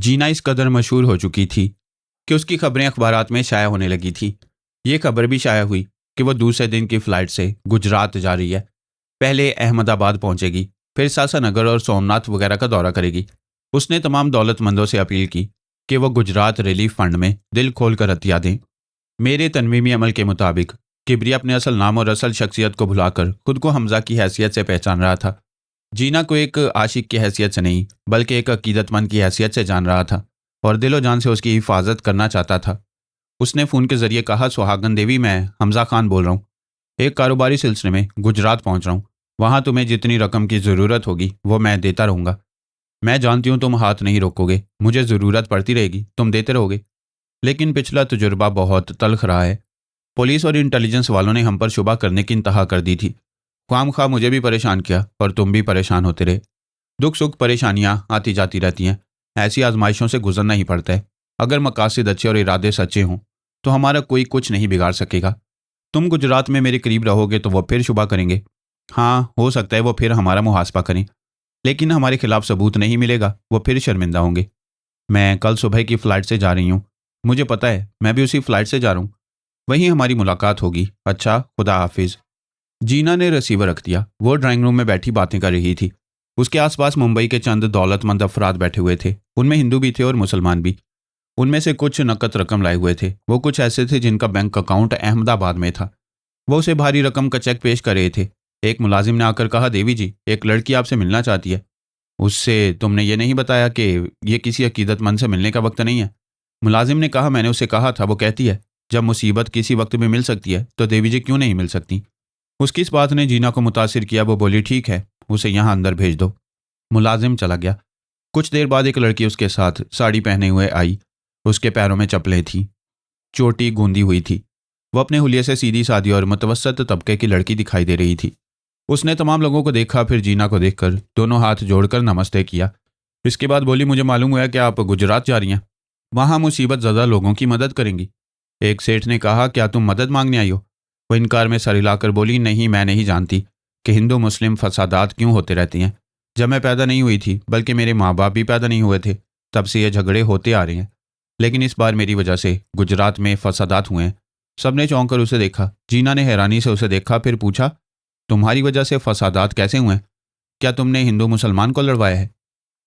जीना इस कदर मशहूर हो चुकी थी कि उसकी खबरें अखबारात में शाया होने लगी थी। ये खबर भी शाया हुई कि वो दूसरे दिन की फ़्लाइट से गुजरात जा रही है। पहले अहमदाबाद पहुंचेगी, फिर सासानगर और सोमनाथ वगैरह का दौरा करेगी। उसने तमाम दौलतमंदों से अपील की कि वो गुजरात रिलीफ फंड में दिल खोल कर अतिया दें। मेरे तनवीमी अमल के मुताबिक किबरिया अपने असल नाम और असल शख्सियत को भुलाकर खुद को हमजा की हैसियत से पहचान रहा था। जीना को एक आशिक की हैसियत से नहीं बल्कि एक अकीदतमंद की हैसियत से जान रहा था और दिलो जान से उसकी हिफाजत करना चाहता था। उसने फ़ोन के ज़रिए कहा, सुहागन देवी, मैं हमजा खान बोल रहा हूँ। एक कारोबारी सिलसिले में गुजरात पहुँच रहा हूँ। वहाँ तुम्हें जितनी रकम की ज़रूरत होगी वो मैं देता रहूँगा। मैं जानती हूँ तुम हाथ नहीं रोकोगे, मुझे ज़रूरत पड़ती रहेगी, तुम देते रहोगे। लेकिन पिछला तजुर्बा बहुत तल्ख रहा है। पुलिस और इंटेलिजेंस वालों ने हम पर शुबा करने की इंतहा कर दी थी। ख्वामख्वाह मुझे भी परेशान किया और तुम भी परेशान होते रहे। दुख सुख परेशानियां आती जाती रहती हैं। ऐसी आजमाइशों से गुजरना ही पड़ता है। अगर मकासद अच्छे और इरादे सच्चे हों तो हमारा कोई कुछ नहीं बिगाड़ सकेगा। तुम गुजरात में मेरे करीब रहोगे तो वो फिर शुबा करेंगे। हाँ, हो सकता है वो फिर हमारा मुहासबा करें, लेकिन हमारे खिलाफ सबूत नहीं मिलेगा, वो फिर शर्मिंदा होंगे। मैं कल सुबह की फ़्लाइट से जा रही हूँ। मुझे पता है मैं भी उसी फ़्लाइट से जा रहा हूँ। वहीं हमारी मुलाकात होगी। अच्छा, खुदा हाफिज। जीना ने रिसीवर रख दिया। वो ड्राइंग रूम में बैठी बातें कर रही थी। उसके आसपास मुंबई के चंद दौलतमंद अफराद बैठे हुए थे। उनमें हिंदू भी थे और मुसलमान भी। उनमें से कुछ नकद रकम लाए हुए थे। वो कुछ ऐसे थे जिनका बैंक अकाउंट अहमदाबाद में था। वो उसे भारी रकम का चेक पेश कर रहे थे। एक मुलाजिम ने आकर कहा, देवी जी, एक लड़की आपसे मिलना चाहती है। उससे तुमने ये नहीं बताया कि ये किसी अकीदतमंद से मिलने का वक्त नहीं है? मुलाजिम ने कहा, मैंने उसे कहा था। वो कहती है जब मुसीबत किसी वक्त भी मिल सकती है तो देवी जी क्यों नहीं मिल सकती। उसकी इस बात ने जीना को मुतासिर किया। वो बोली, ठीक है, उसे यहाँ अंदर भेज दो। मुलाजिम चला गया। कुछ देर बाद एक लड़की उसके साथ साड़ी पहने हुए आई। उसके पैरों में चप्पलें थीं, चोटी गूंदी हुई थी। वो अपने हुलिये से सीधी सादी और मुतवस्सत तबके की लड़की दिखाई दे रही थी। उसने तमाम लोगों को देखा, फिर जीना को देखकर दोनों हाथ जोड़कर नमस्ते किया। इसके बाद बोली, मुझे मालूम हुआ कि आप गुजरात जा रही हैं, वहाँ मुसीबत ज़्यादा लोगों की मदद करेंगी। एक सेठ ने कहा, क्या तुम मदद मांगने आई हो? वो इनकार में सर हिलाकर बोली, नहीं, मैं नहीं जानती कि हिंदू मुस्लिम फसादात क्यों होते रहते हैं। जब मैं पैदा नहीं हुई थी, बल्कि मेरे माँ बाप भी पैदा नहीं हुए थे, तब से ये झगड़े होते आ रहे हैं। लेकिन इस बार मेरी वजह से गुजरात में फसादात हुए हैं। सबने चौंक कर उसे देखा। जीना ने हैरानी से उसे देखा, फिर पूछा, तुम्हारी वजह से फसादात कैसे हुए हैं? क्या तुमने हिंदू मुसलमान को लड़वाया है?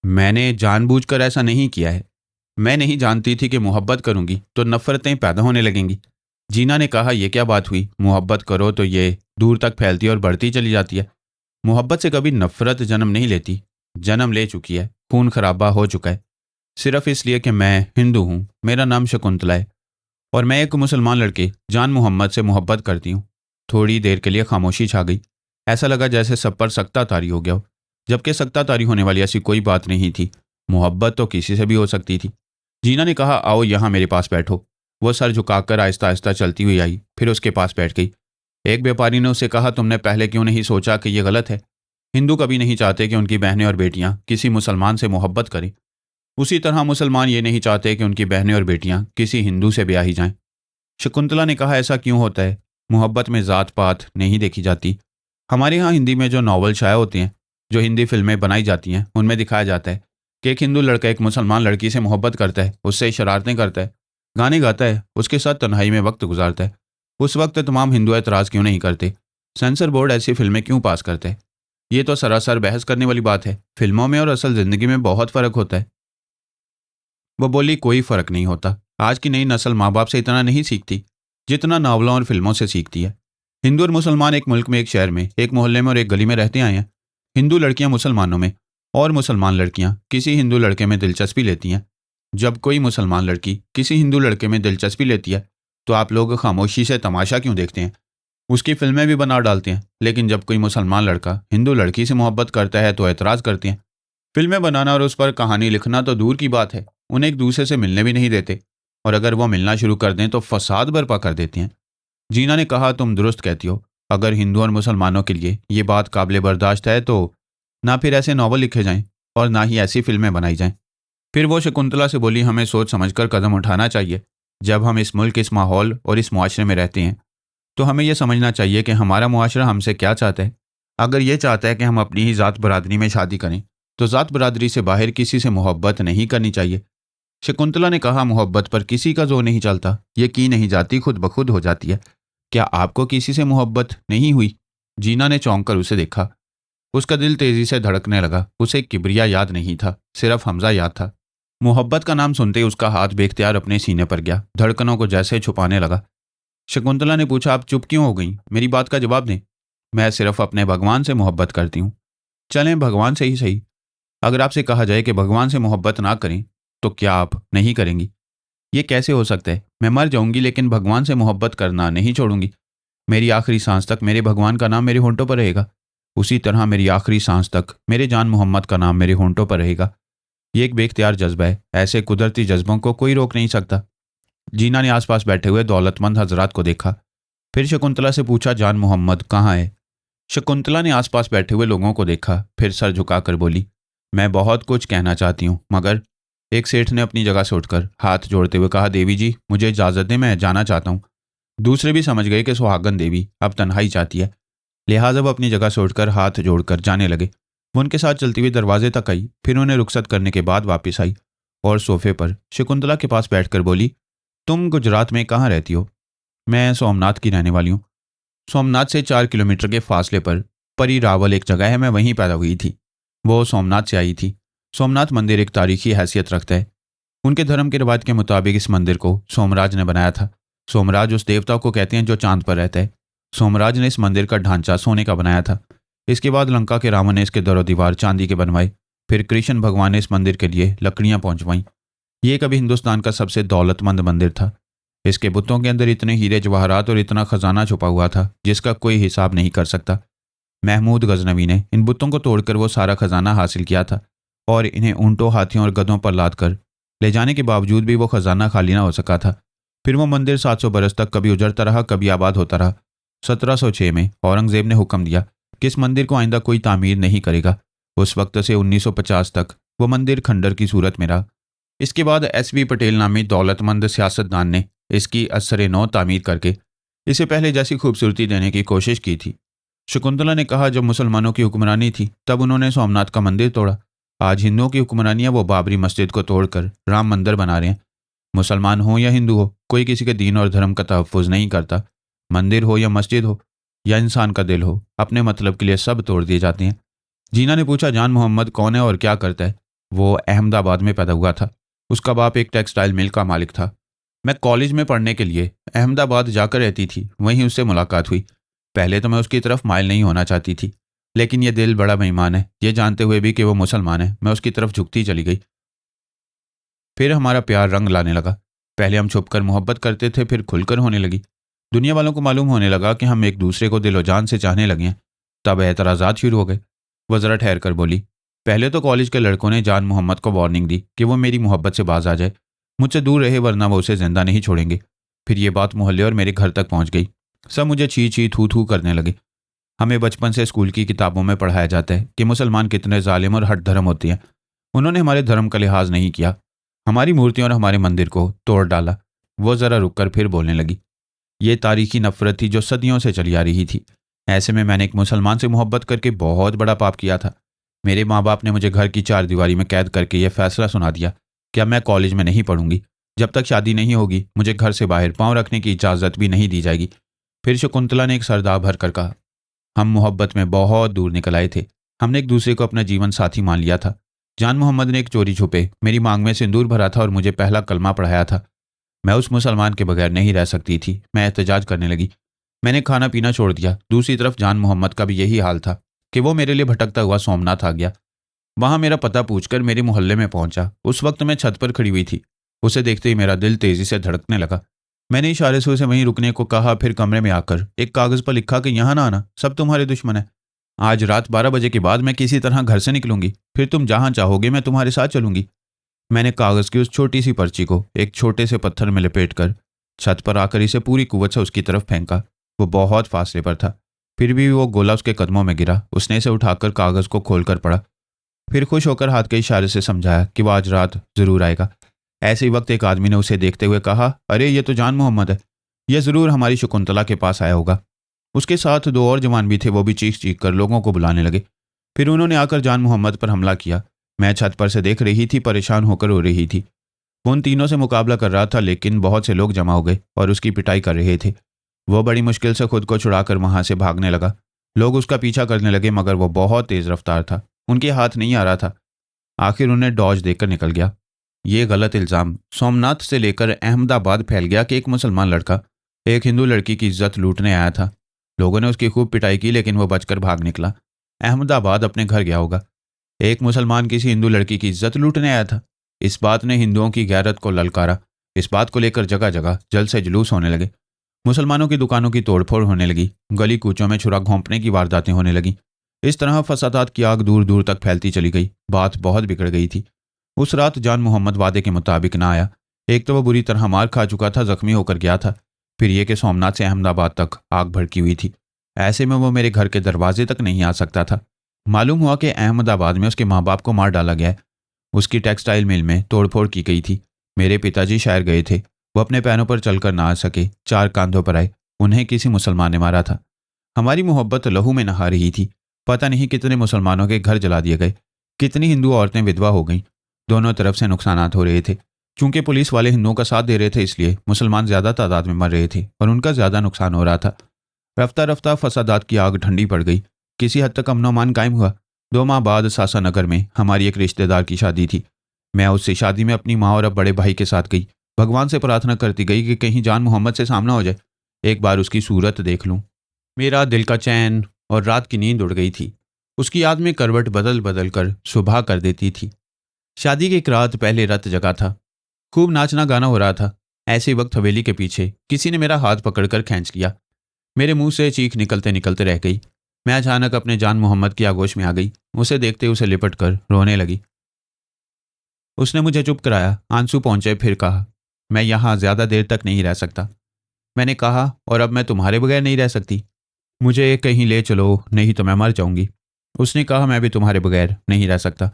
मैंने जानबूझकर ऐसा नहीं किया है। मैं नहीं जानती थी कि मोहब्बत करूंगी तो नफ़रतें पैदा होने लगेंगी। जीना ने कहा, यह क्या बात हुई? मोहब्बत करो तो ये दूर तक फैलती और बढ़ती चली जाती है। मोहब्बत से कभी नफ़रत जन्म नहीं लेती। जन्म ले चुकी है, खून खराबा हो चुका है। सिर्फ इसलिए कि मैं हिंदू हूँ, मेरा नाम शकुंतला है और मैं एक मुसलमान लड़के जान मोहम्मद से मोहब्बत करती हूँ। थोड़ी देर के लिए खामोशी छा गई। ऐसा लगा जैसे सब पर सख्ता तारी हो गया हो, जबकि सख्ता तारी होने वाली ऐसी कोई बात नहीं थी। मोहब्बत तो किसी से भी हो सकती थी। जीना ने कहा, आओ यहाँ मेरे पास बैठो। वो सर झुकाकर आहिस्ता आहिस्ता चलती हुई आई, फिर उसके पास बैठ गई। एक व्यापारी ने उससे कहा, तुमने पहले क्यों नहीं सोचा कि यह गलत है? हिंदू कभी नहीं चाहते कि उनकी बहनें और बेटियां किसी मुसलमान से मोहब्बत करें। उसी तरह मुसलमान ये नहीं चाहते कि उनकी बहनें और बेटियां किसी हिंदू से ब्याही जाएं। शकुंतला ने कहा, ऐसा क्यों होता है? मोहब्बत में ज़ात पात नहीं देखी जाती। हमारे यहाँ हिंदी में जो नावल शाया होते हैं, जो हिंदी फिल्में बनाई जाती हैं, उनमें दिखाया जाता है कि एक हिंदू लड़का एक मुसलमान लड़की से मोहब्बत करता है, उससे शरारतें करता है, गाने गाता है, उसके साथ तन्हाई में वक्त गुजारता है। उस वक्त तमाम हिंदू एतराज़ क्यों नहीं करते? सेंसर बोर्ड ऐसी फिल्में क्यों पास करता है? ये तो सरासर बहस करने वाली बात है। फिल्मों में और असल ज़िंदगी में बहुत फ़र्क होता है। वो बोली, कोई फ़र्क नहीं होता। आज की नई नस्ल माँ बाप से इतना नहीं सीखती जितना नावलों और फिल्मों से सीखती है। हिंदू और मुसलमान एक मुल्क में, एक शहर में, एक मोहल्ले में और एक गली में रहते आए हैं। हिंदू लड़कियां मुसलमानों में और मुसलमान लड़कियां किसी हिंदू लड़के में दिलचस्पी लेती हैं। जब कोई मुसलमान लड़की किसी हिंदू लड़के में दिलचस्पी लेती है तो आप लोग खामोशी से तमाशा क्यों देखते हैं? उसकी फिल्में भी बना डालते हैं। लेकिन जब कोई मुसलमान लड़का हिंदू लड़की से मोहब्बत करता है तो एतराज़ करते हैं। फिल्में बनाना और उस पर कहानी लिखना तो दूर की बात है, उन्हें एक दूसरे से मिलने भी नहीं देते, और अगर वो मिलना शुरू कर दें तो फसाद बर्पा कर देते हैं। जीना ने कहा, तुम दुरुस्त कहती हो। अगर हिंदू और मुसलमानों के लिए ये बात काबिल बर्दाश्त है तो ना फिर ऐसे नावल लिखे जाएं और ना ही ऐसी फिल्में बनाई जाएं। फिर वो शकुंतला से बोली, हमें सोच समझकर कदम उठाना चाहिए। जब हम इस मुल्क, इस माहौल और इस मुआशरे में रहते हैं तो हमें यह समझना चाहिए कि हमारा मुआशरा हमसे क्या चाहता है। अगर ये चाहता है कि हम अपनी ही ज़ात बरादरी में शादी करें तो ज़ात बरादरी से बाहर किसी से मोहब्बत नहीं करनी चाहिए। शकुंतला ने कहा, मोहब्बत पर किसी का जोर नहीं चलता, ये की नहीं जाती, खुद ब खुद हो जाती है। क्या आपको किसी से मोहब्बत नहीं हुई? जीना ने चौंक कर उसे देखा। उसका दिल तेजी से धड़कने लगा। उसे किबरिया याद नहीं था, सिर्फ हमजा याद था। मोहब्बत का नाम सुनते ही उसका हाथ बेख्तियार अपने सीने पर गया, धड़कनों को जैसे छुपाने लगा। शकुंतला ने पूछा, आप चुप क्यों हो गई? मेरी बात का जवाब दें। मैं सिर्फ अपने भगवान से मोहब्बत करती हूँ। चलें, भगवान से ही सही। अगर आपसे कहा जाए कि भगवान से मोहब्बत ना करें, तो क्या आप नहीं करेंगी? ये कैसे हो सकता है? मैं मर जाऊंगी लेकिन भगवान से मोहब्बत करना नहीं छोड़ूंगी। मेरी आखिरी सांस तक मेरे भगवान का नाम मेरे होंठों पर रहेगा। उसी तरह मेरी आखिरी सांस तक मेरे जान मोहम्मद का नाम मेरे होंठों पर रहेगा। ये एक बेख्तियार जज्बा है, ऐसे कुदरती जज्बों को कोई रोक नहीं सकता। जीना ने आसपास बैठे हुए दौलतमंद हजरात को देखा, फिर शकुंतला से पूछा, जान मोहम्मद कहाँ है? शकुंतला ने आसपास बैठे हुए लोगों को देखा, फिर सर झुकाकर बोली, मैं बहुत कुछ कहना चाहती हूँ, मगर। एक सेठ ने अपनी जगह से उठकर हाथ जोड़ते हुए कहा, देवी जी मुझे इजाज़त दें, मैं जाना चाहता हूँ। दूसरे भी समझ गए कि सुहागन देवी अब तन्हाई चाहती है, लिहाजा वो अपनी जगह से उठकर हाथ जोड़कर जाने लगे। वो उनके साथ चलती हुई दरवाजे तक आई, फिर उन्हें रुखसत करने के बाद वापस आई और सोफे पर शकुंतला के पास बैठकर बोली, तुम गुजरात में कहाँ रहती हो? मैं सोमनाथ की रहने वाली हूँ। सोमनाथ से 4 किलोमीटर के फासले पर परी रावल एक जगह है, मैं वहीं पैदा हुई थी। वो सोमनाथ से आई थी। सोमनाथ मंदिर एक तारीखी हैसियत रखता है। उनके धर्म के रिवाज के मुताबिक इस मंदिर को सोमराज ने बनाया था। सोमराज उस देवता को कहते हैं जो चांद पर रहता है। सोमराज ने इस मंदिर का ढांचा सोने का बनाया था। इसके बाद लंका के रावण ने इसके दरो दीवार चांदी के बनवाए। फिर कृष्ण भगवान ने इस मंदिर के लिए लकड़ियां पहुंचवाईं। ये कभी हिंदुस्तान का सबसे दौलतमंद मंदिर था। इसके बुतों के अंदर इतने हीरे जवाहरात और इतना खजाना छुपा हुआ था जिसका कोई हिसाब नहीं कर सकता। महमूद गजनवी ने इन बुतों को तोड़कर वो सारा खजाना हासिल किया था, और इन्हें ऊंटों, हाथियों और गधों पर लाद कर ले जाने के बावजूद भी वो खजाना खाली ना हो सका था। फिर वो मंदिर 700 बरस तक कभी उजड़ता रहा, कभी आबाद होता रहा। 1706 में औरंगजेब ने हुक्म दिया कि इस मंदिर को आइंदा कोई तामीर नहीं करेगा। उस वक्त से 1950 तक वो मंदिर खंडर की सूरत में रहा। इसके बाद एस.बी. पटेल नामी दौलतमंद सियासतदान ने इसकी असर नौ तामीर करके इसे पहले जैसी खूबसूरती देने की कोशिश की थी। शकुंतला ने कहा, जब मुसलमानों की हुक्मरानी थी तब उन्होंने सोमनाथ का मंदिर तोड़ा। आज हिंदुओं की हुक्मरानी है, वो बाबरी मस्जिद को तोड़कर राम मंदिर बना रहे हैं। मुसलमान हो या हिंदू हो, कोई किसी के दीन और धर्म का तहफ़्फ़ुज़ नहीं करता। मंदिर हो या मस्जिद हो या इंसान का दिल हो, अपने मतलब के लिए सब तोड़ दिए जाते हैं। जीना ने पूछा, जान मोहम्मद कौन है और क्या करता है? वो अहमदाबाद में पैदा हुआ था। उसका बाप एक टेक्सटाइल मिल का मालिक था। मैं कॉलेज में पढ़ने के लिए अहमदाबाद जाकर रहती थी, वहीं उससे मुलाकात हुई। पहले तो मैं उसकी तरफ माइल नहीं होना चाहती थी, लेकिन यह दिल बड़ा बेईमान है। ये जानते हुए भी कि वो मुसलमान है, मैं उसकी तरफ झुकती चली गई। फिर हमारा प्यार रंग लाने लगा। पहले हम छुपकर मोहब्बत करते थे, फिर खुलकर होने लगी। दुनिया वालों को मालूम होने लगा कि हम एक दूसरे को दिलो जान से चाहने लगे हैं। तब एतराज़ात शुरू हो गए। वह ज़रा ठहर कर बोली, पहले तो कॉलेज के लड़कों ने जान मोहम्मद को वार्निंग दी कि वो मेरी मोहब्बत से बाज आ जाए, मुझसे दूर रहे, वरना वो उसे जिंदा नहीं छोड़ेंगे। फिर ये बात मोहल्ले और मेरे घर तक पहुंच गई। सब मुझे छी छी थू थू करने लगे। हमें बचपन से स्कूल की किताबों में पढ़ाया जाता है कि मुसलमान कितने जालिम और हट धर्म होते हैं। उन्होंने हमारे धर्म का लिहाज नहीं किया, हमारी मूर्तियों और हमारे मंदिर को तोड़ डाला। वो ज़रा रुककर फिर बोलने लगी। ये तारीखी नफरत थी जो सदियों से चली आ रही थी। ऐसे में मैंने एक मुसलमान से मोहब्बत करके बहुत बड़ा पाप किया था। मेरे माँ बाप ने मुझे घर की चारदीवारी में कैद करके यह फैसला सुना दिया कि अब मैं कॉलेज में नहीं पढ़ूंगी। जब तक शादी नहीं होगी मुझे घर से बाहर पाँव रखने की इजाज़त भी नहीं दी जाएगी। फिर शकुंतला ने एक सरदा भर कर कहा, हम मोहब्बत में बहुत दूर निकल आए थे। हमने एक दूसरे को अपना जीवन साथी मान लिया था। जान मोहम्मद ने एक चोरी छुपे मेरी मांग में सिंदूर भरा था और मुझे पहला कलमा पढ़ाया था। मैं उस मुसलमान के बगैर नहीं रह सकती थी। मैं एहतजाज करने लगी। मैंने खाना पीना छोड़ दिया। दूसरी तरफ जान मोहम्मद का भी यही हाल था कि वो मेरे लिए भटकता हुआ सोमनाथ आ गया। वहां मेरा पता पूछकर मेरे मोहल्ले में पहुंचा। उस वक्त मैं छत पर खड़ी हुई थी। उसे देखते ही मेरा दिल तेजी से धड़कने लगा। मैंने इशारे से उसे वहीं रुकने को कहा। फिर कमरे में आकर एक कागज पर लिखा कि यहाँ ना आना, सब तुम्हारे दुश्मन है। आज रात 12 बजे के बाद मैं किसी तरह घर से निकलूंगी, फिर तुम जहां चाहोगे मैं तुम्हारे साथ चलूंगी। मैंने कागज की उस छोटी सी पर्ची को एक छोटे से पत्थर में लपेटकर छत पर आकर इसे पूरी कुव्वत से उसकी तरफ फेंका। वो बहुत फासले पर था, फिर भी वो गोला उसके कदमों में गिरा। उसने इसे उठाकर कागज को खोलकर पढ़ा, फिर खुश होकर हाथ के इशारे से समझाया कि वो आज रात जरूर आएगा। ऐसे ही वक्त एक आदमी ने उसे देखते हुए कहा, अरे ये तो जान मोहम्मद है, यह जरूर हमारी शकुंतला के पास आया होगा। उसके साथ 2 और जवान भी थे, वो भी चीख चीख कर लोगों को बुलाने लगे। फिर उन्होंने आकर जान मोहम्मद पर हमला किया। मैं छत पर से देख रही थी, परेशान होकर रो रही थी। वो उन तीनों से मुकाबला कर रहा था, लेकिन बहुत से लोग जमा हो गए और उसकी पिटाई कर रहे थे। वो बड़ी मुश्किल से खुद को छुड़ाकर वहां से भागने लगा। लोग उसका पीछा करने लगे, मगर वो बहुत तेज रफ्तार था, उनके हाथ नहीं आ रहा था। आखिर उन्हें डॉज देकर निकल गया। ये गलत इल्ज़ाम सोमनाथ से लेकर अहमदाबाद फैल गया कि एक मुसलमान लड़का एक हिंदू लड़की की इज्जत लूटने आया था। लोगों ने उसकी खूब पिटाई की, लेकिन वो बचकर भाग निकला। अहमदाबाद अपने घर गया होगा। एक मुसलमान किसी हिंदू लड़की की इज्जत लूटने आया था। इस बात ने हिंदुओं की गैरत को ललकारा। इस बात को लेकर जगह जगह जल से जुलूस होने लगे। मुसलमानों की दुकानों की तोड़फोड़ होने लगी। गली कूचों में छुरा घोंपने की वारदातें होने लगी। इस तरह फसादात की आग दूर दूर तक फैलती चली गई। बात बहुत बिगड़ गई थी। उस रात जान मोहम्मद वादे के मुताबिक ना आया। एक तो वह बुरी तरह मार खा चुका था, जख्मी होकर गया था। फिर यह कि सोमनाथ से अहमदाबाद तक आग भड़की हुई थी। ऐसे में वो मेरे घर के दरवाजे तक नहीं आ सकता था। मालूम हुआ कि अहमदाबाद में उसके माँ बाप को मार डाला गया है। उसकी टेक्सटाइल मिल में तोड़फोड़ की गई थी। मेरे पिताजी शहर गए थे। वो अपने पैरों पर चलकर ना आ सके, 4 कांधों पर आए। उन्हें किसी मुसलमान ने मारा था। हमारी मोहब्बत लहू में नहा रही थी। पता नहीं कितने मुसलमानों के घर जला दिए गए, कितनी हिंदू औरतें विधवा हो गईं। दोनों तरफ से नुकसानात हो रहे थे। चूंकि पुलिस वाले हिंदुओं का साथ दे रहे थे, इसलिए मुसलमान ज्यादा तादाद में मर रहे थे और उनका ज्यादा नुकसान हो रहा था। रफ्ता रफ्ता फसादात की आग ठंडी पड़ गई। किसी हद तक अमनो अमान कायम हुआ। 2 माह बाद सासानगर में हमारी एक रिश्तेदार की शादी थी। मैं उससे शादी में अपनी माँ और अब बड़े भाई के साथ गई। भगवान से प्रार्थना करती गई कि कहीं जान मोहम्मद से सामना हो जाए, एक बार उसकी सूरत देख लूं। मेरा दिल का चैन और रात की नींद उड़ गई थी। उसकी याद में करवट बदल बदल कर सुबह कर देती थी। शादी की एक रात पहले रत जगा था। खूब नाचना गाना हो रहा था। ऐसे वक्त हवेली के पीछे किसी ने मेरा हाथ पकड़कर खींच लिया। मेरे मुंह से चीख निकलते निकलते रह गई। मैं अचानक अपने जान मोहम्मद की आगोश में आ गई। उसे देखते उसे लिपट कर रोने लगी। उसने मुझे चुप कराया। आंसू पहुंचे, फिर कहा, मैं यहाँ ज्यादा देर तक नहीं रह सकता। मैंने कहा, और अब मैं तुम्हारे बगैर नहीं रह सकती। मुझे कहीं ले चलो, नहीं तो मैं मर जाऊंगी। उसने कहा, मैं भी तुम्हारे बगैर नहीं रह सकता,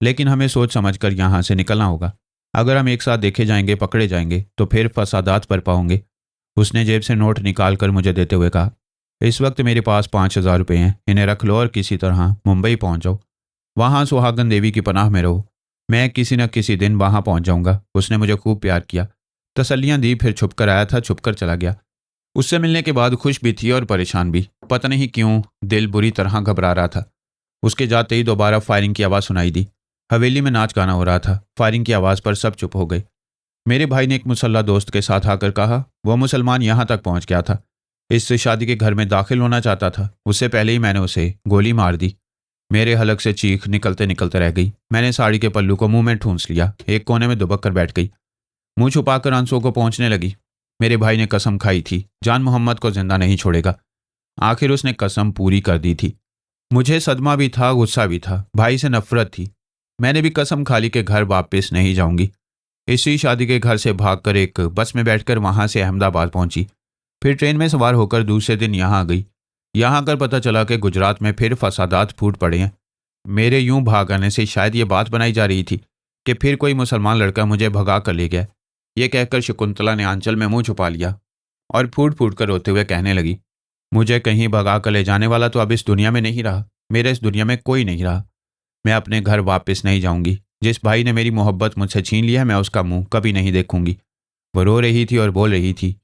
लेकिन हमें सोच समझ कर यहाँ से निकलना होगा। अगर हम एक साथ देखे जाएंगे, पकड़े जाएंगे, तो फिर फसादात बरपा होंगे। उसने जेब से नोट निकाल कर मुझे देते हुए कहा, इस वक्त मेरे पास 5,000 रुपये हैं, इन्हें रख लो और किसी तरह मुंबई पहुंच जाओ। वहाँ सुहागन देवी की पनाह में रहो। मैं किसी न किसी दिन वहाँ पहुंच जाऊंगा। उसने मुझे खूब प्यार किया, तसल्लियां दी, फिर छुप कर आया था, छुप कर चला गया। उससे मिलने के बाद खुश भी थी और परेशान भी। पता नहीं क्यों दिल बुरी तरह घबरा रहा था। उसके जाते ही दोबारा फायरिंग की आवाज़ सुनाई दी। हवेली में नाच गाना हो रहा था। फायरिंग की आवाज़ पर सब चुप हो गए। मेरे भाई ने एक मुसल्ला दोस्त के साथ आकर कहा, वह मुसलमान यहाँ तक पहुँच गया था। इससे शादी के घर में दाखिल होना चाहता था। उससे पहले ही मैंने उसे गोली मार दी। मेरे हलक से चीख निकलते निकलते रह गई। मैंने साड़ी के पल्लू को मुंह में ठूंस लिया, एक कोने में दुबक कर बैठ गई। मुंह छुपाकर आंसुओं को पहुंचने लगी। मेरे भाई ने कसम खाई थी, जान मोहम्मद को जिंदा नहीं छोड़ेगा। आखिर उसने कसम पूरी कर दी थी। मुझे सदमा भी था, गुस्सा भी था, भाई से नफरत थी। मैंने भी कसम खा ली कि घर वापस नहीं जाऊंगी। इसी शादी के घर से भागकर एक बस में बैठकर वहां से अहमदाबाद पहुंची। फिर ट्रेन में सवार होकर दूसरे दिन यहाँ आ गई। यहाँ आकर पता चला कि गुजरात में फिर फसादात फूट पड़े हैं। मेरे यूं भाग आने से शायद ये बात बनाई जा रही थी कि फिर कोई मुसलमान लड़का मुझे भगा कर ले गया। ये कहकर शकुंतला ने आंचल में मुंह छुपा लिया और फूट फूट कर रोते हुए कहने लगी, मुझे कहीं भगा कर ले जाने वाला तो अब इस दुनिया में नहीं रहा। मेरे इस दुनिया में कोई नहीं रहा। मैं अपने घर वापस नहीं जाऊंगी। जिस भाई ने मेरी मोहब्बत मुझसे छीन लिया है, मैं उसका मुंह कभी नहीं देखूंगी। वो रो रही थी और बोल रही थी।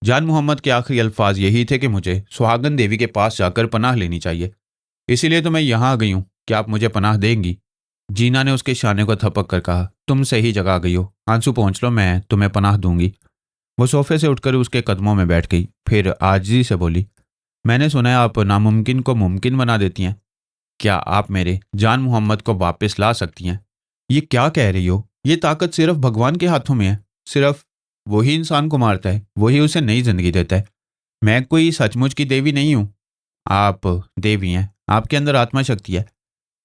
जान मोहम्मद के आखिरी अल्फाज यही थे कि मुझे सुहागन देवी के पास जाकर पनाह लेनी चाहिए। इसीलिए तो मैं यहाँ आ गई हूँ। क्या आप मुझे पनाह देंगी? जीना ने उसके शाने को थपक कर कहा, तुम सही जगह आ गई हो। आंसू पोंछ लो, मैं तुम्हें पनाह दूंगी। वो सोफे से उठकर उसके कदमों में बैठ गई। फिर आजिज़ी से बोली, मैंने सुना है आप नामुमकिन को मुमकिन बना देती हैं। क्या आप मेरे जान मोहम्मद को वापस ला सकती हैं? ये क्या कह रही हो? ये ताकत सिर्फ भगवान के हाथों में है। सिर्फ वही इंसान को मारता है, वही उसे नई जिंदगी देता है। मैं कोई सचमुच की देवी नहीं हूं। आप देवी हैं। आपके अंदर आत्मा शक्ति है।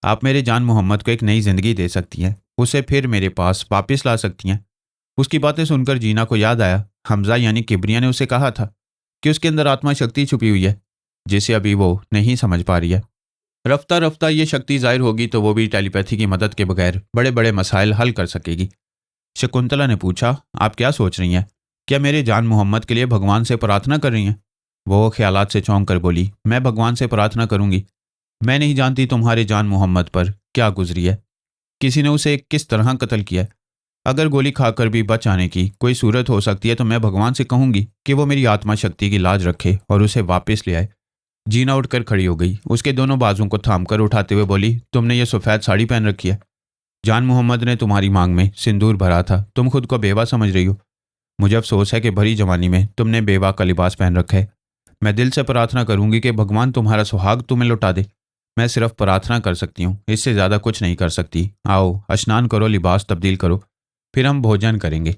आप मेरे जान मोहम्मद को एक नई जिंदगी दे सकती हैं, उसे फिर मेरे पास वापस ला सकती हैं। उसकी बातें सुनकर जीना को याद आया, हमजा यानी किबरिया ने उसे कहा था कि उसके अंदर आत्मा शक्ति छुपी हुई है, जिसे अभी वो नहीं समझ पा रही है। रफ्ता रफ्ता ये शक्ति जाहिर होगी तो वो भी टेलीपैथी की मदद के बगैर बड़े बड़े मसाइल हल कर सकेगी। शकुंतला ने पूछा, आप क्या सोच रही हैं? क्या मेरे जान मोहम्मद के लिए भगवान से प्रार्थना कर रही हैं? वो ख्यालात से चौंक कर बोली, मैं भगवान से प्रार्थना करूंगी? मैं नहीं जानती तुम्हारे जान मोहम्मद पर क्या गुजरी है। किसी ने उसे किस तरह कत्ल किया है। अगर गोली खाकर भी बच आने की कोई सूरत हो सकती है तो मैं भगवान से कहूंगी कि वो मेरी आत्मा शक्ति की लाज रखे और उसे वापस ले आए। जीना उठकर खड़ी हो गई, उसके दोनों बाजुओं को थामकर उठाते हुए बोली, तुमने ये सफ़ेद साड़ी पहन रखी है। जान मोहम्मद ने तुम्हारी मांग में सिंदूर भरा था, तुम खुद को बेवा समझ रही हो। मुझे अफसोस है कि भरी जवानी में तुमने बेवा का लिबास पहन रखा है। मैं दिल से प्रार्थना करूंगी कि भगवान तुम्हारा सुहाग तुम्हें लौटा दे। मैं सिर्फ प्रार्थना कर सकती हूँ, इससे ज़्यादा कुछ नहीं कर सकती। आओ स्नान करो, लिबास तब्दील करो, फिर हम भोजन करेंगे।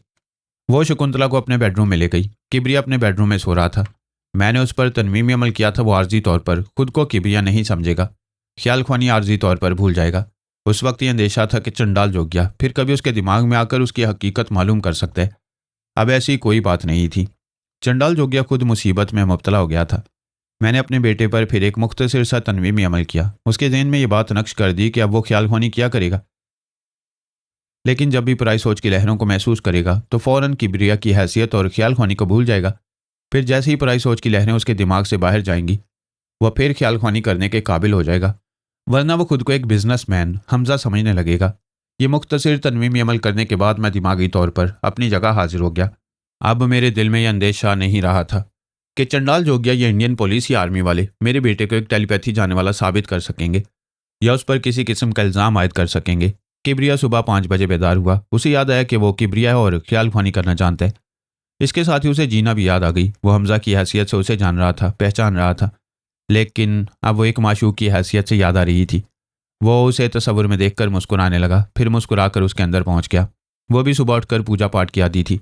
वो शकुंतला को अपने बेडरूम में ले गई। किबरिया अपने बेडरूम में सो रहा था। मैंने उस पर तनवीमी अमल किया था। वो आर्जी तौर पर खुद को किबरिया नहीं समझेगा, ख्याल ख्वानी आर्जी तौर पर भूल जाएगा। उस वक्त ये अंदेशा था कि चंडाल जोगिया फिर कभी उसके दिमाग में आकर उसकी हकीकत मालूम कर सकता है। अब ऐसी कोई बात नहीं थी। चंडाल जोगिया खुद मुसीबत में मुब्तला हो गया था। मैंने अपने बेटे पर फिर एक मुख्तसर सा तनवीमी अमल किया। उसके जहन में ये बात नक्श कर दी कि अब वो ख्याल ख्वानी किया करेगा, लेकिन जब भी पराई सोच की लहरों को महसूस करेगा तो फौरन किबरिया की हैसियत और ख्याल ख्वानी को भूल जाएगा। फिर जैसे ही पराई सोच की लहरें उसके दिमाग से बाहर जाएंगी, वह फिर ख्याल ख्वानी करने के काबिल हो जाएगा, वरना वो खुद को एक बिजनेसमैन हमजा समझने लगेगा। ये मुख्तसर तनवीमी अमल करने के बाद मैं दिमागी तौर पर अपनी जगह हाजिर हो गया। अब मेरे दिल में यह अंदेशा नहीं रहा था कि चंडाल जोगिया या इंडियन पुलिस या आर्मी वाले मेरे बेटे को एक टेलीपैथी जाने वाला साबित कर सकेंगे या उस पर किसी किस्म का इल्ज़ाम आयद कर सकेंगे। किबरिया सुबह 5 बजे बेदार हुआ। उसे याद आया कि वो किबरिया है और ख्याल ख्वानी करना जानता है। इसके साथ ही उसे जीना भी याद आ गई। वो हमजा की हैसियत से उसे जान रहा था, पहचान रहा था, लेकिन अब वो एक माशूक की हैसियत से याद आ रही थी। वो उसे तस्वुर में देखकर मुस्कुराने लगा, फिर मुस्कुराकर उसके अंदर पहुंच गया। वो भी सुबह उठकर पूजा पाठ की आदी थी।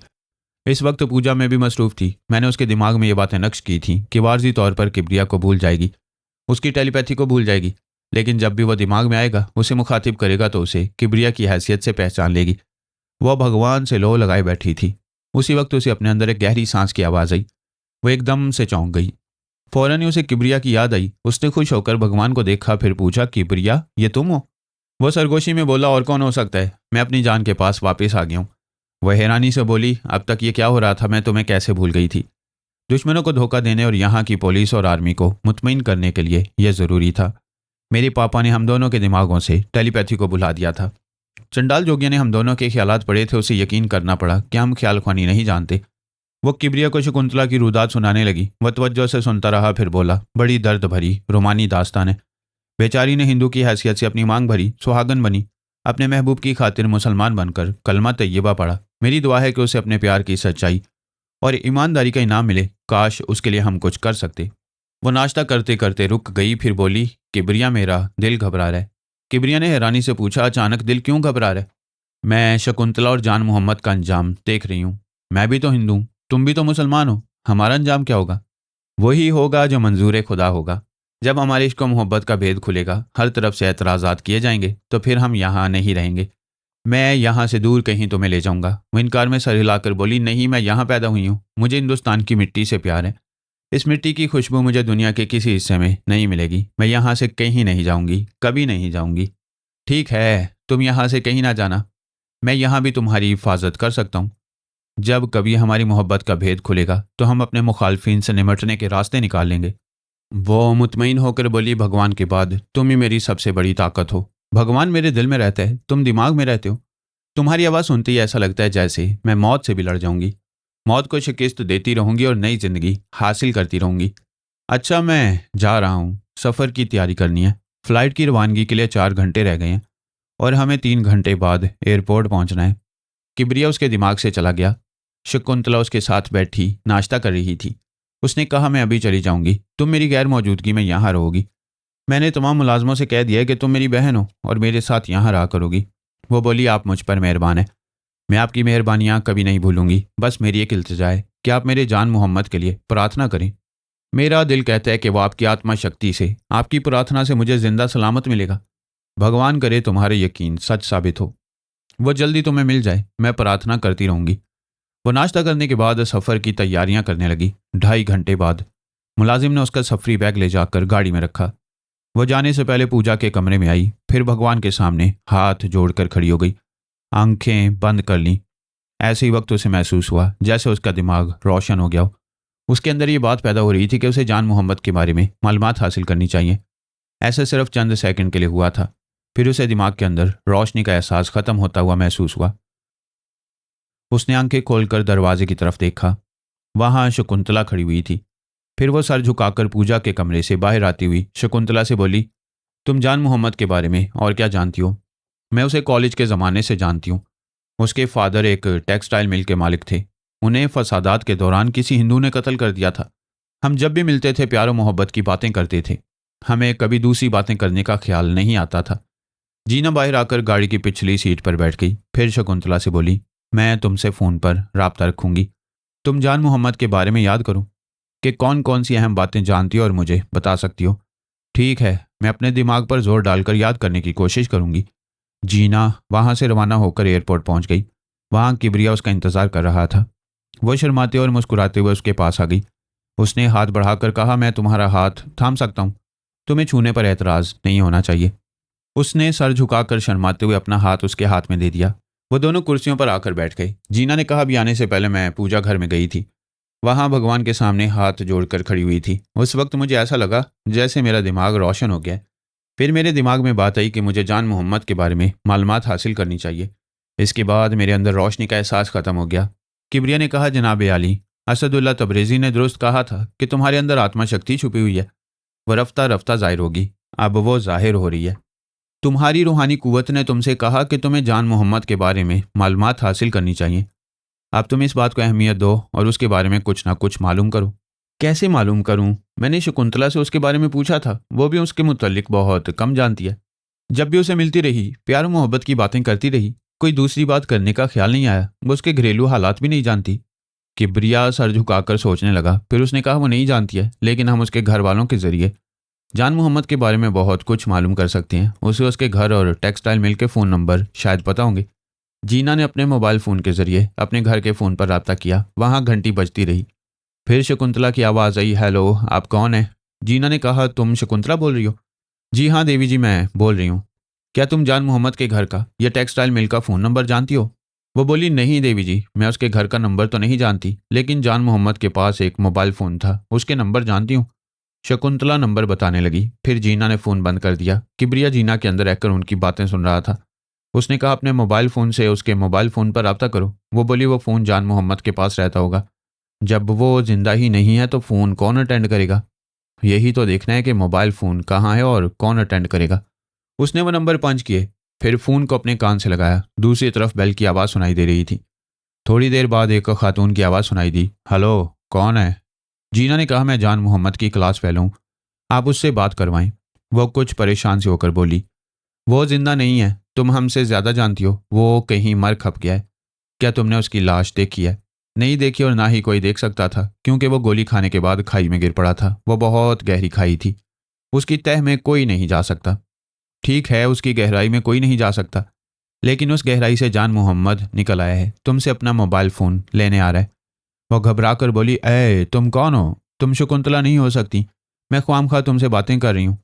इस वक्त पूजा में भी मसरूफ़ थी। मैंने उसके दिमाग में ये बातें नक्श की थी कि वारजी तौर पर किबरिया को भूल जाएगी, उसकी टेलीपैथी को भूल जाएगी, लेकिन जब भी वह दिमाग में आएगा, उसे मुखातिब करेगा तो उसे किबरिया की हैसियत से पहचान लेगी। वह भगवान से लो लगाए बैठी थी। उसी वक्त उसे अपने अंदर एक गहरी सांस की आवाज़ आई। वो एकदम से चौंक गई। फौरन ही उसे किबरिया की याद आई। उसने खुश होकर भगवान को देखा, फिर पूछा, किबरिया ये तुम हो? वह सरगोशी में बोला, और कौन हो सकता है, मैं अपनी जान के पास वापस आ गया हूँ। वह हैरानी से बोली, अब तक ये क्या हो रहा था, मैं तुम्हें कैसे भूल गई थी। दुश्मनों को धोखा देने और यहाँ की पुलिस और आर्मी को मुतमईन करने के लिए यह ज़रूरी था। मेरे पापा ने हम दोनों के दिमागों से टेलीपैथी को बुला दिया था। चंडाल जोगिया ने हम दोनों के ख्यालात पढ़े थे। उसे यकीन करना पड़ा कि हम ख्याल ख्वानी नहीं जानते। वो किबरिया को शकुंतला की रुदात सुनाने लगी। वह तवज्जो से सुनता रहा, फिर बोला, बड़ी दर्द भरी रोमानी दास्तान है। बेचारी ने हिंदू की हैसियत से अपनी मांग भरी, सुहागन बनी, अपने महबूब की खातिर मुसलमान बनकर कलमा तैयबा पढ़ा। मेरी दुआ है कि उसे अपने प्यार की सच्चाई और ईमानदारी का इनाम मिले। काश उसके लिए हम कुछ कर सकते। वो नाश्ता करते करते रुक गई, फिर बोली, किबरिया मेरा दिल घबरा रहा है। किबरिया ने हैरानी से पूछा, अचानक दिल क्यों घबरा रहा है? मैं शकुंतला और जान मोहम्मद का अंजाम देख रही हूँ। मैं भी तो हिंदू, तुम भी तो मुसलमान हो, हमारा अंजाम क्या होगा? वही होगा जो मंजूर खुदा होगा। जब हमारे इश्क व मोहब्बत का भेद खुलेगा, हर तरफ से एतराज़ात किए जाएंगे, तो फिर हम यहाँ नहीं रहेंगे। मैं यहाँ से दूर कहीं तुम्हें ले जाऊँगा। वो इनकार में सर हिलाकर बोली, नहीं, मैं यहाँ पैदा हुई हूँ, मुझे हिंदुस्तान की मिट्टी से प्यार है। इस मिट्टी की खुशबू मुझे दुनिया के किसी हिस्से में नहीं मिलेगी। मैं यहाँ से कहीं नहीं जाऊँगी, कभी नहीं जाऊँगी। ठीक है, तुम यहाँ से कहीं ना जाना, मैं यहाँ भी तुम्हारी हिफाजत कर सकता हूँ। जब कभी हमारी मोहब्बत का भेद खुलेगा तो हम अपने मुखालफिन से निमटने के रास्ते निकाल लेंगे। वो मुतमईन होकर बोली, भगवान के बाद तुम ही मेरी सबसे बड़ी ताकत हो। भगवान मेरे दिल में रहता है, तुम दिमाग में रहते हो। तुम्हारी आवाज़ सुनते ही ऐसा लगता है जैसे मैं मौत से भी लड़ जाऊंगी, मौत को शिकस्त देती रहूंगी और नई जिंदगी हासिल करती रहूंगी। अच्छा, मैं जा रहा हूँ, सफ़र की तैयारी करनी है। फ़्लाइट की रवानगी के लिए 4 घंटे रह गए हैं और हमें 3 घंटे बाद एयरपोर्ट पहुँचना है। किबरिया उसके दिमाग से चला गया। शकुंतला उसके साथ बैठी नाश्ता कर रही थी। उसने कहा, मैं अभी चली जाऊंगी, तुम मेरी गैर मौजूदगी में यहाँ रहोगी। मैंने तमाम मुलाजमों से कह दिया है कि तुम मेरी बहन हो और मेरे साथ यहाँ रहा करोगी। वो बोली, आप मुझ पर मेहरबान हैं, मैं आपकी मेहरबानियाँ कभी नहीं भूलूंगी। बस मेरी एक इल्तिजा है कि आप मेरे जान मोहम्मद के लिए प्रार्थना करें। मेरा दिल कहता है कि वो आपकी आत्मा शक्ति से, आपकी प्रार्थना से मुझे जिंदा सलामत मिलेगा। भगवान करे तुम्हारे यकीन सच साबित हो, वो जल्दी तुम्हें मिल जाए। मैं प्रार्थना करती रहूंगी। वो नाश्ता करने के बाद सफ़र की तैयारियां करने लगी। 2.5 घंटे बाद मुलाजिम ने उसका सफरी बैग ले जाकर गाड़ी में रखा। वो जाने से पहले पूजा के कमरे में आई, फिर भगवान के सामने हाथ जोड़कर खड़ी हो गई, आंखें बंद कर लीं। ऐसे ही वक्त उसे महसूस हुआ जैसे उसका दिमाग रोशन हो गया हो। उसके अंदर ये बात पैदा हो रही थी कि उसे जान मोहम्मद के बारे में मालूमात हासिल करनी चाहिए। ऐसे सिर्फ चंद सेकंड के लिए हुआ था, फिर उसे दिमाग के अंदर रोशनी का एहसास ख़त्म होता हुआ महसूस हुआ। उसने आंखें खोलकर दरवाजे की तरफ देखा। वहां शकुंतला खड़ी हुई थी। फिर वो सर झुकाकर पूजा के कमरे से बाहर आती हुई शकुंतला से बोली, तुम जान मोहम्मद के बारे में और क्या जानती हो? मैं उसे कॉलेज के ज़माने से जानती हूँ। उसके फादर एक टेक्सटाइल मिल के मालिक थे। उन्हें फसादात के दौरान किसी हिंदू ने कत्ल कर दिया था। हम जब भी मिलते थे प्यार और मोहब्बत की बातें करते थे। हमें कभी दूसरी बातें करने का ख्याल नहीं आता था। जीना बाहर आकर गाड़ी की पिछली सीट पर बैठ गई। फिर शकुंतला से बोली, मैं तुमसे फ़ोन पर राब्ता रखूंगी। तुम जान मोहम्मद के बारे में याद करो कि कौन कौन सी अहम बातें जानती हो और मुझे बता सकती हो। ठीक है, मैं अपने दिमाग पर जोर डालकर याद करने की कोशिश करूंगी। जीना वहां से रवाना होकर एयरपोर्ट पहुंच गई। वहां किबरिया उसका इंतजार कर रहा था। वो शर्माते और मुस्कुराते हुए उसके पास आ गई। उसने हाथ बढ़ाकर कहा, मैं तुम्हारा हाथ थाम सकता हूँ। तुम्हें छूने पर एतराज़ नहीं होना चाहिए। उसने सर झुकाकर शर्माते हुए अपना हाथ उसके हाथ में दे दिया। वो दोनों कुर्सियों पर आकर बैठ गए। जीना ने कहा, अभी आने से पहले मैं पूजा घर में गई थी। वहां भगवान के सामने हाथ जोड़कर खड़ी हुई थी। उस वक्त मुझे ऐसा लगा जैसे मेरा दिमाग रोशन हो गया। फिर मेरे दिमाग में बात आई कि मुझे जान मोहम्मद के बारे में मालूमात हासिल करनी चाहिए। इसके बाद मेरे अंदर रोशनी का एहसास खत्म हो गया। किबरिया ने कहा, जनाब आली, असदुल्ला तबरेज़ी ने दुरुस्त कहा था कि तुम्हारे अंदर आत्मा शक्ति छुपी हुई है। वह रफ्ता रफ्ता जाहिर होगी। अब वो जाहिर हो रही है। तुम्हारी रूहानी कुव्वत ने तुमसे कहा कि तुम्हें जान मोहम्मद के बारे में मालूमात हासिल करनी चाहिए। अब तुम इस बात को अहमियत दो और उसके बारे में कुछ ना कुछ मालूम करो। कैसे मालूम करूं? मैंने शकुंतला से उसके बारे में पूछा था। वो भी उसके मुतल्लिक बहुत कम जानती है। जब भी उसे मिलती रही, प्यार मोहब्बत की बातें करती रही। कोई दूसरी बात करने का ख्याल नहीं आया। वो उसके घरेलू हालात भी नहीं जानती। किबरिया सर झुकाकर सोचने लगा। फिर उसने कहा, वो नहीं जानती है, लेकिन हम उसके घर वालों के जरिए जान मोहम्मद के बारे में बहुत कुछ मालूम कर सकते हैं। उसे उसके घर और टेक्सटाइल मिल के फ़ोन नंबर शायद पता होंगे। जीना ने अपने मोबाइल फ़ोन के जरिए अपने घर के फ़ोन पर रब्ता किया। वहाँ घंटी बजती रही। फिर शकुंतला की आवाज़ आई, हेलो, आप कौन हैं? जीना ने कहा, तुम शकुंतला बोल रही हो? जी हाँ देवी जी, मैं बोल रही हूँ। क्या तुम जान मोहम्मद के घर का या टेक्सटाइल मिल का फ़ोन नंबर जानती हो? वो बोली, नहीं देवी जी, मैं उसके घर का नंबर तो नहीं जानती, लेकिन जान मोहम्मद के पास एक मोबाइल फ़ोन था, उसके नंबर जानती हूँ। शकुंतला नंबर बताने लगी। फिर जीना ने फ़ोन बंद कर दिया। किबरिया जीना के अंदर रहकर उनकी बातें सुन रहा था। उसने कहा, अपने मोबाइल फ़ोन से उसके मोबाइल फ़ोन पर रब्ता करो। वो बोली, वो फ़ोन जान मोहम्मद के पास रहता होगा। जब वो जिंदा ही नहीं है तो फ़ोन कौन अटेंड करेगा? यही तो देखना है कि मोबाइल फ़ोन कहाँ है और कौन अटेंड करेगा। उसने वो नंबर पंच किए। फिर फ़ोन को अपने कान से लगाया। दूसरी तरफ बेल की आवाज़ सुनाई दे रही थी। थोड़ी देर बाद एक खातून की आवाज़ सुनाई दी, हेलो, कौन है? जीना ने कहा, मैं जान मोहम्मद की क्लास फेलो हूँ, आप उससे बात करवाएं। वो कुछ परेशान से होकर बोली, वो जिंदा नहीं है, तुम हमसे ज़्यादा जानती हो। वो कहीं मर खप गया है। क्या तुमने उसकी लाश देखी है? नहीं देखी, और ना ही कोई देख सकता था, क्योंकि वो गोली खाने के बाद खाई में गिर पड़ा था। वो बहुत गहरी खाई थी। उसकी तह में कोई नहीं जा सकता। ठीक है, उसकी गहराई में कोई नहीं जा सकता, लेकिन उस गहराई से जान मोहम्मद निकल आया है। तुमसे अपना मोबाइल फ़ोन लेने आ रहा है। वो घबरा कर बोली, ए तुम कौन हो? तुम शकुंतला नहीं हो सकती। मैं ख्वामखा तुमसे बातें कर रही हूँ।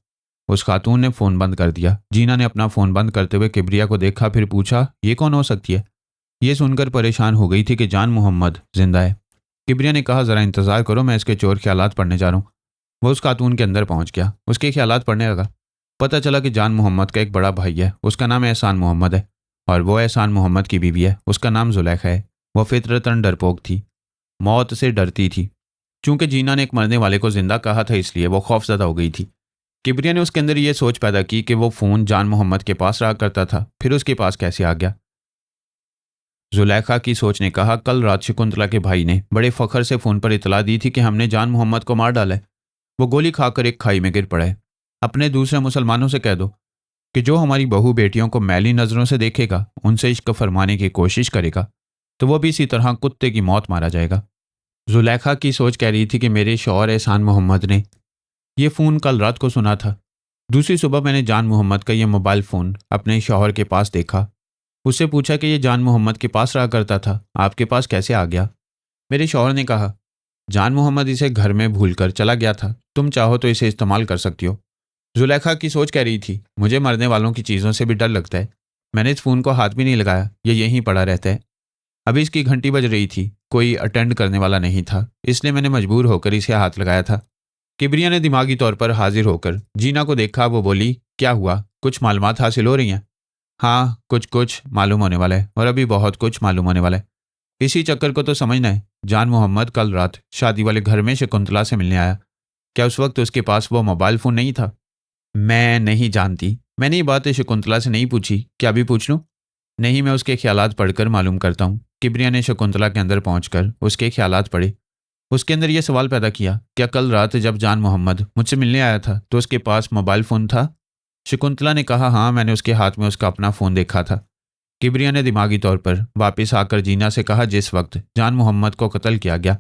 उस खातून ने फ़ोन बंद कर दिया। जीना ने अपना फ़ोन बंद करते हुए किबरिया को देखा। फिर पूछा, ये कौन हो सकती है? ये सुनकर परेशान हो गई थी कि जान मोहम्मद जिंदा है। किबरिया ने कहा, ज़रा इंतज़ार करो, मैं इसके चोर ख्यालात पढ़ने जा रहा हूँ। वो उस खातून के अंदर पहुँच गया। उसके ख्यालात पढ़ने लगा। पता चला कि जान मोहम्मद का एक बड़ा भाई है। उसका नाम एहसान मोहम्मद है, और वो एहसान मोहम्मद की बीवी है। उसका नाम जुलेखा है। वह फितरतन डरपोक थी, मौत से डरती थी। चूंकि जीना ने एक मरने वाले को जिंदा कहा था, इसलिए वो खौफजदा हो गई थी। किबरिया ने उसके अंदर ये सोच पैदा की कि वो फ़ोन जान मोहम्मद के पास रहा करता था, फिर उसके पास कैसे आ गया। जुलेखा की सोच ने कहा, कल रात शकुंतला के भाई ने बड़े फ़ख्र से फ़ोन पर इतला दी थी कि हमने जान मोहम्मद को मार डाला है। वो गोली खाकर एक खाई में गिर पड़ा है। अपने दूसरे मुसलमानों से कह दो कि जो हमारी बहू बेटियों को मैली नज़रों से देखेगा, उनसे इश्क फरमाने की कोशिश करेगा, तो वो भी इसी तरह कुत्ते की मौत मारा जाएगा। जुलेखा की सोच कह रही थी कि मेरे शौहर एहसान मोहम्मद ने यह फ़ोन कल रात को सुना था। दूसरी सुबह मैंने जान मोहम्मद का यह मोबाइल फ़ोन अपने शौहर के पास देखा। उससे पूछा कि यह जान मोहम्मद के पास रहा करता था, आपके पास कैसे आ गया? मेरे शौहर ने कहा, जान मोहम्मद इसे घर में भूल कर चला गया था, तुम चाहो तो इसे इस्तेमाल कर सकती हो। जुलेखा की सोच कह रही थी, मुझे मरने वालों की चीज़ों से भी डर लगता है। मैंने इस फ़ोन को हाथ भी नहीं लगाया, यह यहीं पड़ा रहता है। अभी इसकी घंटी बज रही थी, कोई अटेंड करने वाला नहीं था, इसलिए मैंने मजबूर होकर इसे हाथ लगाया था। किबरिया ने दिमागी तौर पर हाजिर होकर जीना को देखा। वो बोली, क्या हुआ, कुछ मालूमात हासिल हो रही हैं? हाँ, कुछ कुछ मालूम होने वाला है, और अभी बहुत कुछ मालूम होने वाला है। इसी चक्कर को तो समझना है। जान मोहम्मद कल रात शादी वाले घर में शकुंतला से मिलने आया। क्या उस वक्त उसके पास वो मोबाइल फ़ोन नहीं था? मैं नहीं जानती। मैंने ये बात शकुंतला से नहीं पूछी। क्या अभी पूछ लूं? नहीं, मैं उसके ख्यालात पढ़कर मालूम करता हूँ। किबरिया ने शकुंतला के अंदर पहुंचकर उसके ख्यालात पढ़े। उसके अंदर यह सवाल पैदा किया, क्या कल रात जब जान मोहम्मद मुझसे मिलने आया था तो उसके पास मोबाइल फ़ोन था? शकुंतला ने कहा, हाँ, मैंने उसके हाथ में उसका अपना फ़ोन देखा था। किबरिया ने दिमागी तौर पर वापस आकर जीना से कहा, जिस वक्त जान मोहम्मद को कत्ल किया गया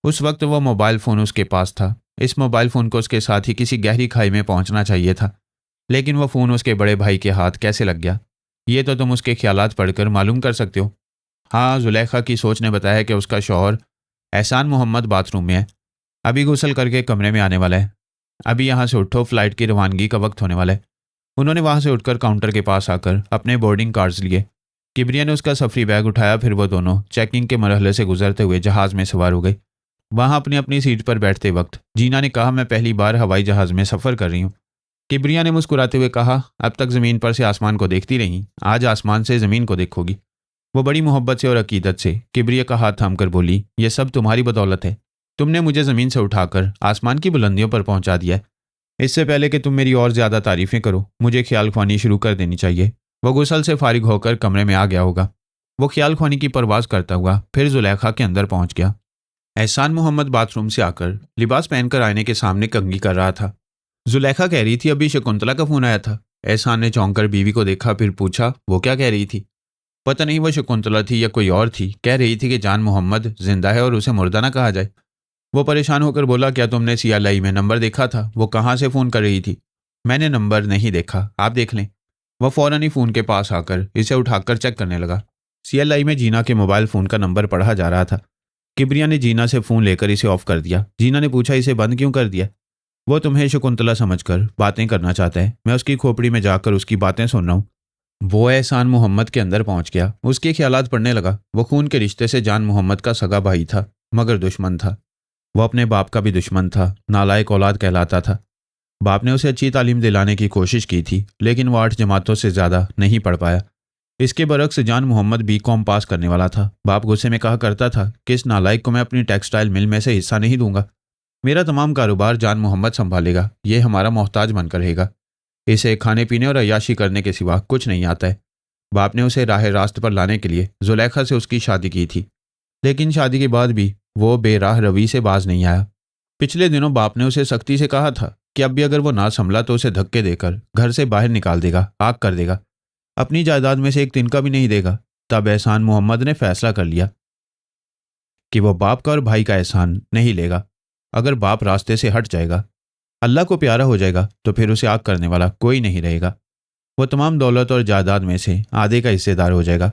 उस वक्त वो मोबाइल फ़ोन उसके पास था। इस मोबाइल फ़ोन को उसके साथ ही किसी गहरी खाई में पहुंचना चाहिए था, लेकिन वो फ़ोन उसके बड़े भाई के हाथ कैसे लग गया? ये तो तुम उसके ख्यालात पढ़कर मालूम कर सकते हो। हाँ, जुलेखा की सोच ने बताया कि उसका शौहर एहसान मोहम्मद बाथरूम में है। अभी गुसल करके कमरे में आने वाला है। अभी यहाँ से उठो, फ्लाइट की रवानगी का वक्त होने वाला है। उन्होंने वहाँ से उठकर काउंटर के पास आकर अपने बोर्डिंग कार्ड्स लिए। किबरिया ने उसका सफरी बैग उठाया, फिर वो दोनों चेकिंग के मरहले से गुजरते हुए जहाज़ में सवार हो गए। वहाँ अपनी अपनी सीट पर बैठते वक्त जीना ने कहा, मैं पहली बार हवाई जहाज़ में सफ़र कर रही हूँ। किबरिया ने मुस्कुराते हुए कहा, अब तक ज़मीन पर से आसमान को देखती रही, आज आसमान से ज़मीन को देखोगी। वो बड़ी मोहब्बत से और अकीदत से किबरिया का हाथ थामकर बोली, यह सब तुम्हारी बदौलत है। तुमने मुझे ज़मीन से उठाकर आसमान की बुलंदियों पर पहुंचा दिया है। इससे पहले कि तुम मेरी और ज़्यादा तारीफ़ें करो, मुझे ख्याल ख्वानी शुरू कर देनी चाहिए। वो गुसल से फारिग होकर कमरे में आ गया होगा। वो ख्याल ख्वानी की परवाज़ करता हुआ फिर जुलेखा के अंदर पहुंच गया। एहसान मोहम्मद बाथरूम से आकर लिबास पहनकर आईने के सामने कंघी कर रहा था। जुलेखा कह रही थी, अभी शकुंतला का फ़ोन आया था। एहसान ने चौंक कर बीवी को देखा, फिर पूछा, वो क्या कह रही थी? पता नहीं वो शकुंतला थी या कोई और थी। कह रही थी कि जान मोहम्मद जिंदा है और उसे मुर्दा ना कहा जाए। वो परेशान होकर बोला, क्या तुमने सीआईएल में नंबर देखा था? वो कहाँ से फ़ोन कर रही थी? मैंने नंबर नहीं देखा, आप देख लें। वह फ़ौरन ही फ़ोन के पास आकर इसे उठाकर चेक करने लगा। सीएलआई में जीना के मोबाइल फ़ोन का नंबर पढ़ा जा रहा था। किबरिया ने जीना से फ़ोन लेकर इसे ऑफ कर दिया। जीना ने पूछा, इसे बंद क्यों कर दिया? वो तुम्हें शकुंतला समझकर बातें करना चाहता है। मैं उसकी खोपड़ी में जाकर उसकी बातें सुन रहा हूँ। वो एहसान मोहम्मद के अंदर पहुंच गया। उसके ख्यालात पड़ने लगा। वो खून के रिश्ते से जान मोहम्मद का सगा भाई था, मगर दुश्मन था। वो अपने बाप का भी दुश्मन था, नालायक औलाद कहलाता था। बाप ने उसे अच्छी तालीम दिलाने की कोशिश की थी, लेकिन वो 8 जमातों से ज़्यादा नहीं पढ़ पाया। इसके बरक्स जान मोहम्मद बीकॉम पास करने वाला था। बाप गुस्से में कहा करता था कि इस नालायक को मैं अपनी टेक्सटाइल मिल में से हिस्सा नहीं दूंगा। मेरा तमाम कारोबार जान मोहम्मद संभालेगा, ये हमारा मोहताज बनकर रहेगा। इसे खाने पीने और अय्याशी करने के सिवा कुछ नहीं आता है। बाप ने उसे राह रास्त पर लाने के लिए जुलेखा से उसकी शादी की थी, लेकिन शादी के बाद भी वो बेराह रवि से बाज नहीं आया। पिछले दिनों बाप ने उसे सख्ती से कहा था कि अब भी अगर वो ना संभला तो उसे धक्के देकर घर से बाहर निकाल देगा, आग कर देगा, अपनी जायदाद में से एक तिनका भी नहीं देगा। तब एहसान मोहम्मद ने फैसला कर लिया कि वो बाप का और भाई का एहसान नहीं लेगा। अगर बाप रास्ते से हट जाएगा, अल्लाह को प्यारा हो जाएगा, तो फिर उसे आग करने वाला कोई नहीं रहेगा। वो तमाम दौलत और जायदाद में से आधे का हिस्सेदार हो जाएगा।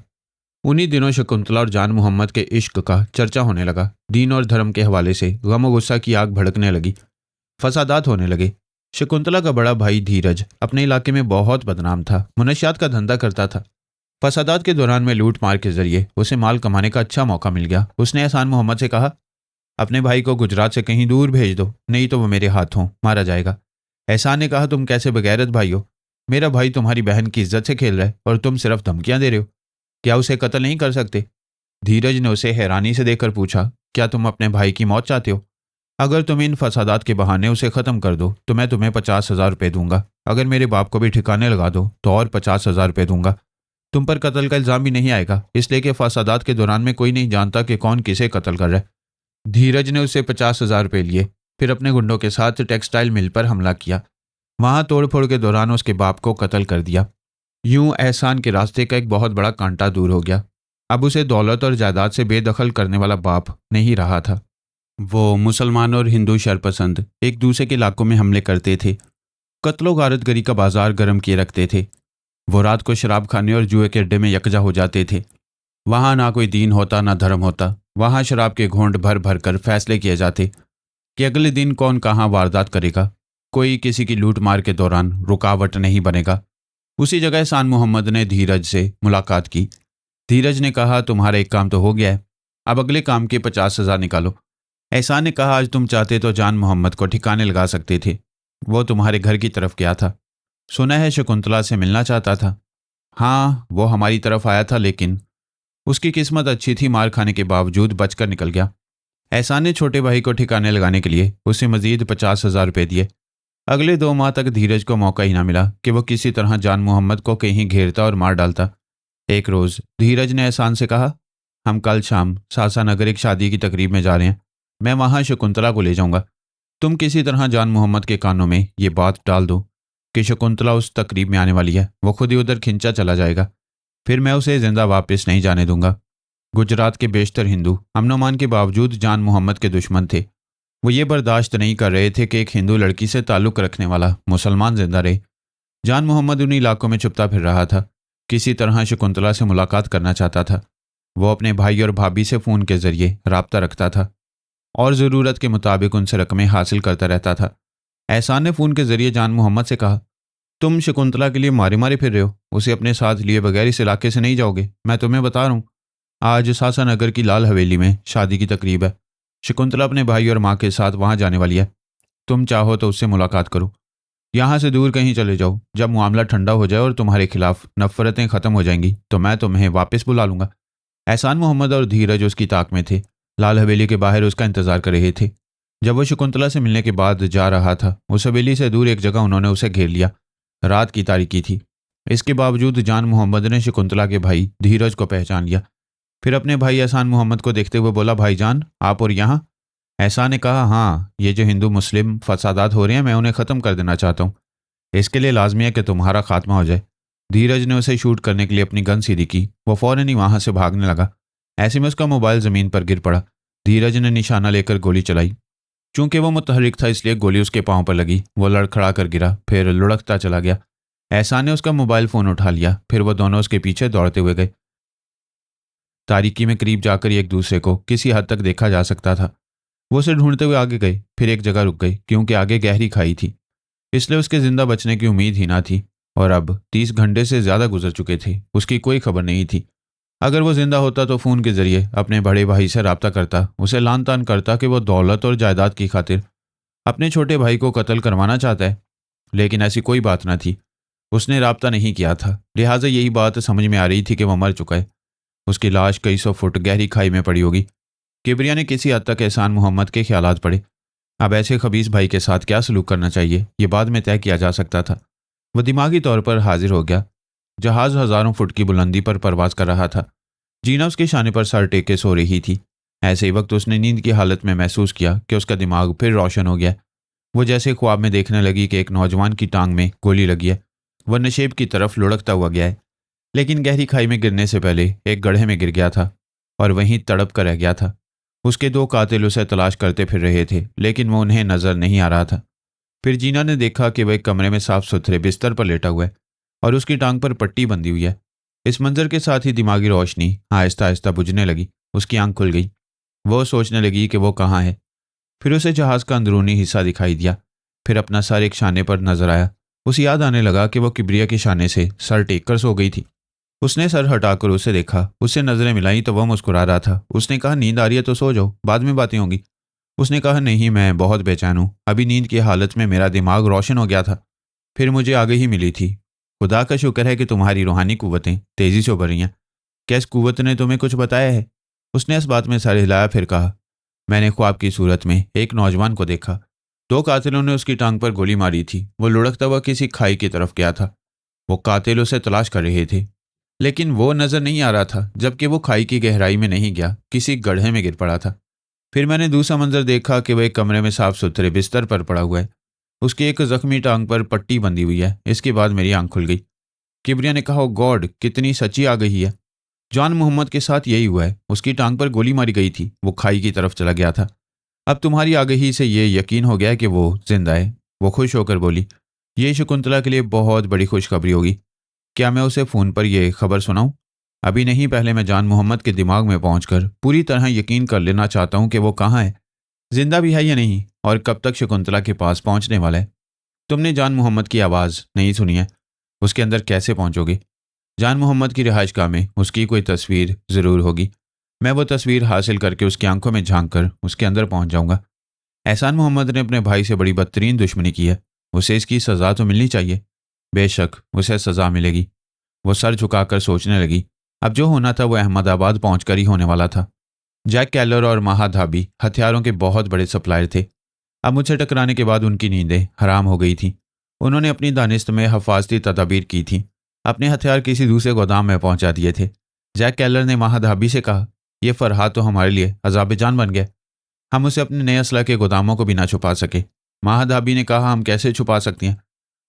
उन्हीं दिनों शकुंतला और जान मोहम्मद के इश्क का चर्चा होने लगा। दीन और धर्म के हवाले से गम और गुस्सा की आग भड़कने लगी। फसादात होने लगे। शकुंतला का बड़ा भाई धीरज अपने इलाके में बहुत बदनाम था, मुनशियात का धंधा करता था। फसादात के दौरान में लूट मार के जरिए उसे माल कमाने का अच्छा मौका मिल गया। उसने एहसान मोहम्मद से कहा, अपने भाई को गुजरात से कहीं दूर भेज दो, नहीं तो वो मेरे हाथों मारा जाएगा। एहसान ने कहा, तुम कैसे बगैरत भाई हो? मेरा भाई तुम्हारी बहन की इज्जत से खेल रहा है और तुम सिर्फ धमकियां दे रहे हो। क्या उसे कत्ल नहीं कर सकते? धीरज ने उसे हैरानी से देखकर पूछा, क्या तुम अपने भाई की मौत चाहते हो? अगर तुम इन फसादात के बहाने उसे ख़त्म कर दो तो मैं तुम्हें 50,000 रुपये दूंगा। अगर मेरे बाप को भी ठिकाने लगा दो तो और 50,000 रुपये दूंगा। तुम पर कत्ल का इल्ज़ाम भी नहीं आएगा, इसलिए कि फसादात के दौरान में कोई नहीं जानता कि कौन किसे कत्ल कर रहा है। धीरज ने उससे 50,000 रुपये लिए, फिर अपने गुंडों के साथ टेक्सटाइल मिल पर हमला किया। वहां तोड़फोड़ के दौरान उसके बाप को कत्ल कर दिया। यूं एहसान के रास्ते का एक बहुत बड़ा कांटा दूर हो गया। अब उसे दौलत और जायदाद से बेदखल करने वाला बाप नहीं रहा था। वो मुसलमान और हिंदू शरपसंद एक दूसरे के इलाकों में हमले करते थे, कत्लो गारतगरी का बाजार गर्म किए रखते थे। वो रात को शराब खाने और जुए के अड्डे में यकजा हो जाते थे। वहाँ ना कोई दीन होता ना धर्म होता। वहाँ शराब के घोंट भर भर कर फैसले किए जाते कि अगले दिन कौन कहाँ वारदात करेगा। कोई किसी की लूट मार के दौरान रुकावट नहीं बनेगा। उसी जगह एहसान मोहम्मद ने धीरज से मुलाकात की। धीरज ने कहा, तुम्हारा एक काम तो हो गया है, अब अगले काम के 50,000 निकालो। एहसान ने कहा, आज तुम चाहते तो जान मोहम्मद को ठिकाने लगा सकते थे। वो तुम्हारे घर की तरफ गया था, सुना है शकुंतला से मिलना चाहता था। हाँ, वो हमारी तरफ आया था, लेकिन उसकी किस्मत अच्छी थी, मार खाने के बावजूद बचकर निकल गया। एहसान ने छोटे भाई को ठिकाने लगाने के लिए उसे मजीद 50,000 रुपये दिए। अगले 2 माह तक धीरज को मौका ही ना मिला कि वो किसी तरह जान मोहम्मद को कहीं घेरता और मार डालता। एक रोज़ धीरज ने एहसान से कहा, हम कल शाम सासानगर एक शादी की तकरीब में जा रहे हैं, मैं वहाँ शकुंतला को ले जाऊंगा। तुम किसी तरह जान मोहम्मद के कानों में ये बात डाल दो कि शकुंतला उस तकरीब में आने वाली है, वो खुद ही उधर खिंचा चला जाएगा, फिर मैं उसे जिंदा वापस नहीं जाने दूंगा। गुजरात के बेशतर हिंदू अमन के बावजूद जान मोहम्मद के दुश्मन थे। वो ये बर्दाश्त नहीं कर रहे थे कि एक हिंदू लड़की से ताल्लुक़ रखने वाला मुसलमान जिंदा रहे। जान मोहम्मद उन्हीं इलाकों में छुपता फिर रहा था, किसी तरह शकुंतला से मुलाकात करना चाहता था। वो अपने भाई और भाभी से फ़ोन के जरिए राब्ता रखता था और ज़रूरत के मुताबिक उनसे रकमें हासिल करता रहता था। एहसान ने फ़ोन के जरिए जान मोहम्मद से कहा, तुम शकुंतला के लिए मारे मारे फिर रहे हो, उसे अपने साथ लिए बगैर इस इलाके से नहीं जाओगे। मैं तुम्हें बता रहा हूँ, आज सासानगर की लाल हवेली में शादी की तकरीब है। शकुंतला अपने भाई और माँ के साथ वहाँ जाने वाली है। तुम चाहो तो उससे मुलाकात करो, यहाँ से दूर कहीं चले जाओ। जब मामला ठंडा हो जाए और तुम्हारे खिलाफ नफरतें ख़त्म हो जाएंगी तो मैं तुम्हें वापस बुला लूँगा। एहसान मोहम्मद और धीरज उसकी ताक में थे, लाल हवेली के बाहर उसका इंतजार कर रहे थे। जब वो शकुंतला से मिलने के बाद जा रहा था, उस हवेली से दूर एक जगह उन्होंने उसे घेर लिया। रात की तारीकी थी, इसके बावजूद जान मोहम्मद ने शकुंतला के भाई धीरज को पहचान लिया। फिर अपने भाई एहसान मोहम्मद को देखते हुए बोला, भाईजान आप और यहाँ? एहसान ने कहा, हाँ, ये जो हिंदू मुस्लिम फसादात हो रहे हैं मैं उन्हें ख़त्म कर देना चाहता हूँ। इसके लिए लाजमी है कि तुम्हारा खात्मा हो जाए। धीरज ने उसे शूट करने के लिए अपनी गन सीधी की। वो फौरन ही वहाँ से भागने लगा। ऐसे में उसका मोबाइल ज़मीन पर गिर पड़ा। धीरज ने निशाना लेकर गोली चलाई। चूंकि वो मुतहरिक था इसलिए गोली उसके पाँव पर लगी। वो लड़खड़ा कर गिरा, फिर लुढ़कता चला गया। एहसान ने उसका मोबाइल फ़ोन उठा लिया। फिर वो दोनों उसके पीछे दौड़ते हुए गए। तारीकी में करीब जाकर एक दूसरे को किसी हद तक देखा जा सकता था। वो उसे ढूंढते हुए आगे गए, फिर एक जगह रुक गए क्योंकि आगे गहरी खाई थी, इसलिए उसके जिंदा बचने की उम्मीद ही ना थी। और अब 30 घंटे से ज़्यादा गुजर चुके थे, उसकी कोई खबर नहीं थी। अगर वो जिंदा होता तो फ़ोन के जरिए अपने बड़े भाई से रब्ता करता, उसे लान तान करता कि वो दौलत और जायदाद की खातिर अपने छोटे भाई को कत्ल करवाना चाहता है। लेकिन ऐसी कोई बात ना थी, उसने रब्ता नहीं किया था, लिहाजा यही बात समझ में आ रही थी कि वह मर चुका है। उसकी लाश कई सौ फुट गहरी खाई में पड़ी होगी। किबरिया ने किसी हद तक एहसान मोहम्मद के ख्यालात पड़े। अब ऐसे खबीस भाई के साथ क्या सलूक करना चाहिए, ये बाद में तय किया जा सकता था। वह दिमागी तौर पर हाजिर हो गया। जहाज़ हज़ारों फुट की बुलंदी पर परवाज कर रहा था। जीना उसके शाने पर सर टेके सो रही थी। ऐसे ही वक्त उसने नींद की हालत में महसूस किया कि उसका दिमाग फिर रोशन हो गया। वो जैसे ख्वाब में देखने लगी कि एक नौजवान की टांग में गोली लगी है। वह नशेब की तरफ लुढ़कता हुआ गया है, लेकिन गहरी खाई में गिरने से पहले एक गड्ढे में गिर गया था और वहीं तड़प कर रह गया था। उसके 2 कातिल उसे तलाश करते फिर रहे थे, लेकिन वो उन्हें नजर नहीं आ रहा था। फिर जीना ने देखा कि वह एक कमरे में साफ सुथरे बिस्तर पर लेटा हुआ है और उसकी टांग पर पट्टी बंधी हुई है। इस मंजर के साथ ही दिमागी रोशनी आहिस्ता आहिस्ता बुझने लगी। उसकी आंख खुल गई। वो सोचने लगी कि वो कहाँ है। फिर उसे जहाज़ का अंदरूनी हिस्सा दिखाई दिया। फिर अपना सर एक शाने पर नजर आया। उसे याद आने लगा कि वो किबरिया के शाने से सर टेक कर सो गई थी। उसने सर हटाकर उसे देखा। उससे नजरें मिलाई तो वह मुस्कुरा रहा था। उसने कहा, नींद आ रही है तो सो जाओ, बाद में बातें होंगी। उसने कहा, नहीं, मैं बहुत बेचैन हूँ, अभी नींद की हालत में मेरा दिमाग रोशन हो गया था, फिर मुझे आगे ही मिली थी। खुदा का शुक्र है कि तुम्हारी रूहानी कुव्वतें तेज़ी से उभर रही हैं। क्या इस कुव्वत ने तुम्हें कुछ बताया है? उसने इस बात में सर हिलाया, फिर कहा, मैंने ख्वाब की सूरत में एक नौजवान को देखा। 2 कातिलों ने उसकी टांग पर गोली मारी थी। वो लुढ़कता हुआ किसी खाई की तरफ गया था। वो कातिल उसे तलाश कर रहे थे, लेकिन वो नजर नहीं आ रहा था, जबकि वो खाई की गहराई में नहीं गया, किसी गड्ढे में गिर पड़ा था। फिर मैंने दूसरा मंजर देखा कि वह एक कमरे में साफ सुथरे बिस्तर पर पड़ा हुआ है। उसकी एक जख्मी टांग पर पट्टी बंधी हुई है। इसके बाद मेरी आंख खुल गई। किबरिया ने कहा, गॉड, कितनी सच्ची आ गई है। जान मोहम्मद के साथ यही हुआ है। उसकी टांग पर गोली मारी गई थी, वो खाई की तरफ चला गया था। अब तुम्हारी आगही से ये यकीन हो गया कि वो जिंदा है। वो खुश होकर बोली, ये शकुंतला के लिए बहुत बड़ी खुशखबरी होगी। क्या मैं उसे फ़ोन पर यह खबर सुनाऊं? अभी नहीं, पहले मैं जान मोहम्मद के दिमाग में पहुंचकर पूरी तरह यकीन कर लेना चाहता हूं कि वो कहाँ है, जिंदा भी है या नहीं, और कब तक शकुंतला के पास पहुंचने वाला है। तुमने जान मोहम्मद की आवाज़ नहीं सुनी है, उसके अंदर कैसे पहुंचोगे? जान मोहम्मद की रिहाइशगाह में उसकी कोई तस्वीर ज़रूर होगी। मैं वो तस्वीर हासिल करके उसकी आंखों में झांक कर उसके अंदर पहुंच जाऊंगा। एहसान मोहम्मद ने अपने भाई से बड़ी बदतरीन दुश्मनी की है, उसे इसकी सज़ा तो मिलनी चाहिए। बेशक उसे सज़ा मिलेगी। वो सर झुकाकर सोचने लगी। अब जो होना था वो अहमदाबाद पहुंचकर ही होने वाला था। जैक केलर और महाधाबी हथियारों के बहुत बड़े सप्लायर थे। अब मुझसे टकराने के बाद उनकी नींदें हराम हो गई थीं। उन्होंने अपनी दानिस्त में हिफाजती तदाबीर की थी। अपने हथियार किसी दूसरे गोदाम में पहुंचा दिए थे। जैक केलर ने महाधाबी से कहा, यह फरहाद तो हमारे लिए अजाब जान बन गया। हम उसे अपने नए असला के गोदामों को भी ना छुपा सके। महाधाबी ने कहा, हम कैसे छुपा सकती हैं?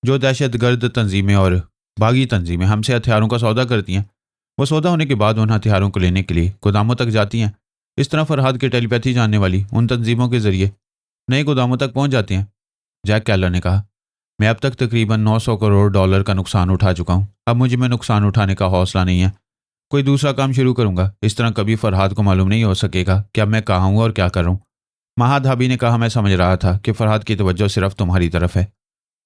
जो दहशतगर्द तंजीमें और बागी तंजीमें हमसे हथियारों का सौदा करती हैं, वो सौदा होने के बाद उन हथियारों को लेने के लिए गोदामों तक जाती हैं। इस तरह फरहाद की टेलीपैथी जानने वाली उन तंजीमों के जरिए नए गोदामों तक पहुंच जाते हैं। जैक केलर ने कहा, मैं अब तक तकरीबन 900 करोड़ डॉलर का नुकसान उठा चुका हूं। अब मुझे में नुकसान उठाने का हौसला नहीं है। कोई दूसरा काम शुरू करूंगा। इस तरह कभी फरहाद को मालूम नहीं हो सकेगा कि अब मैं कहाँ हूँ और क्या कर रहा हूँ। महाधाबी ने कहा, मैं समझ रहा था कि फरहाद की तवज्जो सिर्फ तुम्हारी तरफ है,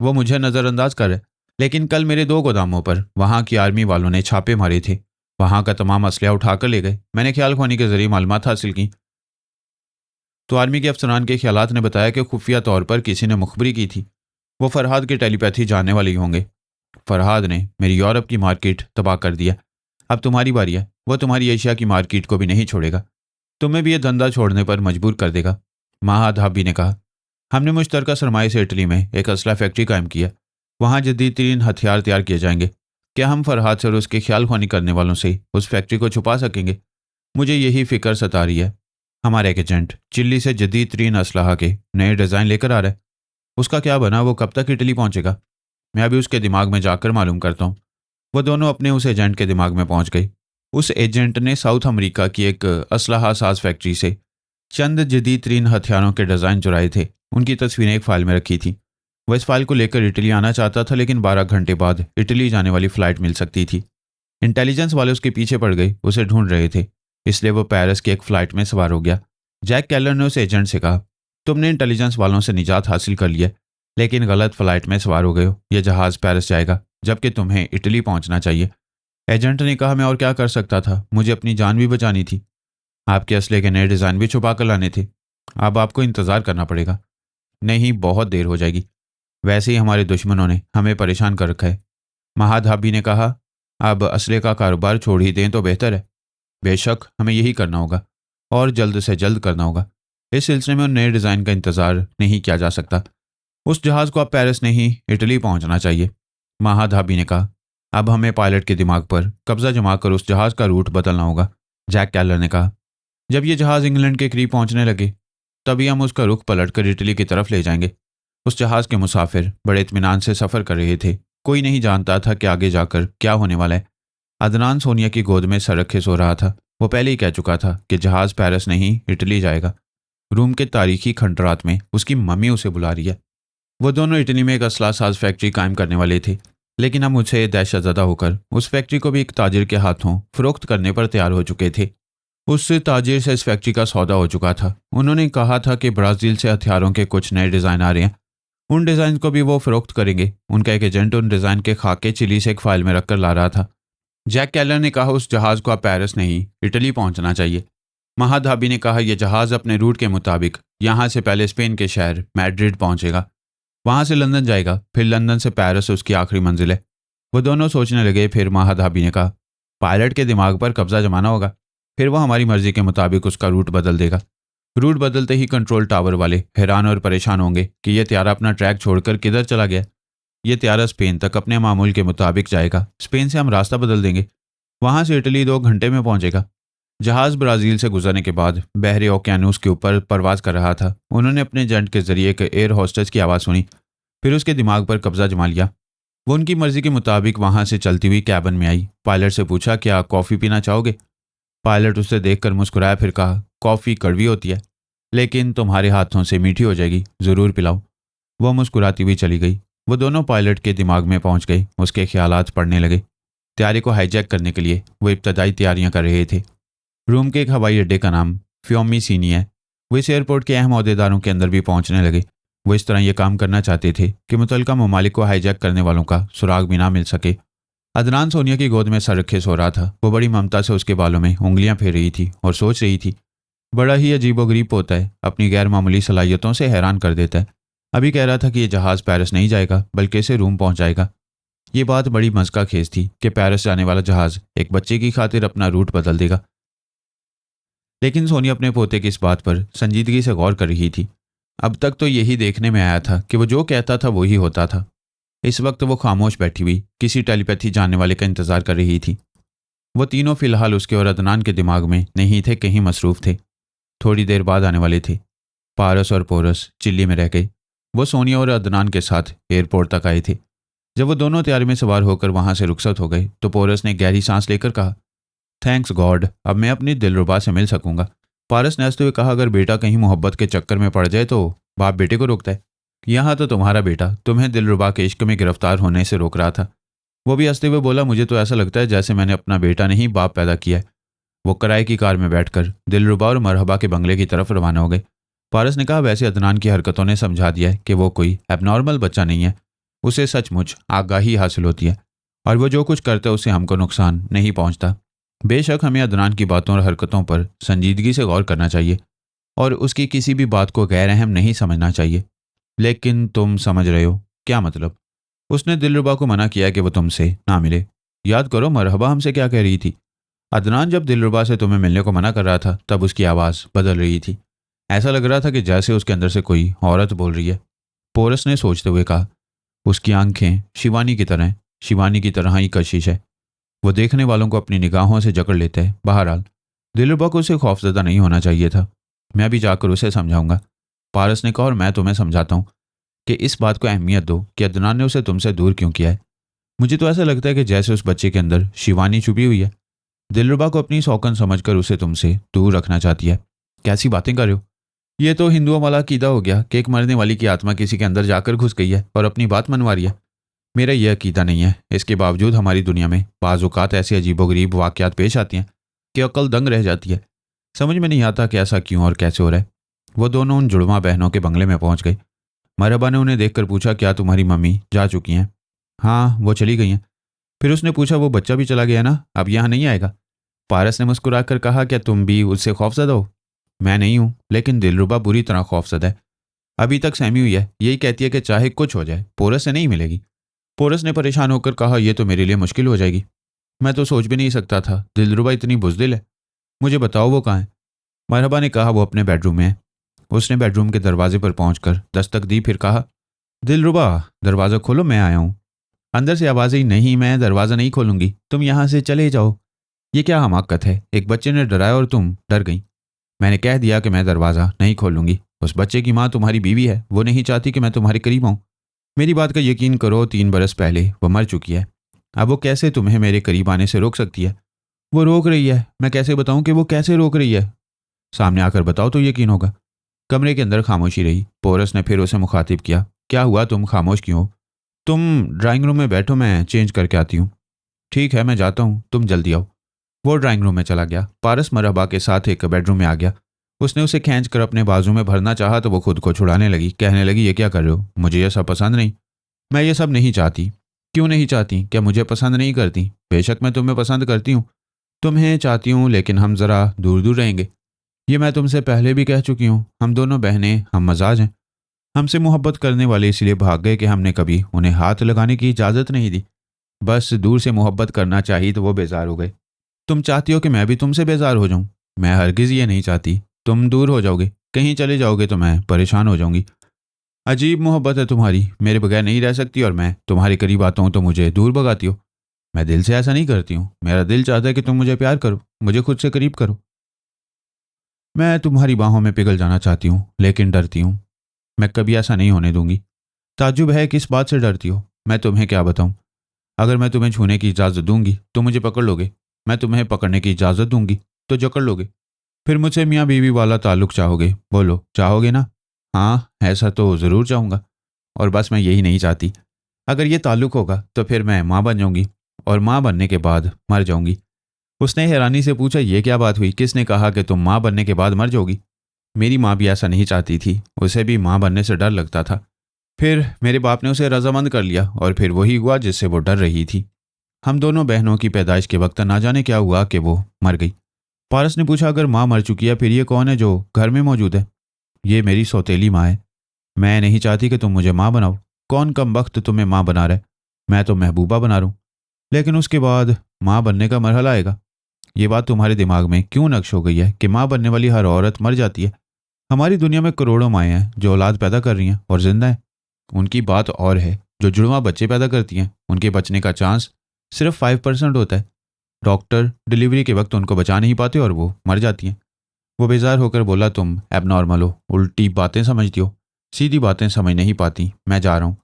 वो मुझे नज़रअंदाज कर रहे। लेकिन कल मेरे 2 गोदामों पर वहाँ की आर्मी वालों ने छापे मारे थे। वहाँ का तमाम असलहा उठाकर ले गए। मैंने ख्याल खोनी के जरिए मालूमात हासिल की तो आर्मी के अफसरान के ख्यालात ने बताया कि खुफिया तौर पर किसी ने मुखबरी की थी। वो फरहाद की टेलीपैथी जानने वाले ही होंगे। फरहाद ने मेरी यूरोप की मार्केट तबाह कर दिया। अब तुम्हारी बारी है। वो तुम्हारी एशिया की मार्केट को भी नहीं छोड़ेगा। तुम्हें भी यह धंधा छोड़ने पर मजबूर कर देगा। महाधाबी ने कहा, हमने मुश्तरका सरमाए से इटली में एक असला फैक्ट्री कायम किया। वहाँ जदीद तरीन हथियार तैयार किए जाएंगे। क्या हम फरहाद से और उसके ख्याल ख्वानी करने वालों से उस फैक्ट्री को छुपा सकेंगे? मुझे यही फिक्र सता रही है। हमारा एक एजेंट चिल्ली से जदीद तरीन असलाहा के नए डिज़ाइन लेकर आ रहा है। उसका क्या बना? वो कब तक इटली पहुंचेगा? मैं अभी उसके दिमाग में जाकर मालूम करता हूँ। वो दोनों अपने उस एजेंट के दिमाग में पहुंच गए। उस एजेंट ने साउथ अमेरिका की एक असलाहा साज फैक्ट्री से चंद जदीद तरीन हथियारों के डिज़ाइन चुराए थे। उनकी तस्वीरें एक फ़ाइल में रखी थी। वह इस फाइल को लेकर इटली आना चाहता था, लेकिन 12 घंटे बाद इटली जाने वाली फ़्लाइट मिल सकती थी। इंटेलिजेंस वाले उसके पीछे पड़ गए, उसे ढूंढ रहे थे, इसलिए वो पेरिस की एक फ़्लाइट में सवार हो गया। जैक केलर ने उस एजेंट से कहा, तुमने इंटेलिजेंस वालों से निजात हासिल कर लिया, लेकिन गलत फ़्लाइट में सवार हो गए हो। यह जहाज़ पेरिस जाएगा, जबकि तुम्हें इटली पहुंचना चाहिए। एजेंट ने कहा, मैं और क्या कर सकता था? मुझे अपनी जान भी बचानी थी। आपके असले के नए डिज़ाइन भी छुपा कर लाने थे। अब आपको इंतज़ार करना पड़ेगा। नहीं, बहुत देर हो जाएगी। वैसे ही हमारे दुश्मनों ने हमें परेशान कर रखा है। महाधाबी ने कहा, अब असले का कारोबार छोड़ ही दें तो बेहतर है। बेशक, हमें यही करना होगा और जल्द से जल्द करना होगा। इस सिलसिले में उन नए डिज़ाइन का इंतज़ार नहीं किया जा सकता। उस जहाज़ को अब पेरिस नहीं इटली पहुंचना चाहिए। महाधाबी ने कहा, अब हमें पायलट के दिमाग पर कब्जा जमा कर उस जहाज़ का रूट बदलना होगा। जैक केलर ने कहा, जब ये जहाज़ इंग्लैंड के करीब पहुंचने लगे तभी हम उसका रुख पलट कर इटली की तरफ ले जाएंगे। उस जहाज़ के मुसाफिर बड़े इत्मीनान से सफ़र कर रहे थे। कोई नहीं जानता था कि आगे जाकर क्या होने वाला है। अदनान सोनिया की गोद में सर रखे सो रहा था। वो पहले ही कह चुका था कि जहाज़ पेरिस नहीं इटली जाएगा। रूम के तारीखी खंडरात में उसकी मम्मी उसे बुला रही है। वो दोनों इटली में एक असला साज फैक्ट्री कायम करने वाले थे, लेकिन हम मुझसे दहशतज़दा होकर उस फैक्ट्री को भी एक ताजिर के हाथों फ़रोख्त करने पर तैयार हो चुके थे। उस ताजिर से इस फैक्ट्री का सौदा हो चुका था। उन्होंने कहा था कि ब्राज़ील से हथियारों के कुछ नए डिज़ाइन आ रहे हैं, उन डिज़ाइन को भी वो फ़रोख्त करेंगे। उनका एक एजेंट उन डिज़ाइन के खाके चिली से एक फ़ाइल में रखकर ला रहा था। जैक केलर ने कहा, उस जहाज़ को अब पेरिस नहीं इटली पहुंचना चाहिए। महाधाबी ने कहा, यह जहाज़ अपने रूट के मुताबिक यहाँ से पहले स्पेन के शहर मैड्रिड पहुंचेगा, वहाँ से लंदन जाएगा, फिर लंदन से पेरिस उसकी आखिरी मंजिल है। वो दोनों सोचने लगे। फिर महाधाबी ने कहा, पायलट के दिमाग पर कब्जा जमाना होगा, फिर वो हमारी मर्जी के मुताबिक उसका रूट बदल देगा। रूट बदलते ही कंट्रोल टावर वाले हैरान और परेशान होंगे कि यह त्यारा अपना ट्रैक छोड़कर किधर चला गया। यह त्यारा स्पेन तक अपने मामूल के मुताबिक जाएगा। स्पेन से हम रास्ता बदल देंगे, वहाँ से इटली 2 घंटे में पहुँचेगा। जहाज़ ब्राज़ील से गुजरने के बाद बहरे ओकियानूस के ऊपर परवाज़ कर रहा था। उन्होंने अपने एजेंट के जरिए एक एयर होस्टेस की आवाज़ सुनी, फिर उसके दिमाग पर कब्जा जमा लिया। वो उनकी मर्जी के मुताबिक वहाँ से चलती हुई कैबिन में आई। पायलट से पूछा, क्या कॉफ़ी पीना चाहोगे? पायलट उसे देखकर मुस्कुराया, फिर कहा, कॉफ़ी कड़वी होती है, लेकिन तुम्हारे हाथों से मीठी हो जाएगी, ज़रूर पिलाओ। वह मुस्कुराती हुई चली गई। वो दोनों पायलट के दिमाग में पहुंच गए। उसके ख्यालात पड़ने लगे। तैयारी को हाईजैक करने के लिए वो इब्तदाई तैयारियां कर रहे थे। रूम के एक हवाई अड्डे का नाम फ्योमीसीनी है। वो इस एयरपोर्ट के अहम अहदेदारों के अंदर भी पहुंचने लगे। वो इस तरह यह काम करना चाहते थे कि मुतल्लिका ममालिक को हाईजैक करने वालों का सुराग भी ना मिल सके। अदनान सोनिया की गोद में सर रखे सो रहा था। वो बड़ी ममता से उसके बालों में उंगलियां फेर रही थी और सोच रही थी, बड़ा ही अजीबोगरीब होता है, अपनी गैर मामूली सलाहियतों से हैरान कर देता है। अभी कह रहा था कि यह जहाज़ पेरिस नहीं जाएगा बल्कि इसे रूम पहुंचाएगा। ये बात बड़ी मज़का खेज थी कि पेरिस जाने वाला जहाज़ एक बच्चे की खातिर अपना रूट बदल देगा। लेकिन सोनिया अपने पोते की इस बात पर संजीदगी से गौर कर रही थी। अब तक तो यही देखने में आया था कि वो जो कहता था वो ही होता था। इस वक्त वो खामोश बैठी हुई किसी टेलीपैथी जानने वाले का इंतजार कर रही थी। वो तीनों फिलहाल उसके और अदनान के दिमाग में नहीं थे, कहीं मसरूफ थे। थोड़ी देर बाद आने वाले थे। पारस और पोरस चिल्ली में रह गए। वो सोनिया और अदनान के साथ एयरपोर्ट तक आए थे। जब वो दोनों तैयारी में सवार होकर वहां से रुखसत हो गए तो पोरस ने गहरी सांस लेकर कहा, थैंक्स गॉड, अब मैं अपनी दिलरुबा से मिल सकूंगा। पारस ने हंसते हुए कहा, अगर बेटा कहीं मोहब्बत के चक्कर में पड़ जाए तो बाप बेटे को रोकता है। यहाँ तो तुम्हारा बेटा तुम्हें दिलरुबा के इश्क में गिरफ्तार होने से रोक रहा था। वो भी हंसते हुए बोला, मुझे तो ऐसा लगता है जैसे मैंने अपना बेटा नहीं बाप पैदा किया है। वो किराए की कार में बैठकर दिलरुबा और मरहबा के बंगले की तरफ रवाना हो गए। पारस ने कहा, वैसे अदनान की हरकतों ने समझा दिया है कि वो कोई एबनॉर्मल बच्चा नहीं है। उसे सचमुच आगाही हासिल होती है और वो जो कुछ करता है उससे हमको नुकसान नहीं पहुंचता। बेशक हमें अदनान की बातों और हरकतों पर संजीदगी से गौर करना चाहिए और उसकी किसी भी बात को गैर अहम नहीं समझना चाहिए। लेकिन तुम समझ रहे हो क्या मतलब? उसने दिलरुबा को मना किया कि वो तुमसे ना मिले। याद करो मरहबा हमसे क्या कह रही थी। अदनान जब दिलरुबा से तुम्हें मिलने को मना कर रहा था तब उसकी आवाज़ बदल रही थी। ऐसा लग रहा था कि जैसे उसके अंदर से कोई औरत बोल रही है। पोरस ने सोचते हुए कहा, उसकी आंखें शिवानी की तरह, शिवानी की तरह ही कशिश है। वो देखने वालों को अपनी निगाहों से जकड़ लेते हैं। बहरहाल दिलरुबा को उसे खौफजदा नहीं होना चाहिए था। मैं भी जाकर उसे समझाऊंगा। पारस ने कहा, और मैं तुम्हें समझाता हूँ कि इस बात को अहमियत दो कि अदनान ने उसे तुमसे दूर क्यों किया है। मुझे तो ऐसा लगता है कि जैसे उस बच्चे के अंदर शिवानी छुपी हुई है। दिलरुबा को अपनी सौकन समझकर उसे तुमसे दूर रखना चाहती है। कैसी बातें कर रहे हो? ये तो हिंदुओं वाला अकीदा हो गया कि एक मरने वाली की आत्मा किसी के अंदर जाकर घुस गई है और अपनी बात मनवा रही है। मेरा यह अकीदा नहीं है। इसके बावजूद हमारी दुनिया में बाज़ औक़ात ऐसे अजीबोगरीब वाक़यात पेश आती हैं कि अक्ल दंग रह जाती है। समझ में नहीं आता कि ऐसा क्यों और कैसे हो रहा है। वो दोनों उन जुड़वा बहनों के बंगले में पहुंच गए। मरहबा ने उन्हें देखकर पूछा, क्या तुम्हारी मम्मी जा चुकी हैं? हाँ, वो चली गई हैं। फिर उसने पूछा, वो बच्चा भी चला गया ना, अब यहाँ नहीं आएगा? पारस ने मुस्कुराकर कहा, क्या तुम भी उससे खौफजदा हो? मैं नहीं हूँ, लेकिन दिलरुबा बुरी तरह खौफजदा है। अभी तक सहमी हुई है, यही कहती है कि चाहे कुछ हो जाए पोरस से नहीं मिलेगी। पोरस ने परेशान होकर कहा, यह तो मेरे लिए मुश्किल हो जाएगी। मैं तो सोच भी नहीं सकता था दिलरुबा इतनी बुज़दिल है। मुझे बताओ वो कहाँ है? मरहबा ने कहा, वो अपने बेडरूम में है। उसने बेडरूम के दरवाजे पर पहुंचकर दस्तक दी, फिर कहा, दिलरुबा दरवाज़ा खोलो, मैं आया हूँ। अंदर से आवाज़ आई, नहीं मैं दरवाज़ा नहीं खोलूंगी, तुम यहाँ से चले जाओ। ये क्या हमाकत है, एक बच्चे ने डराया और तुम डर गई। मैंने कह दिया कि मैं दरवाज़ा नहीं खोलूंगी। उस बच्चे की माँ तुम्हारी बीवी है, वो नहीं चाहती कि मैं तुम्हारे करीब आऊँ। मेरी बात का यकीन करो, 3 बरस पहले वो मर चुकी है। अब वो कैसे तुम्हें मेरे करीब आने से रोक सकती है? वो रोक रही है। मैं कैसे बताऊं कि वो कैसे रोक रही है? सामने आकर बताओ तो यकीन होगा। कमरे के अंदर खामोशी रही। पोरस ने फिर उसे मुखातिब किया, क्या हुआ, तुम खामोश क्यों हो? तुम ड्राइंग रूम में बैठो, मैं चेंज करके आती हूँ। ठीक है, मैं जाता हूँ, तुम जल्दी आओ। वो ड्राइंग रूम में चला गया। पारस मरहबा के साथ एक बेडरूम में आ गया। उसने उसे खींच कर अपने बाजू में भरना चाहा तो वो खुद को छुड़ाने लगी। कहने लगी, ये क्या कर रहे हो? मुझे ये सब पसंद नहीं। मैं ये सब नहीं चाहती। क्यों नहीं चाहती? क्या मुझे पसंद नहीं करती? बेशक मैं तुम्हें पसंद करती हूँ, तुम्हें चाहती हूँ, लेकिन हम ज़रा दूर दूर रहेंगे। ये मैं तुमसे पहले भी कह चुकी हूँ। हम दोनों बहनें हम मजाज हैं। हमसे मोहब्बत करने वाले इसलिए भाग गए कि हमने कभी उन्हें हाथ लगाने की इजाज़त नहीं दी। बस दूर से मोहब्बत करना चाहिए तो वो बेजार हो गए। तुम चाहती हो कि मैं भी तुमसे बेजार हो जाऊं? मैं हरगिज़ ये नहीं चाहती। तुम दूर हो जाओगे, कहीं चले जाओगे तो मैं परेशान हो जाऊंगी। अजीब मोहब्बत है तुम्हारी, मेरे बगैर नहीं रह सकती और मैं तुम्हारे करीब आता हूँ तो मुझे दूर भगाती हो। मैं दिल से ऐसा नहीं करती हूँ। मेरा दिल चाहता है कि तुम मुझे प्यार करो, मुझे खुद से करीब करो। मैं तुम्हारी बाहों में पिघल जाना चाहती हूँ, लेकिन डरती हूँ। मैं कभी ऐसा नहीं होने दूंगी। ताज्जुब है किस बात से डरती हो? मैं तुम्हें क्या बताऊं? अगर मैं तुम्हें छूने की इजाज़त दूंगी तो मुझे पकड़ लोगे। मैं तुम्हें पकड़ने की इजाज़त दूंगी तो जकड़ लोगे। फिर मुझसे मियाँ बीवी वाला ताल्लुक चाहोगे। बोलो, चाहोगे ना? हाँ, ऐसा तो ज़रूर चाहूँगा। और बस मैं यही नहीं चाहती। अगर ये ताल्लुक होगा तो फिर मैं माँ बन जाऊंगी और माँ बनने के बाद मर जाऊंगी। उसने हैरानी से पूछा, ये क्या बात हुई? किसने कहा कि तुम माँ बनने के बाद मर जाओगी? मेरी माँ भी ऐसा नहीं चाहती थी, उसे भी माँ बनने से डर लगता था। फिर मेरे बाप ने उसे रजामंद कर लिया और फिर वही हुआ जिससे वो डर रही थी। हम दोनों बहनों की पैदाइश के वक्त ना जाने क्या हुआ कि वो मर गई। पारस ने पूछा, अगर माँ मर चुकी है फिर ये कौन है जो घर में मौजूद है? ये मेरी सौतेली माँ है। मैं नहीं चाहती कि तुम मुझे माँ बनाओ। कौन कम वक्त तुम्हें माँ बना रहा है? मैं तो महबूबा बना रहा हूँ, लेकिन उसके बाद माँ बनने का मरहला आएगा। ये बात तुम्हारे दिमाग में क्यों नक्श हो गई है कि माँ बनने वाली हर औरत मर जाती है? हमारी दुनिया में करोड़ों माएँ हैं जो औलाद पैदा कर रही हैं और जिंदा हैं। उनकी बात और है, जो जुड़वा बच्चे पैदा करती हैं उनके बचने का चांस सिर्फ 5% होता है। डॉक्टर डिलीवरी के वक्त उनको बचा नहीं पाते और वो मर जाती हैं। वो बेजार होकर बोला, तुम एबनॉर्मल हो, उल्टी बातें समझती हो, सीधी बातें समझ नहीं पाती, मैं जा रहा हूँ।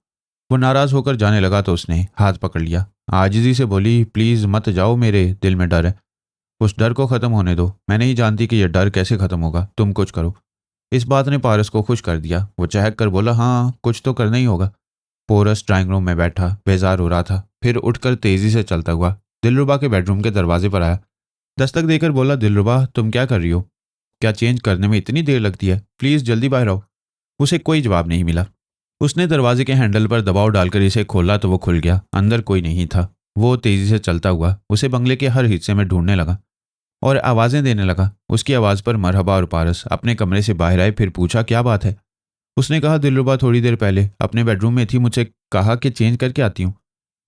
वो नाराज होकर जाने लगा तो उसने हाथ पकड़ लिया। आजिज़ी से बोली, प्लीज़ मत जाओ, मेरे दिल में डर है। उस डर को ख़त्म होने दो। मैं नहीं जानती कि यह डर कैसे ख़त्म होगा, तुम कुछ करो। इस बात ने पारस को खुश कर दिया। वो चहक कर बोला, हाँ कुछ तो करना ही होगा। पोरस ड्राइंग रूम में बैठा बेजार हो रहा था। फिर उठकर तेजी से चलता हुआ दिलरुबा के बेडरूम के दरवाजे पर आया। दस्तक देकर बोला, दिलरुबा तुम क्या कर रही हो? क्या चेंज करने में इतनी देर लगती है? प्लीज़ जल्दी बाहर आओ। उसे कोई जवाब नहीं मिला। उसने दरवाजे के हैंडल पर दबाव डालकर इसे खोला तो वो खुल गया। अंदर कोई नहीं था। वो तेजी से चलता हुआ उसे बंगले के हर हिस्से में ढूंढने लगा और आवाज़ें देने लगा। उसकी आवाज़ पर मरहबा और पारस अपने कमरे से बाहर आए। फिर पूछा, क्या बात है? उसने कहा, दिलरुबा थोड़ी देर पहले अपने बेडरूम में थी, मुझसे कहा कि चेंज करके आती हूँ।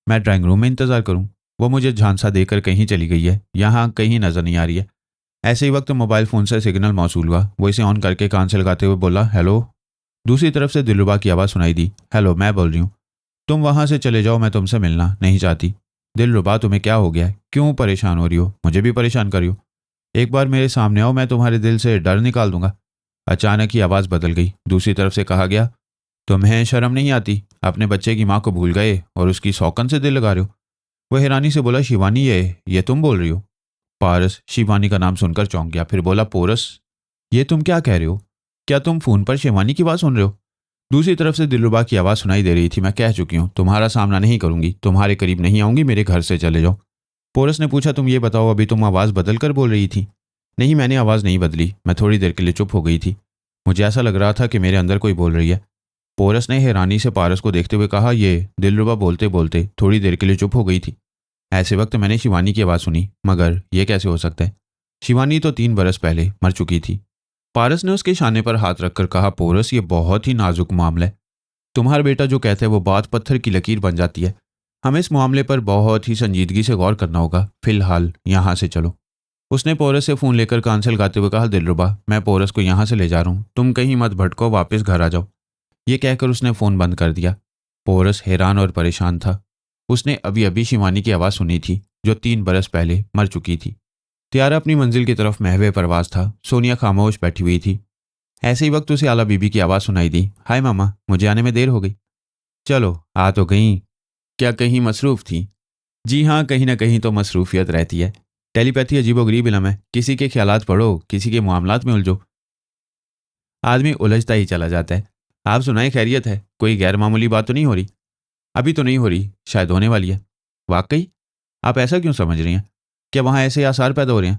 मैं ड्राइंग रूम में इंतज़ार करूँ। वो मुझे झांसा देकर कहीं चली गई है, यहाँ कहीं नज़र नहीं आ रही है। ऐसे ही वक्त मोबाइल फ़ोन से सिग्नल मौसूल हुआ। वो इसे ऑन करके कान से लगाते हुए बोला, हेलो। दूसरी तरफ से दिलरुबा की आवाज़ सुनाई दी, हेलो मैं बोल रही हूँ। तुम वहाँ से चले जाओ, मैं तुमसे मिलना नहीं चाहती। दिलरुबा तुम्हें क्या हो गया है? क्यों परेशान हो रही हो? मुझे भी परेशान कर रही हो। एक बार मेरे सामने आओ, मैं तुम्हारे दिल से डर निकाल दूंगा। अचानक ही आवाज़ बदल गई। दूसरी तरफ से कहा गया, तुम्हें शर्म नहीं आती? अपने बच्चे की माँ को भूल गए और उसकी सौकन से दिल लगा रहे हो। वह हैरानी से बोला, शिवानी ये तुम बोल रही हो? पारस शिवानी का नाम सुनकर चौंक गया। फिर बोला, पोरस ये तुम क्या कह रहे हो? क्या तुम फ़ोन पर शिवानी की बात सुन रहे हो? दूसरी तरफ से दिलरुबा की आवाज़ सुनाई दे रही थी, मैं कह चुकी हूँ, तुम्हारा सामना नहीं करूंगी, तुम्हारे करीब नहीं आऊंगी, मेरे घर से चले जाओ। पोरस ने पूछा, तुम ये बताओ, अभी तुम आवाज़ बदल कर बोल रही थी? नहीं, मैंने आवाज़ नहीं बदली, मैं थोड़ी देर के लिए चुप हो गई थी। मुझे ऐसा लग रहा था कि मेरे अंदर कोई बोल रही है। पोरस ने हैरानी से पारस को देखते हुए कहा, ये दिलरुबा बोलते बोलते थोड़ी देर के लिए चुप हो गई थी। ऐसे वक्त मैंने शिवानी की आवाज़ सुनी, मगर यह कैसे हो सकता है? शिवानी तो 3 बरस पहले मर चुकी थी। पारस ने उसके शाने पर हाथ रखकर कहा, पोरस ये बहुत ही नाजुक मामला है। तुम्हारा बेटा जो कहता है वो बात पत्थर की लकीर बन जाती है। हमें इस मामले पर बहुत ही संजीदगी से गौर करना होगा। फिलहाल यहाँ से चलो। उसने पोरस से फ़ोन लेकर कान से लगाते हुए कहा, दिलरुबा मैं पोरस को यहाँ से ले जा रहा हूँ, तुम कहीं मत भटको, वापस घर आ जाओ। ये कहकर उसने फ़ोन बंद कर दिया। पोरस हैरान और परेशान था। उसने अभी अभी शिवानी की आवाज़ सुनी थी जो 3 बरस पहले मर चुकी थी। त्यारा अपनी मंजिल की तरफ महवे परवास था। सोनिया खामोश बैठी हुई थी। ऐसे ही वक्त उसे आला बीबी की आवाज़ सुनाई दी, हाय मामा, मुझे आने में देर हो गई। चलो आ तो गई। क्या कहीं मसरूफ़ थी? जी हाँ, कहीं ना कहीं तो मसरूफियत रहती है। टेलीपैथी अजीबोगरीब इलम है। किसी के ख्यालात पढ़ो, किसी के मामलात में उलझो, आदमी उलझता ही चला जाता है। आप सुनाए, खैरियत है? कोई गैर मामूली बात तो नहीं हो रही? अभी तो नहीं हो रही, शायद होने वाली है। वाकई? आप ऐसा क्यों समझ रही हैं? क्या वहाँ ऐसे आसार पैदा हो रहे हैं?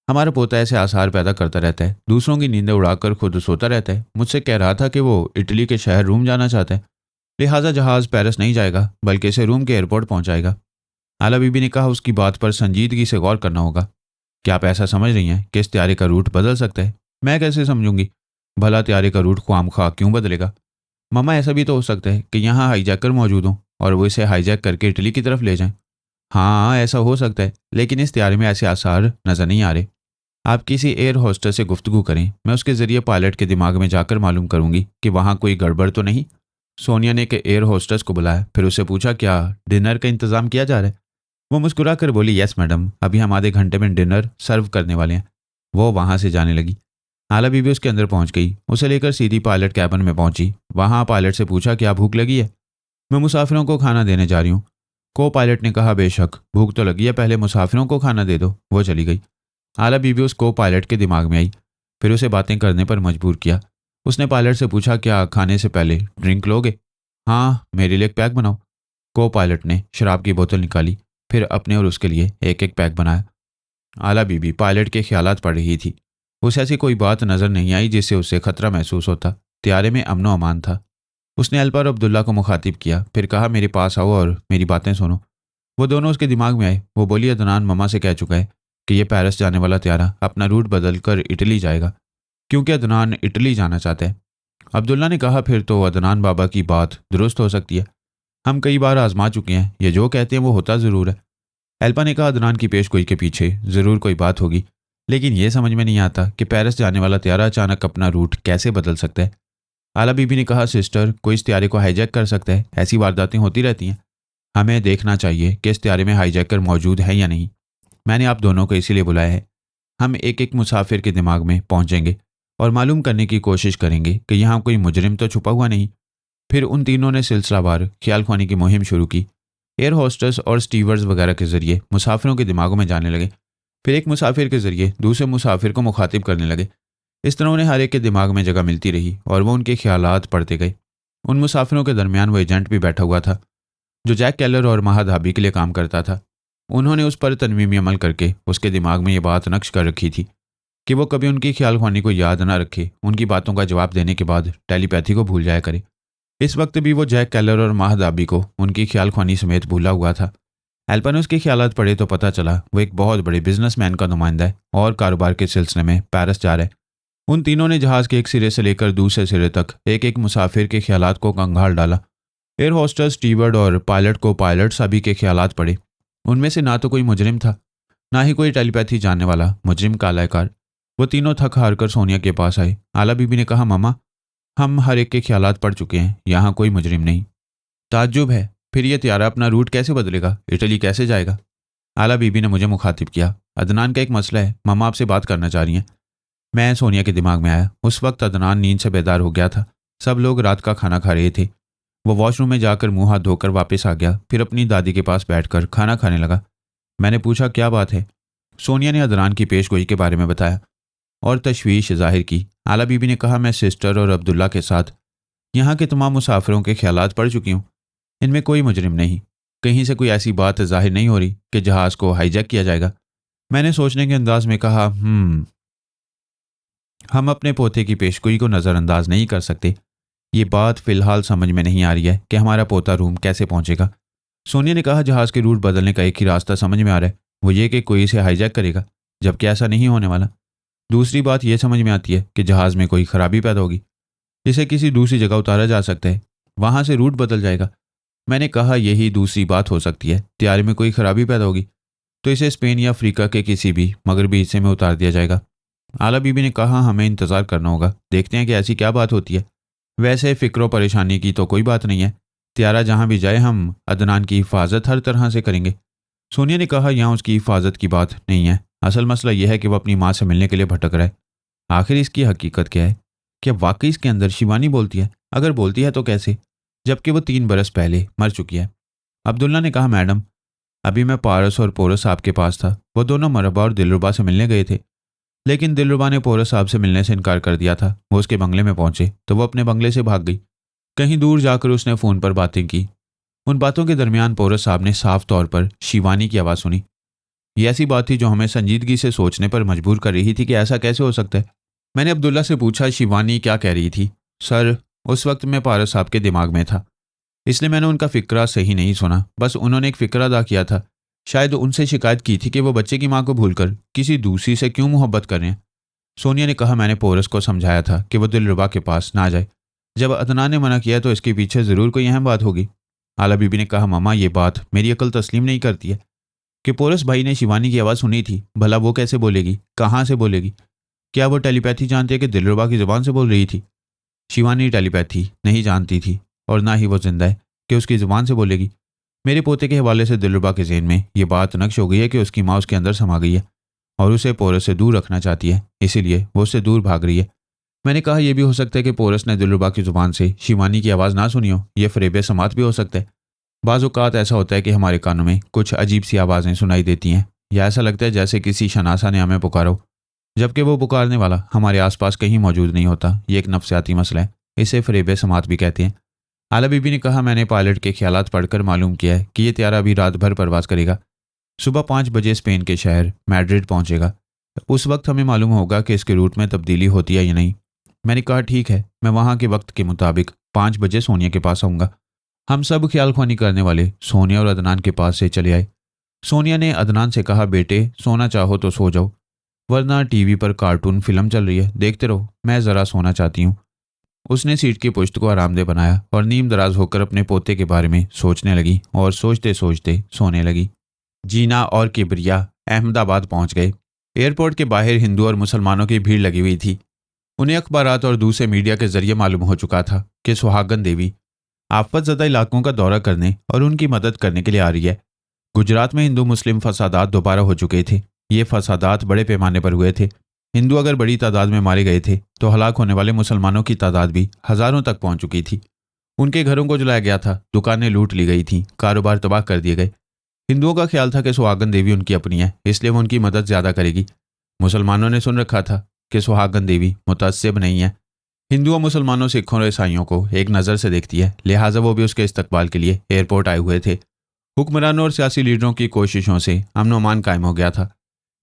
हमारा पोता ऐसे आसार पैदा करता रहता है, दूसरों की नींदें उड़ाकर खुद सोता रहता है। मुझसे कह रहा था कि वो इटली के शहर रूम जाना चाहता है, लिहाजा जहाज़ पेरिस नहीं जाएगा बल्कि इसे रूम के एयरपोर्ट पहुंचाएगा। आला बीबी ने कहा, उसकी बात पर संजीदगी से गौर करना होगा। क्या आप ऐसा समझ रही हैं कि इस त्यारे का रूट बदल सकता है? मैं कैसे समझूंगी? भला त्यारे का रूट ख्वाम खा क्यों बदलेगा? मामा ऐसा भी तो हो सकता है कि यहाँ हाईजैकर मौजूद हों और वो इसे हाईजैक करके इटली की तरफ ले जाएं। हाँ ऐसा हो सकता है, लेकिन इस त्यारे में ऐसे आसार नजर नहीं आ रहे। आप किसी एयर होस्टेस से गुफ्तगू करें, मैं उसके जरिए पायलट के दिमाग में जाकर मालूम करूंगी कि वहाँ कोई गड़बड़ तो नहीं। सोनिया ने के एयर होस्टेस को बुलाया, फिर उससे पूछा, क्या डिनर का इंतजाम किया जा रहा है? वो मुस्कुरा कर बोली, यस मैडम, अभी हम आधे घंटे में डिनर सर्व करने वाले हैं। वो वहाँ से जाने लगी। आला बीबी उसके अंदर पहुँच गई। उसे लेकर सीधी पायलट कैबिन में पहुंची। वहाँ पायलट से पूछा, क्या भूख लगी है? मैं मुसाफिरों को खाना देने जा रही हूँ। को पायलट ने कहा, बेशक, भूख तो लगी है, पहले मुसाफिरों को खाना दे दो। वो चली गई। आला बीबी उस को पायलट के दिमाग में आई, फिर उसे बातें करने पर मजबूर किया। उसने पायलट से पूछा, क्या खाने से पहले ड्रिंक लोगे? हाँ, मेरे लिए एक पैक बनाओ। को पायलट ने शराब की बोतल निकाली, फिर अपने और उसके लिए एक एक पैक बनाया। आला बीबी पायलट के ख्यालात पढ़ रही थी। उसे ऐसी कोई बात नजर नहीं आई जिससे उसे खतरा महसूस होता। त्यारे में अमनो अमान था। उसने अल्पा और अब्दुल्ला को मुखातिब किया, फिर कहा, मेरे पास आओ और मेरी बातें सुनो। वो दोनों उसके दिमाग में आए। वो बोली, अदनान ममा से कह चुका है कि ये पेरिस जाने वाला त्यारा अपना रूट बदल कर इटली जाएगा, क्योंकि अदनान इटली जाना चाहता है। अब्दुल्ला ने कहा, फिर तो अदनान बाबा की बात दुरुस्त हो सकती है। हम कई बार आजमा चुके हैं, ये जो कहते हैं वो होता ज़रूर है। एल्पा ने कहा, अदनान की पेशगोई के पीछे ज़रूर कोई बात होगी, लेकिन ये समझ में नहीं आता कि पेरिस जाने वाला त्यारा अचानक अपना रूट कैसे बदल सकता है। आला बीबी ने कहा, सिस्टर, कोई इस त्यारे को हाईजैक कर सकता है, ऐसी वारदातें होती रहती हैं। हमें देखना चाहिए कि इस त्यारे में हाईजैकर मौजूद है या नहीं। मैंने आप दोनों को इसीलिए बुलाया है। हम एक एक मुसाफिर के दिमाग में पहुंचेंगे और मालूम करने की कोशिश करेंगे कि यहाँ कोई मुजरिम तो छुपा हुआ नहीं। फिर उन तीनों ने सिलसिलावार ख्याल खुआनी की मुहिम शुरू की। एयर होस्टेस और स्टीवर्ड्स वगैरह के जरिए मुसाफिरों के दिमागों में जाने लगे। फिर एक मुसाफिर के जरिए दूसरे मुसाफिर को मुखातिब करने लगे। इस तरह उन्हें हर एक के दिमाग में जगह मिलती रही और वो उनके ख्यालात पढ़ते गए। उन मुसाफिरों के दरमियान वो एजेंट भी बैठा हुआ था जो जैक केलर और महाधाबी के लिए काम करता था। उन्होंने उस पर तनवीमी अमल करके उसके दिमाग में ये बात नक्श कर रखी थी कि वो कभी उनकी ख्याल खुआनी को याद ना रखे, उनकी बातों का जवाब देने के बाद टेलीपैथी को भूल जाया करे। इस वक्त भी वो जैक केलर और महादाबी को उनकी ख्याल खुआनी समेत भूला हुआ था। एल्पा ने उसके ख्यालात पढ़े तो पता चला वो एक बहुत बड़े बिजनेसमैन का नुमाइंदा है और कारोबार के सिलसिले में पेरिस जा रहा है। उन तीनों ने जहाज़ के एक सिरे से लेकर दूसरे सिरे तक एक एक मुसाफिर के ख्यालात को कंगाल डाला। एयर होस्टेस, स्टीवर्ड और पायलट को पायलट सभी के ख्यालात पढ़े। उनमें से ना तो कोई मुजरिम था, ना ही कोई टेलीपैथी जानने वाला मुजरिम का आलाकार। वो तीनों थक हार कर सोनिया के पास आए। आला बीबी ने कहा, मामा, हम हर एक के ख्यालात पढ़ चुके हैं, यहाँ कोई मुजरिम नहीं। ताज्जुब है, फिर ये त्यारा अपना रूट कैसे बदलेगा, इटली कैसे जाएगा? आला बीबी ने मुझे मुखातिब किया। अदनान का एक मसला है, मामा आपसे बात करना चाह रही हैं। मैं सोनिया के दिमाग में आया। उस वक्त अदनान नींद से बेदार हो गया था। सब लोग रात का खाना खा रहे थे। वो वॉशरूम में जाकर मुंह हाथ धोकर वापस आ गया, फिर अपनी दादी के पास बैठकर खाना खाने लगा। मैंने पूछा, क्या बात है? सोनिया ने अदनान की पेशगोई के बारे में बताया और तशवीश जाहिर की। आला बीबी ने कहा, मैं सिस्टर और अब्दुल्ला के साथ यहाँ के तमाम मुसाफिरों के ख्यालात पढ़ चुकी हूँ। इनमें कोई मुजरिम नहीं। कहीं से कोई ऐसी बात जाहिर नहीं हो रही कि जहाज़ को हाईजैक किया जाएगा। मैंने सोचने के अंदाज में कहा, हम अपने पोते की पेशगोई को नज़रअंदाज नहीं कर सकते। ये बात फ़िलहाल समझ में नहीं आ रही है कि हमारा पोता रूम कैसे पहुंचेगा। सोनिया ने कहा, जहाज़ के रूट बदलने का एक ही रास्ता समझ में आ रहा है, वो ये कि कोई इसे हाईजैक करेगा, जबकि ऐसा नहीं होने वाला। दूसरी बात यह समझ में आती है कि जहाज़ में कोई खराबी पैदा होगी, इसे किसी दूसरी जगह उतारा जा सकता है, वहाँ से रूट बदल जाएगा। मैंने कहा, यही दूसरी बात हो सकती है। त्यारे में कोई खराबी पैदा होगी तो इसे स्पेन या अफ्रीका के किसी भी मगरबी हिस्से में उतार दिया जाएगा। आला बीबी ने कहा, हमें इंतज़ार करना होगा, देखते हैं कि ऐसी क्या बात होती है। वैसे फ़िक्र परेशानी की तो कोई बात नहीं है। त्यारा जहाँ भी जाए हम अदनान की हिफाजत हर तरह से करेंगे। सोनिया ने कहा, यहाँ उसकी हिफाजत की बात नहीं है, असल मसला यह है कि वह अपनी माँ से मिलने के लिए भटक रहा है। आखिर इसकी हकीकत क्या है? क्या वाकई इसके अंदर शिवानी बोलती है? अगर बोलती है तो कैसे, जबकि वो 3 बरस पहले मर चुकी है। अब्दुल्ला ने कहा, मैडम, अभी मैं पारस और पोरस साहब के पास था। वो दोनों मरबा और दिलरुबा से मिलने गए थे, लेकिन दिलरुबा ने पोरस साहब से मिलने से इनकार कर दिया था। वो उसके बंगले में पहुंचे तो वो अपने बंगले से भाग गई। कहीं दूर जाकर उसने फ़ोन पर बातें की। उन बातों के दरमियान पोरस साहब ने साफ तौर पर शिवानी की आवाज़ सुनी। ये ऐसी बात थी जो हमें संजीदगी से सोचने पर मजबूर कर रही थी कि ऐसा कैसे हो सकता है। मैंने अब्दुल्ला से पूछा, शिवानी क्या कह रही थी? सर, उस वक्त मैं पारस साहब के दिमाग में था, इसलिए मैंने उनका फ़िक्रा सही नहीं सुना। बस उन्होंने एक फ़िक्रा अदा किया था। शायद उनसे शिकायत की थी कि वो बच्चे की माँ को भूलकर किसी दूसरी से क्यों मोहब्बत कर रहे हैं। सोनिया ने कहा, मैंने पोरस को समझाया था कि वो दिलरुबा के पास ना जाए। जब अदनान ने मना किया तो इसके पीछे ज़रूर कोई अहम बात होगी। आला बीबी ने कहा, मामा, ये बात मेरी अकल तस्लीम नहीं करती है कि पोरस भाई ने शिवानी की आवाज़ सुनी थी। भला वो कैसे बोलेगी, कहाँ से बोलेगी? क्या वो टेलीपैथी जानती है कि दिलरुबा की ज़ुबान से बोल रही थी? शिवानी टेलीपैथी नहीं जानती थी और ना ही वो जिंदा है कि उसकी ज़ुबान से बोलेगी। मेरे पोते के हवाले से दिलरुबा के ज़हन में ये बात नक्श हो गई है कि उसकी माँ उसके अंदर समा गई है और उसे पोरस से दूर रखना चाहती है, इसीलिए वो उससे दूर भाग रही है। मैंने कहा, यह भी हो सकता है कि पोरस ने दिलरुबा की ज़ुबान से शिवानी की आवाज़ ना सुनी हो। यह फ़रेब समात भी हो सकता है। बाज़ औक़ात ऐसा होता है कि हमारे कानों में कुछ अजीब सी आवाज़ें सुनाई देती हैं, या ऐसा लगता है जैसे किसी शनासा ने हमें पुकारा हो, जबकि वो पुकारने वाला हमारे आसपास कहीं मौजूद नहीं होता। ये एक नफ्सियाती मसला है, इसे फ़रेब समात भी कहते हैं। आला बीबी ने कहा, मैंने पायलट के ख्यालात पढ़कर मालूम किया है कि यह त्यारा अभी रात भर परवास करेगा। सुबह 5 बजे स्पेन के शहर मैड्रिड पहुंचेगा। उस वक्त हमें मालूम होगा कि इसके रूट में तब्दीली होती है या नहीं। मैंने कहा, ठीक है, मैं वहाँ के वक्त के मुताबिक 5 बजे सोनिया के पास आऊँगा। हम सब ख्याल ख्वानी करने वाले सोनिया और अदनान के पास से चले आए। सोनिया ने अदनान से कहा, बेटे, सोना चाहो तो सो जाओ, वरना टीवी पर कार्टून फिल्म चल रही है, देखते रहो, मैं ज़रा सोना चाहती हूँ। उसने सीट की पुश्त को आरामदेह बनाया और नीम दराज होकर अपने पोते के बारे में सोचने लगी और सोचते सोचते सोने लगी। जीना और किबरिया अहमदाबाद पहुंच गए। एयरपोर्ट के बाहर हिंदू और मुसलमानों की भीड़ लगी हुई थी। उन्हें अखबारात और दूसरे मीडिया के जरिए मालूम हो चुका था कि सुहागन देवी आफतजदा इलाकों का दौरा करने और उनकी मदद करने के लिए आ रही है। गुजरात में हिंदू मुस्लिम फसादात दोबारा हो चुके थे। ये फसादात बड़े पैमाने पर हुए थे। हिंदू अगर बड़ी तादाद में मारे गए थे तो हलाक होने वाले मुसलमानों की तादाद भी हजारों तक पहुंच चुकी थी। उनके घरों को जलाया गया था, दुकानें लूट ली गई थीं, कारोबार तबाह कर दिए गए। हिंदुओं का ख्याल था कि सुहागन देवी उनकी अपनी है, इसलिए वो उनकी मदद ज्यादा करेगी। मुसलमानों ने सुन रखा था कि सुहागन देवी मुतअस्सिब नहीं है, हिंदुओं मुसलमानों सिखों और ईसाइयों को एक नज़र से देखती है, लिहाजा वो भी उसके इस्तकबाल के लिए एयरपोर्ट आए हुए थे। हुक्मरानों और सियासी लीडरों की कोशिशों से अमन अमान कायम हो गया था।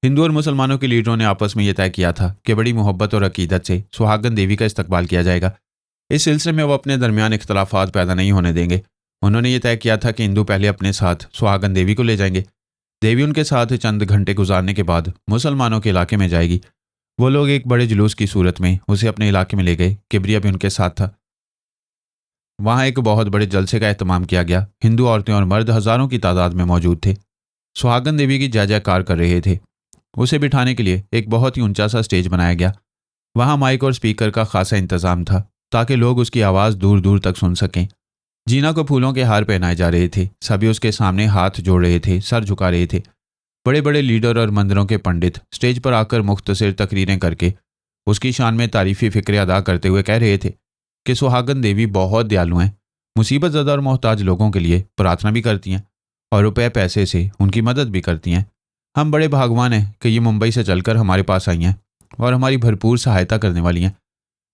हिंदू और मुसलमानों के लीडरों ने आपस में यह तय किया था कि बड़ी मोहब्बत और अकीदत से सुहागन देवी का इस्तकबाल किया जाएगा। इस सिलसिले में वो अपने दरमियान इख्तलाफात पैदा नहीं होने देंगे। उन्होंने ये तय किया था कि हिंदू पहले अपने साथ सुहागन देवी को ले जाएंगे। देवी उनके साथ चंद घंटे गुजारने के बाद मुसलमानों के इलाके में जाएगी। वो लोग एक बड़े जुलूस की सूरत में उसे अपने इलाके में ले गए। किबरिया भी उनके साथ था। वहां एक बहुत बड़े जलसे का एहतमाम किया गया। हिंदू औरतें और मर्द हजारों की तादाद में मौजूद थे। सुहागन देवी की जय जयकार कर रहे थे। उसे बिठाने के लिए एक बहुत ही ऊंचा सा स्टेज बनाया गया। वहां माइक और स्पीकर का खासा इंतजाम था ताकि लोग उसकी आवाज़ दूर दूर तक सुन सकें। जीना को फूलों के हार पहनाए जा रहे थे। सभी उसके सामने हाथ जोड़ रहे थे, सर झुका रहे थे। बड़े बड़े लीडर और मंदिरों के पंडित स्टेज पर आकर मुख्तसर तकरीरें करके उसकी शान में तारीफी फिक्रे अदा करते हुए कह रहे थे कि सुहागन देवी बहुत दयालु हैं, मुसीबत ज़दा और मोहताज लोगों के लिए प्रार्थना भी करती हैं और रुपए पैसे से उनकी मदद भी करती हैं। हम बड़े भागवान हैं कि ये मुंबई से चलकर हमारे पास आई हैं और हमारी भरपूर सहायता करने वाली हैं।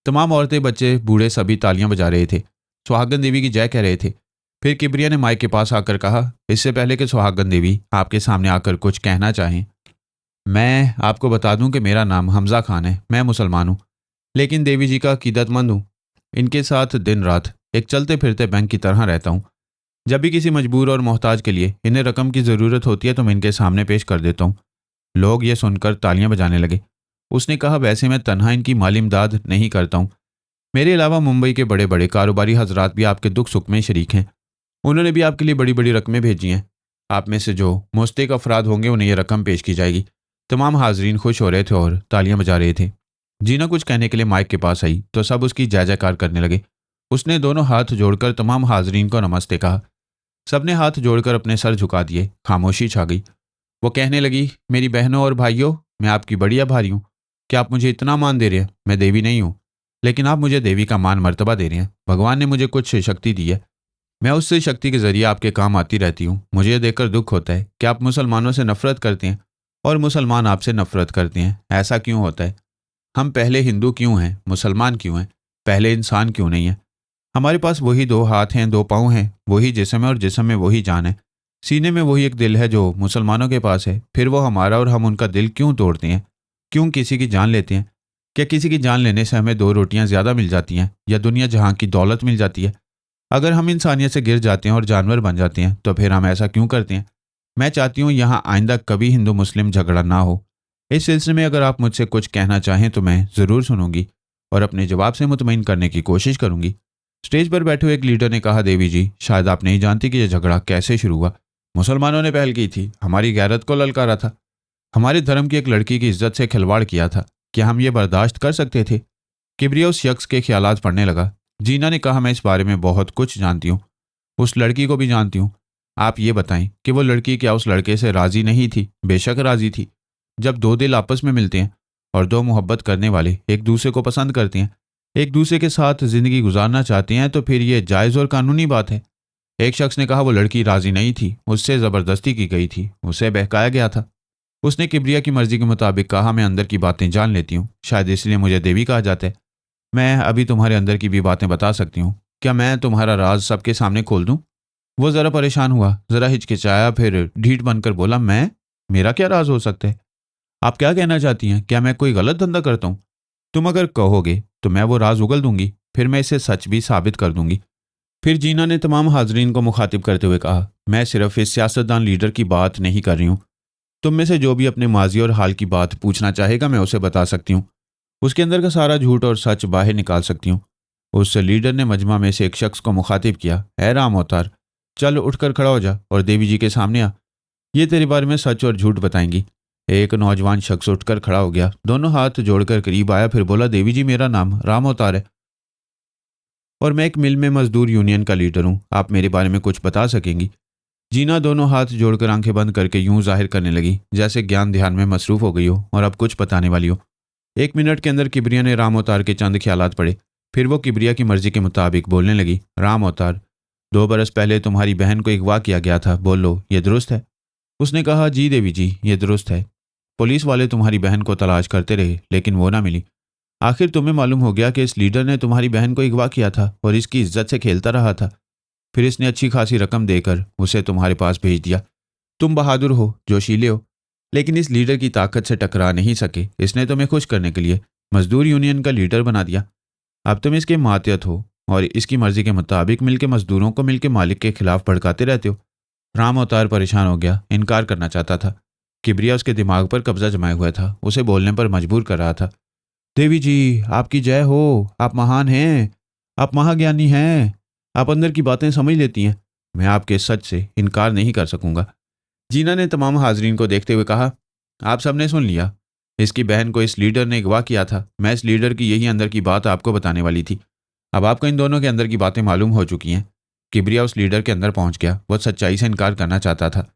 तमाम औरतें, बच्चे, बूढ़े सभी तालियां बजा रहे थे, सुहागन देवी की जय कह रहे थे। फिर किबरिया ने माइक के पास आकर कहा, इससे पहले कि सुहागन देवी आपके सामने आकर कुछ कहना चाहें, मैं आपको बता दूं कि मेरा नाम हमजा खान है। मैं मुसलमान हूं, लेकिन देवी जी का अकीदतमंद हूं। इनके साथ दिन रात एक चलते फिरते बैंक की तरह रहता हूं। जब भी किसी मजबूर और मोहताज के लिए इन्हें रकम की ज़रूरत होती है तो मैं इनके सामने पेश कर देता हूँ। लोग ये सुनकर तालियां बजाने लगे। उसने कहा, वैसे मैं तन्हा इनकी माली इमदाद नहीं करता हूँ। मेरे अलावा मुंबई के बड़े बड़े कारोबारी हजरात भी आपके दुख सुख में शरीक हैं। उन्होंने भी आपके लिए बड़ी बड़ी रकमें भेजी हैं। आप में से जो मुस्तक अफराद होंगे उन्हें यह रकम पेश की जाएगी। तमाम हाजरीन खुश हो रहे थे और तालियां बजा रहे थे। जीना कुछ कहने के लिए माइक के पास आई तो सब उसकी जय जयकार करने लगे। उसने दोनों हाथ जोड़कर तमाम हाजरीन को नमस्ते कहा। सबने हाथ जोड़कर अपने सर झुका दिए। खामोशी छा गई। वो कहने लगी, मेरी बहनों और भाइयों, मैं आपकी बड़ी आभारी हूँ कि आप मुझे इतना मान दे रहे हैं। मैं देवी नहीं हूँ, लेकिन आप मुझे देवी का मान मर्तबा दे रहे हैं। भगवान ने मुझे कुछ शक्ति दी है। मैं उससे शक्ति के जरिए आपके काम आती रहती हूँ। मुझे यह देखकर दुख होता है कि आप मुसलमानों से नफरत करते हैं और मुसलमान आपसे नफरत करते हैं। ऐसा क्यों होता है? हम पहले हिंदू क्यों हैं, मुसलमान क्यों हैं, पहले इंसान क्यों नहीं है? हमारे पास वही दो हाथ हैं, दो पाँव हैं, वही जिस्म है और जिस्म में वही जान है। सीने में वही एक दिल है जो मुसलमानों के पास है। फिर वो हमारा और हम उनका दिल क्यों तोड़ते हैं? क्यों किसी की जान लेते हैं? क्या किसी की जान लेने से हमें 2 रोटियां ज़्यादा मिल जाती हैं या दुनिया जहां की दौलत मिल जाती है? अगर हम इंसानियत से गिर जाते हैं और जानवर बन जाते हैं तो फिर हम ऐसा क्यों करते हैं? मैं चाहती हूँ यहाँ आइंदा कभी हिंदू मुस्लिम झगड़ा ना हो। इस सिलसिले में अगर आप मुझसे कुछ कहना चाहें तो मैं ज़रूर सुनूंगी और अपने जवाब से मुतमईन करने की कोशिश करूंगी। स्टेज पर बैठे हुए एक लीडर ने कहा, देवी जी, शायद आप नहीं जानती कि यह झगड़ा कैसे शुरू हुआ। मुसलमानों ने पहल की थी, हमारी गैरत को ललकारा था, हमारे धर्म की एक लड़की की इज्जत से खिलवाड़ किया था। क्या हम ये बर्दाश्त कर सकते थे? किबरिया उस शख्स के ख्यालात पढ़ने लगा। जीना ने कहा, मैं इस बारे में बहुत कुछ जानती हूँ, उस लड़की को भी जानती हूँ। आप ये बताएं कि वो लड़की क्या उस लड़के से राजी नहीं थी? बेशक राजी थी। जब 2 दिल आपस में मिलते हैं और 2 मोहब्बत करने वाले एक दूसरे को पसंद करते हैं, एक दूसरे के साथ जिंदगी गुजारना चाहते हैं, तो फिर ये जायज़ और कानूनी बात है। एक शख्स ने कहा, वो लड़की राजी नहीं थी, उससे ज़बरदस्ती की गई थी, उसे बहकाया गया था। उसने किबरिया की मर्जी के मुताबिक कहा, मैं अंदर की बातें जान लेती हूँ, शायद इसलिए मुझे देवी कहा जाता है। मैं अभी तुम्हारे अंदर की भी बातें बता सकती हूँ। क्या मैं तुम्हारा राज सबके सामने खोल दूँ? वो ज़रा परेशान हुआ, ज़रा हिचकिचाया, फिर ढीठ बनकर बोला, मेरा क्या राज हो सकता है? आप क्या कहना चाहती हैं? क्या मैं कोई गलत धंधा करता हूँ? तुम अगर कहोगे तो मैं वो राज उगल दूंगी, फिर मैं इसे सच भी साबित कर दूंगी। फिर जीना ने तमाम हाजरीन को मुखातिब करते हुए कहा, मैं सिर्फ इस सियासतदान लीडर की बात नहीं कर रही हूँ। तुम में से जो भी अपने माजी और हाल की बात पूछना चाहेगा मैं उसे बता सकती हूँ। उसके अंदर का सारा झूठ और सच बाहर निकाल सकती हूँ। उस लीडर ने मजमा में से एक शख्स को मुखातिब किया, ए राम अवतार, चल उठकर खड़ा हो जा और देवी जी के सामने आ। ये तेरे बारे में सच और झूठ बताएंगी। एक नौजवान शख्स उठकर खड़ा हो गया, दोनों हाथ जोड़कर करीब आया, फिर बोला, देवी जी मेरा नाम राम अवतार है और मैं एक मिल में मजदूर यूनियन का लीडर हूँ। आप मेरे बारे में कुछ बता सकेंगी? जीना दोनों हाथ जोड़कर आंखें बंद करके यूं जाहिर करने लगी जैसे ज्ञान ध्यान में मसरूफ हो गई हो और अब कुछ बताने वाली हो। 1 मिनट के अंदर किबरिया ने राम अवतार के चंद ख्यालात पढ़े। फिर वो किबरिया की मर्जी के मुताबिक बोलने लगी, राम अवतार, 2 बरस पहले तुम्हारी बहन को अगवा किया गया था, बोलो ये दुरुस्त है? उसने कहा, जी देवी जी, ये दुरुस्त है। पुलिस वाले तुम्हारी बहन को तलाश करते रहे लेकिन वो ना मिली। आखिर तुम्हें मालूम हो गया कि इस लीडर ने तुम्हारी बहन को अगवा किया था और इसकी इज्जत से खेलता रहा था। फिर इसने अच्छी खासी रकम देकर उसे तुम्हारे पास भेज दिया। तुम बहादुर हो, जोशीले हो, लेकिन इस लीडर की ताकत से टकरा नहीं सके। इसने तुम्हें खुश करने के लिए मजदूर यूनियन का लीडर बना दिया। अब तुम इसके मातियत हो और इसकी मर्जी के मुताबिक मिलकर मजदूरों को मिलकर मालिक के खिलाफ भड़काते रहते हो। राम अवतार परेशान हो गया, इनकार करना चाहता था। किबरिया उसके दिमाग पर कब्जा जमाए हुआ था, उसे बोलने पर मजबूर कर रहा था। देवी जी आपकी जय हो, आप महान हैं, आप महाज्ञानी हैं, आप अंदर की बातें समझ लेती हैं। मैं आपके सच से इनकार नहीं कर सकूंगा। जीना ने तमाम हाजरीन को देखते हुए कहा, आप सबने सुन लिया, इसकी बहन को इस लीडर ने अगवा किया था। मैं इस लीडर की यही अंदर की बात आपको बताने वाली थी। अब आपको इन दोनों के अंदर की बातें मालूम हो चुकी हैं। किबरिया उस लीडर के अंदर पहुंच गया। वह सच्चाई से इनकार करना चाहता था,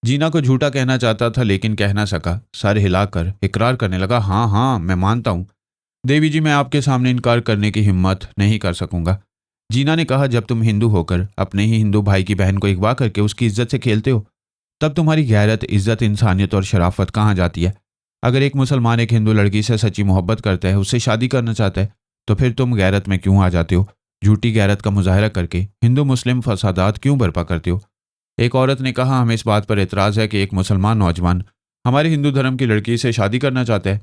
जीना को झूठा कहना चाहता था लेकिन कह ना सका। सर हिलाकर इकरार करने लगा, हाँ हाँ मैं मानता हूँ देवी जी, मैं आपके सामने इनकार करने की हिम्मत नहीं कर सकूंगा। जीना ने कहा, जब तुम हिंदू होकर अपने ही हिंदू भाई की बहन को अगवा करके उसकी इज्जत से खेलते हो, तब तुम्हारी गैरत, इज्जत, इंसानियत और शराफत कहाँ जाती है? अगर एक मुसलमान एक हिंदू लड़की से सच्ची मोहब्बत करता है, उससे शादी करना चाहता है, तो फिर तुम गैरत में क्यों आ जाते हो? झूठी गैरत का मुजाहरा करके हिंदू मुस्लिम फसादात क्यों बर्पा करते हो? एक औरत ने कहा, हमें इस बात पर एतराज़ है कि एक मुसलमान नौजवान हमारे हिंदू धर्म की लड़की से शादी करना चाहता है।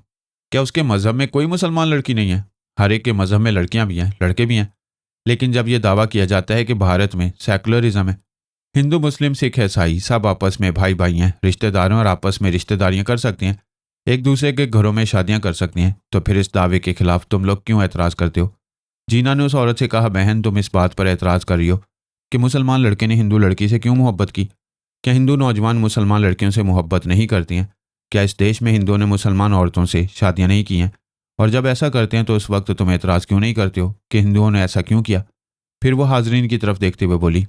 क्या उसके मजहब में कोई मुसलमान लड़की नहीं है? हर एक के मजहब में लड़कियां भी हैं, लड़के भी हैं। लेकिन जब यह दावा किया जाता है कि भारत में सेकुलरिज्म है, हिंदू मुस्लिम सिख ईसाई सब आपस में भाई भाई हैं, रिश्तेदारों और आपस में रिश्तेदारियां कर सकते हैं, एक दूसरे के घरों में शादियां कर सकती हैं, तो फिर इस दावे के खिलाफ तुम लोग क्यों एतराज़ करते हो? जीना ने उस औरत से कहा, बहन तुम इस बात पर एतराज़ कर रही हो कि मुसलमान लड़के ने हिंदू लड़की से क्यों मोहब्बत की? क्या हिंदू नौजवान मुसलमान लड़कियों से मोहब्बत नहीं करती हैं? क्या इस देश में हिंदुओं ने मुसलमान औरतों से शादियां नहीं की हैं? और जब ऐसा करते हैं तो उस वक्त तुम एतराज़ क्यों नहीं करते हो कि हिंदुओं ने ऐसा क्यों किया? फिर वो हाजरीन की तरफ देखते हुए बोली,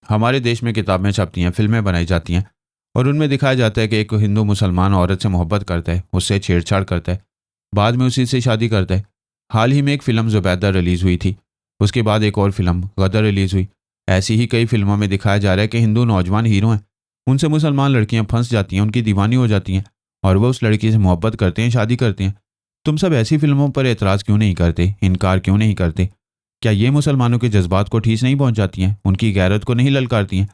हमारे देश में किताबें छपती हैं, फिल्में बनाई जाती हैं और उनमें दिखाया जाता है कि एक हिंदू मुसलमान औरत से मोहब्बत करता है, उससे छेड़छाड़ करता है, बाद में उसी से शादी करता है। हाल ही में एक फ़िल्म ज़ुबैदा रिलीज़ हुई थी, उसके बाद एक और फिल्म गदर रिलीज़ हुई। ऐसी ही कई फिल्मों में दिखाया जा रहा है कि हिंदू नौजवान हीरो हैं, उनसे मुसलमान लड़कियां फंस जाती हैं, उनकी दीवानी हो जाती हैं और वो उस लड़की से मोहब्बत करते हैं, शादी करते हैं। तुम सब ऐसी फिल्मों पर एतराज़ क्यों नहीं करते, इनकार क्यों नहीं करते? क्या ये मुसलमानों के जज्बात को ठेस नहीं पहुंचाती हैं, उनकी गैरत को नहीं ललकारती हैं?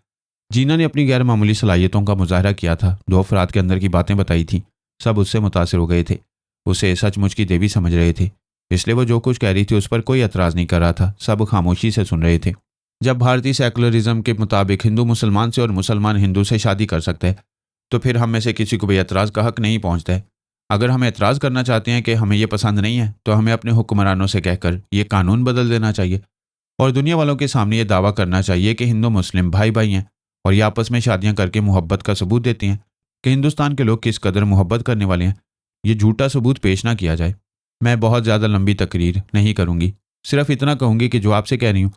जीना ने अपनी गैर मामूली सलाहियतों का मुजाहरा किया था, 2 अफराद के अंदर की बातें बताई थी, सब उससे मुतासिर हो गए थे, उसे सचमुच की देवी समझ रहे थे, इसलिए वो जो कुछ कह रही थी उस पर कोई एतराज़ नहीं कर रहा था, सब खामोशी से सुन रहे थे। जब भारतीय सेकुलरिज्म के मुताबिक हिंदू मुसलमान से और मुसलमान हिंदू से शादी कर सकते हैं, तो फिर हम में से किसी को भी एतराज़ का हक नहीं पहुंचता है। अगर हम एतराज़ करना चाहते हैं कि हमें ये पसंद नहीं है, तो हमें अपने हुक्मरानों से कहकर ये कानून बदल देना चाहिए और दुनिया वालों के सामने ये दावा करना चाहिए कि हिंदू मुस्लिम भाई भाई हैं और ये आपस में शादियां करके मोहब्बत का सबूत देते हैं कि हिंदुस्तान के लोग किस कदर मोहब्बत करने वाले हैं। ये झूठा सबूत पेश ना किया जाए। मैं बहुत ज़्यादा लंबी तकरीर नहीं करूँगी, सिर्फ इतना कहूँगी कि जो आपसे कह रही हूँ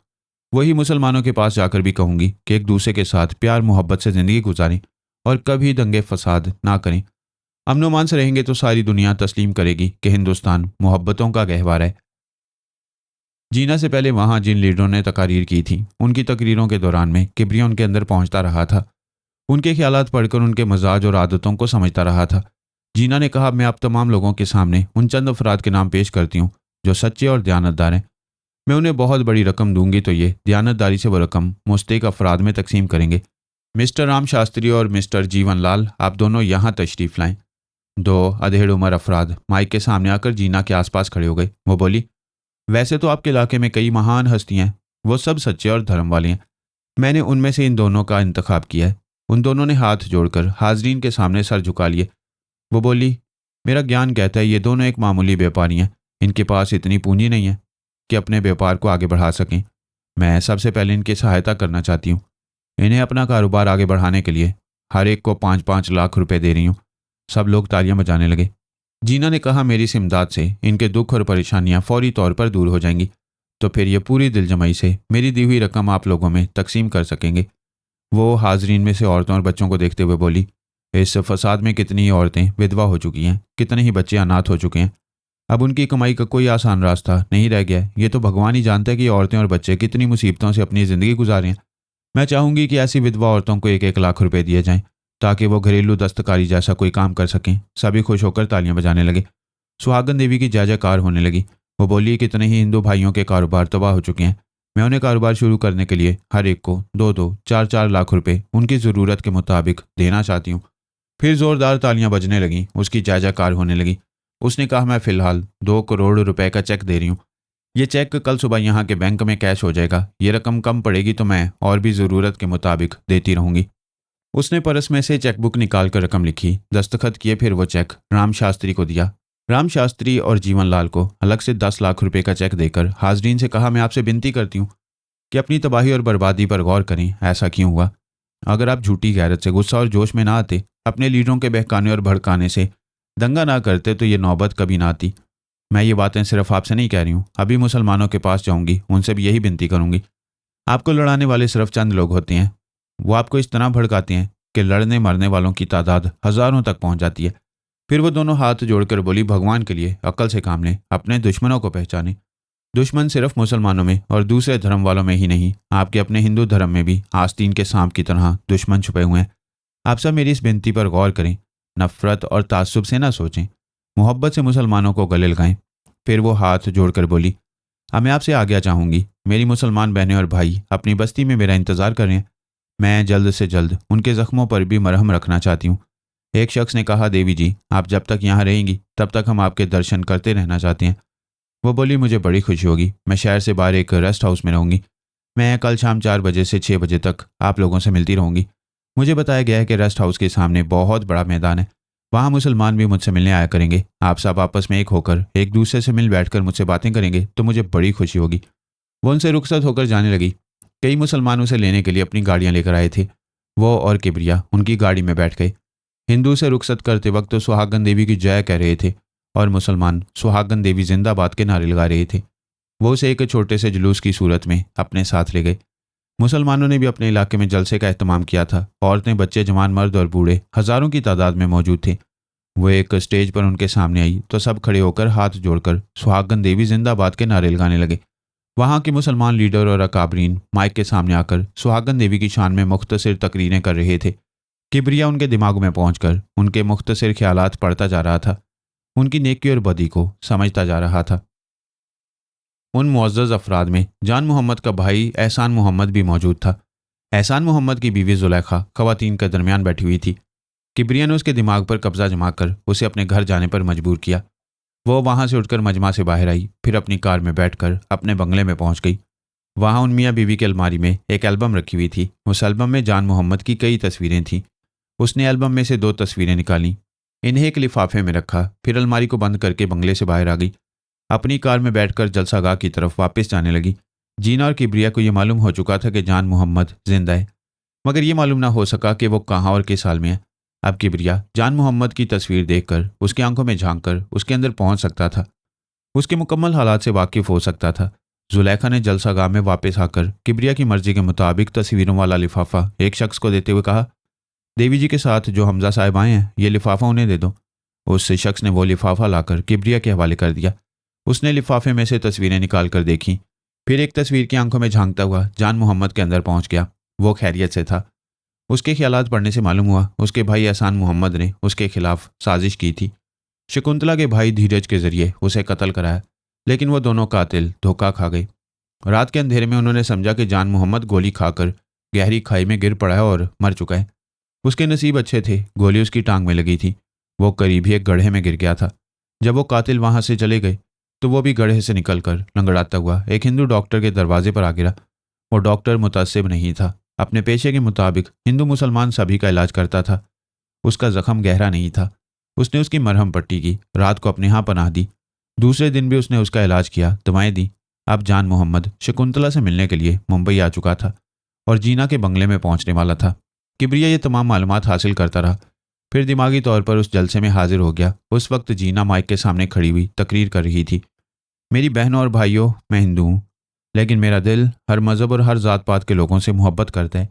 वही मुसलमानों के पास जाकर भी कहूँगी कि एक दूसरे के साथ प्यार मोहब्बत से ज़िंदगी गुजारें और कभी दंगे फसाद ना करें। अमन मान से रहेंगे तो सारी दुनिया तस्लीम करेगी कि हिंदुस्तान मोहब्बतों का गहवार है। जीना से पहले वहाँ जिन लीडरों ने तकारीर की थी, उनकी तकरीरों के दौरान में किबरिया उनके अंदर पहुँचता रहा था, उनके ख्यालात पढ़कर उनके मजाज और आदतों को समझता रहा था। जीना ने कहा, मैं आप तमाम लोगों के सामने उन चंद अफराद के नाम पेश करती हूँ जो सच्चे और दयानतदार हैं। मैं उन्हें बहुत बड़ी रकम दूंगी तो ये दयानतदारी से वो रकम मुस्तैक अफराद में तकसीम करेंगे। मिस्टर राम शास्त्री और मिस्टर जीवन लाल, आप दोनों यहाँ तशरीफ़ लाएं। 2 अधेड़ उम्र अफराद माइक के सामने आकर जीना के आसपास खड़े हो गए। वो बोली, वैसे तो आपके इलाके में कई महान हस्तियाँ हैं, वो सब सच्चे और धर्म वाले हैं, मैंने उनमें से इन दोनों का इंतखाब किया है। उन दोनों ने हाथ जोड़कर हाजरीन के सामने सर झुका लिए। वो बोली, मेरा ज्ञान कहता है ये दोनों एक मामूली व्यापारी हैं, इनके पास इतनी पूंजी नहीं है, कि अपने व्यापार को आगे बढ़ा सकें। मैं सबसे पहले इनकी सहायता करना चाहती हूँ। इन्हें अपना कारोबार आगे बढ़ाने के लिए हर एक को 5-5 लाख रुपए दे रही हूँ। सब लोग तालियां बजाने लगे। जीना ने कहा, मेरी इस इमदाद से इनके दुख और परेशानियां फौरी तौर पर दूर हो जाएंगी, तो फिर ये पूरी दिलजमाई से मेरी दी हुई रकम आप लोगों में तकसीम कर सकेंगे। वो हाजरीन में से औरतों और बच्चों को देखते हुए बोली, इस फसाद में कितनी ही औरतें विधवा हो चुकी हैं, कितने ही बच्चे अनाथ हो चुके हैं। अब उनकी कमाई का कोई आसान रास्ता नहीं रह गया है। ये तो भगवान ही जानता है कि औरतें और बच्चे कितनी मुसीबतों से अपनी ज़िंदगी गुजारे हैं। मैं चाहूँगी कि ऐसी विधवा औरतों को 1-1 लाख रुपए दिए जाएं, ताकि वो घरेलू दस्तकारी जैसा कोई काम कर सकें। सभी खुश होकर तालियां बजाने लगे। सुहागन देवी की जय जयकार होने लगी। वो बोली, कितने ही हिंदू भाइयों के कारोबार तबाह हो चुके हैं। मैं उन्हें कारोबार शुरू करने के लिए हर एक को 2-2, 4-4 लाख रुपए उनकी ज़रूरत के मुताबिक देना चाहती हूँ। फिर ज़ोरदार तालियां बजने लगीं। उसकी जय जयकार होने लगी। उसने कहा, मैं फ़िलहाल 2 करोड़ रुपए का चेक दे रही हूँ। ये चेक कल सुबह यहाँ के बैंक में कैश हो जाएगा। ये रकम कम पड़ेगी तो मैं और भी ज़रूरत के मुताबिक देती रहूँगी। उसने पर्स में से चेकबुक निकाल कर रकम लिखी, दस्तखत किए। फिर वो चेक राम शास्त्री को दिया। राम शास्त्री और जीवनलाल को अलग से 10 लाख रुपए का चेक देकर हाजरीन से कहा, मैं आपसे विनती करती हूँ कि अपनी तबाही और बर्बादी पर गौर करें। ऐसा क्यों हुआ? अगर आप झूठी गैरत से, गुस्सा और जोश में ना आते, अपने लीडरों के बहकाने और भड़काने से दंगा ना करते, तो ये नौबत कभी ना आती। मैं ये बातें सिर्फ आपसे नहीं कह रही हूँ। अभी मुसलमानों के पास जाऊंगी, उनसे भी यही विनती करूंगी। आपको लड़ाने वाले सिर्फ चंद लोग होते हैं। वो आपको इस तरह भड़काते हैं कि लड़ने मरने वालों की तादाद हज़ारों तक पहुंच जाती है। फिर वो दोनों हाथ जोड़कर बोली, भगवान के लिए अक्ल से काम लें, अपने दुश्मनों को पहचानें। दुश्मन सिर्फ मुसलमानों में और दूसरे धर्म वालों में ही नहीं, आपके अपने हिंदू धर्म में भी आस्तीन के सांप की तरह दुश्मन छुपे हुए हैं। आप सब मेरी इस विनती पर गौर करें। नफरत और ताज्जुब से ना सोचें, मोहब्बत से मुसलमानों को गले लगाएं। फिर वो हाथ जोड़कर बोली, अब मैं आपसे आज्ञा चाहूँगी। मेरी मुसलमान बहनें और भाई अपनी बस्ती में मेरा इंतज़ार कर रहे हैं। मैं जल्द से जल्द उनके ज़ख्मों पर भी मरहम रखना चाहती हूँ। एक शख्स ने कहा, देवी जी, आप जब तक यहाँ रहेंगी तब तक हम आपके दर्शन करते रहना चाहते हैं। वो बोली, मुझे बड़ी खुशी होगी। मैं शहर से बाहर एक रेस्ट हाउस में रहूँगी। मैं कल शाम 4 बजे से 6 बजे तक आप लोगों से मिलती रहूँगी। मुझे बताया गया है कि रेस्ट हाउस के सामने बहुत बड़ा मैदान है। वहाँ मुसलमान भी मुझसे मिलने आया करेंगे। आप सब आपस में एक होकर एक दूसरे से मिल बैठकर मुझसे बातें करेंगे तो मुझे बड़ी खुशी होगी। वो उनसे रुखसत होकर जाने लगी। कई मुसलमान उसे लेने के लिए अपनी गाड़ियाँ लेकर आए थे। वो और किबरिया उनकी गाड़ी में बैठ गए। हिंदू से रुखसत करते वक्त तो सुहागन देवी की जय कह रहे थे और मुसलमान सुहागन देवी जिंदाबाद के नारे लगा रहे थे। वो उसे एक छोटे से जुलूस की सूरत में अपने साथ ले गए। मुसलमानों ने भी अपने इलाके में जलसे का एहतमाम किया था। औरतें, बच्चे, जवान, मर्द और बूढ़े हज़ारों की तादाद में मौजूद थे। वो एक स्टेज पर उनके सामने आई तो सब खड़े होकर हाथ जोड़कर सुहागन देवी जिंदाबाद के नारे लगाने लगे। वहाँ के मुसलमान लीडर और अकाबरीन माइक के सामने आकर सुहागन देवी की शान में मुख्तसर तकरीरें कर रहे थे। किबरिया उनके दिमाग में पहुंचकर उनके मुख्तसर ख्यालात पढ़ता जा रहा था, उनकी नेकी और बदी को समझता जा रहा था। उन मुअज़्ज़ज़ अफराद में जान मोहम्मद का भाई एहसान मोहम्मद भी मौजूद था। एहसान मोहम्मद की बीवी जुलेखा ख़वातीन के दरमियान बैठी हुई थी। किबरिया ने उसके दिमाग पर कब्जा जमा कर उसे अपने घर जाने पर मजबूर किया। वो वहाँ से उठकर मजमा से बाहर आई, फिर अपनी कार में बैठकर अपने बंगले में पहुँच गई। वहाँ उन मियाँ बीवी की अलमारी में एक एल्बम रखी हुई थी। उस एल्बम में जान मोहम्मद की कई तस्वीरें थीं। उसने एल्बम में से 2 तस्वीरें निकालीं, इन्हें एक लिफाफे में रखा, फिर अलमारी को बंद करके बंगले से बाहर आ गई। अपनी कार में बैठकर जलसागाह की तरफ वापस जाने लगी। जीना और किबरिया को यह मालूम हो चुका था कि जान मोहम्मद जिंदा है, मगर यह मालूम ना हो सका कि वो कहाँ और किस हाल में है। अब किबरिया जान मोहम्मद की तस्वीर देखकर उसकी आंखों में झांक कर उसके अंदर पहुंच सकता था, उसके मुकम्मल हालात से वाकिफ हो सकता था। जुलेखा ने जलसागाह में वापस आकर किबरिया की मर्जी के मुताबिक तस्वीरों वाला लिफाफा एक शख्स को देते हुए कहा, देवी जी के साथ जो हमजा साहब आए हैं, ये लिफाफा उन्हें दे दो। उस शख्स ने वो लिफाफा लाकर किबरिया के हवाले कर दिया। उसने लिफाफे में से तस्वीरें निकाल कर देखी, फिर एक तस्वीर की आंखों में झांकता हुआ जान मोहम्मद के अंदर पहुंच गया। वो खैरियत से था। उसके ख्यालात पढ़ने से मालूम हुआ उसके भाई एहसान मोहम्मद ने उसके खिलाफ साजिश की थी। शकुंतला के भाई धीरज के जरिए उसे कत्ल कराया, लेकिन वो दोनों कातिल धोखा खा गए। रात के अंधेरे में उन्होंने समझा कि जान मोहम्मद गोली खाकर गहरी खाई में गिर पड़ा है और मर चुका है। उसके नसीब अच्छे थे, गोली उसकी टांग में लगी थी। वो करीब ही एक गड्ढे में गिर गया था। जब वो कातिल वहां से चले गए तो वो भी गड्ढे से निकलकर लंगड़ाता हुआ एक हिंदू डॉक्टर के दरवाजे पर आ गिरा। वो डॉक्टर मुतासिब नहीं था, अपने पेशे के मुताबिक हिंदू मुसलमान सभी का इलाज करता था। उसका जख्म गहरा नहीं था। उसने उसकी मरहम पट्टी की, रात को अपने यहाँ पनाह दी। दूसरे दिन भी उसने उसका इलाज किया, दवाएं दी। अब जान मोहम्मद शकुंतला से मिलने के लिए मुंबई आ चुका था और जीना के बंगले में पहुंचने वाला था। किबरिया ये तमाम मालूमात हासिल करता रहा, फिर दिमागी तौर पर उस जलसे में हाजिर हो गया। उस वक्त जीना माइक के सामने खड़ी हुई तकरीर कर रही थी, मेरी बहनों और भाइयों, मैं हिंदू हूँ, लेकिन मेरा दिल हर मज़हब और हर ज़ात पात के लोगों से मोहब्बत करता है।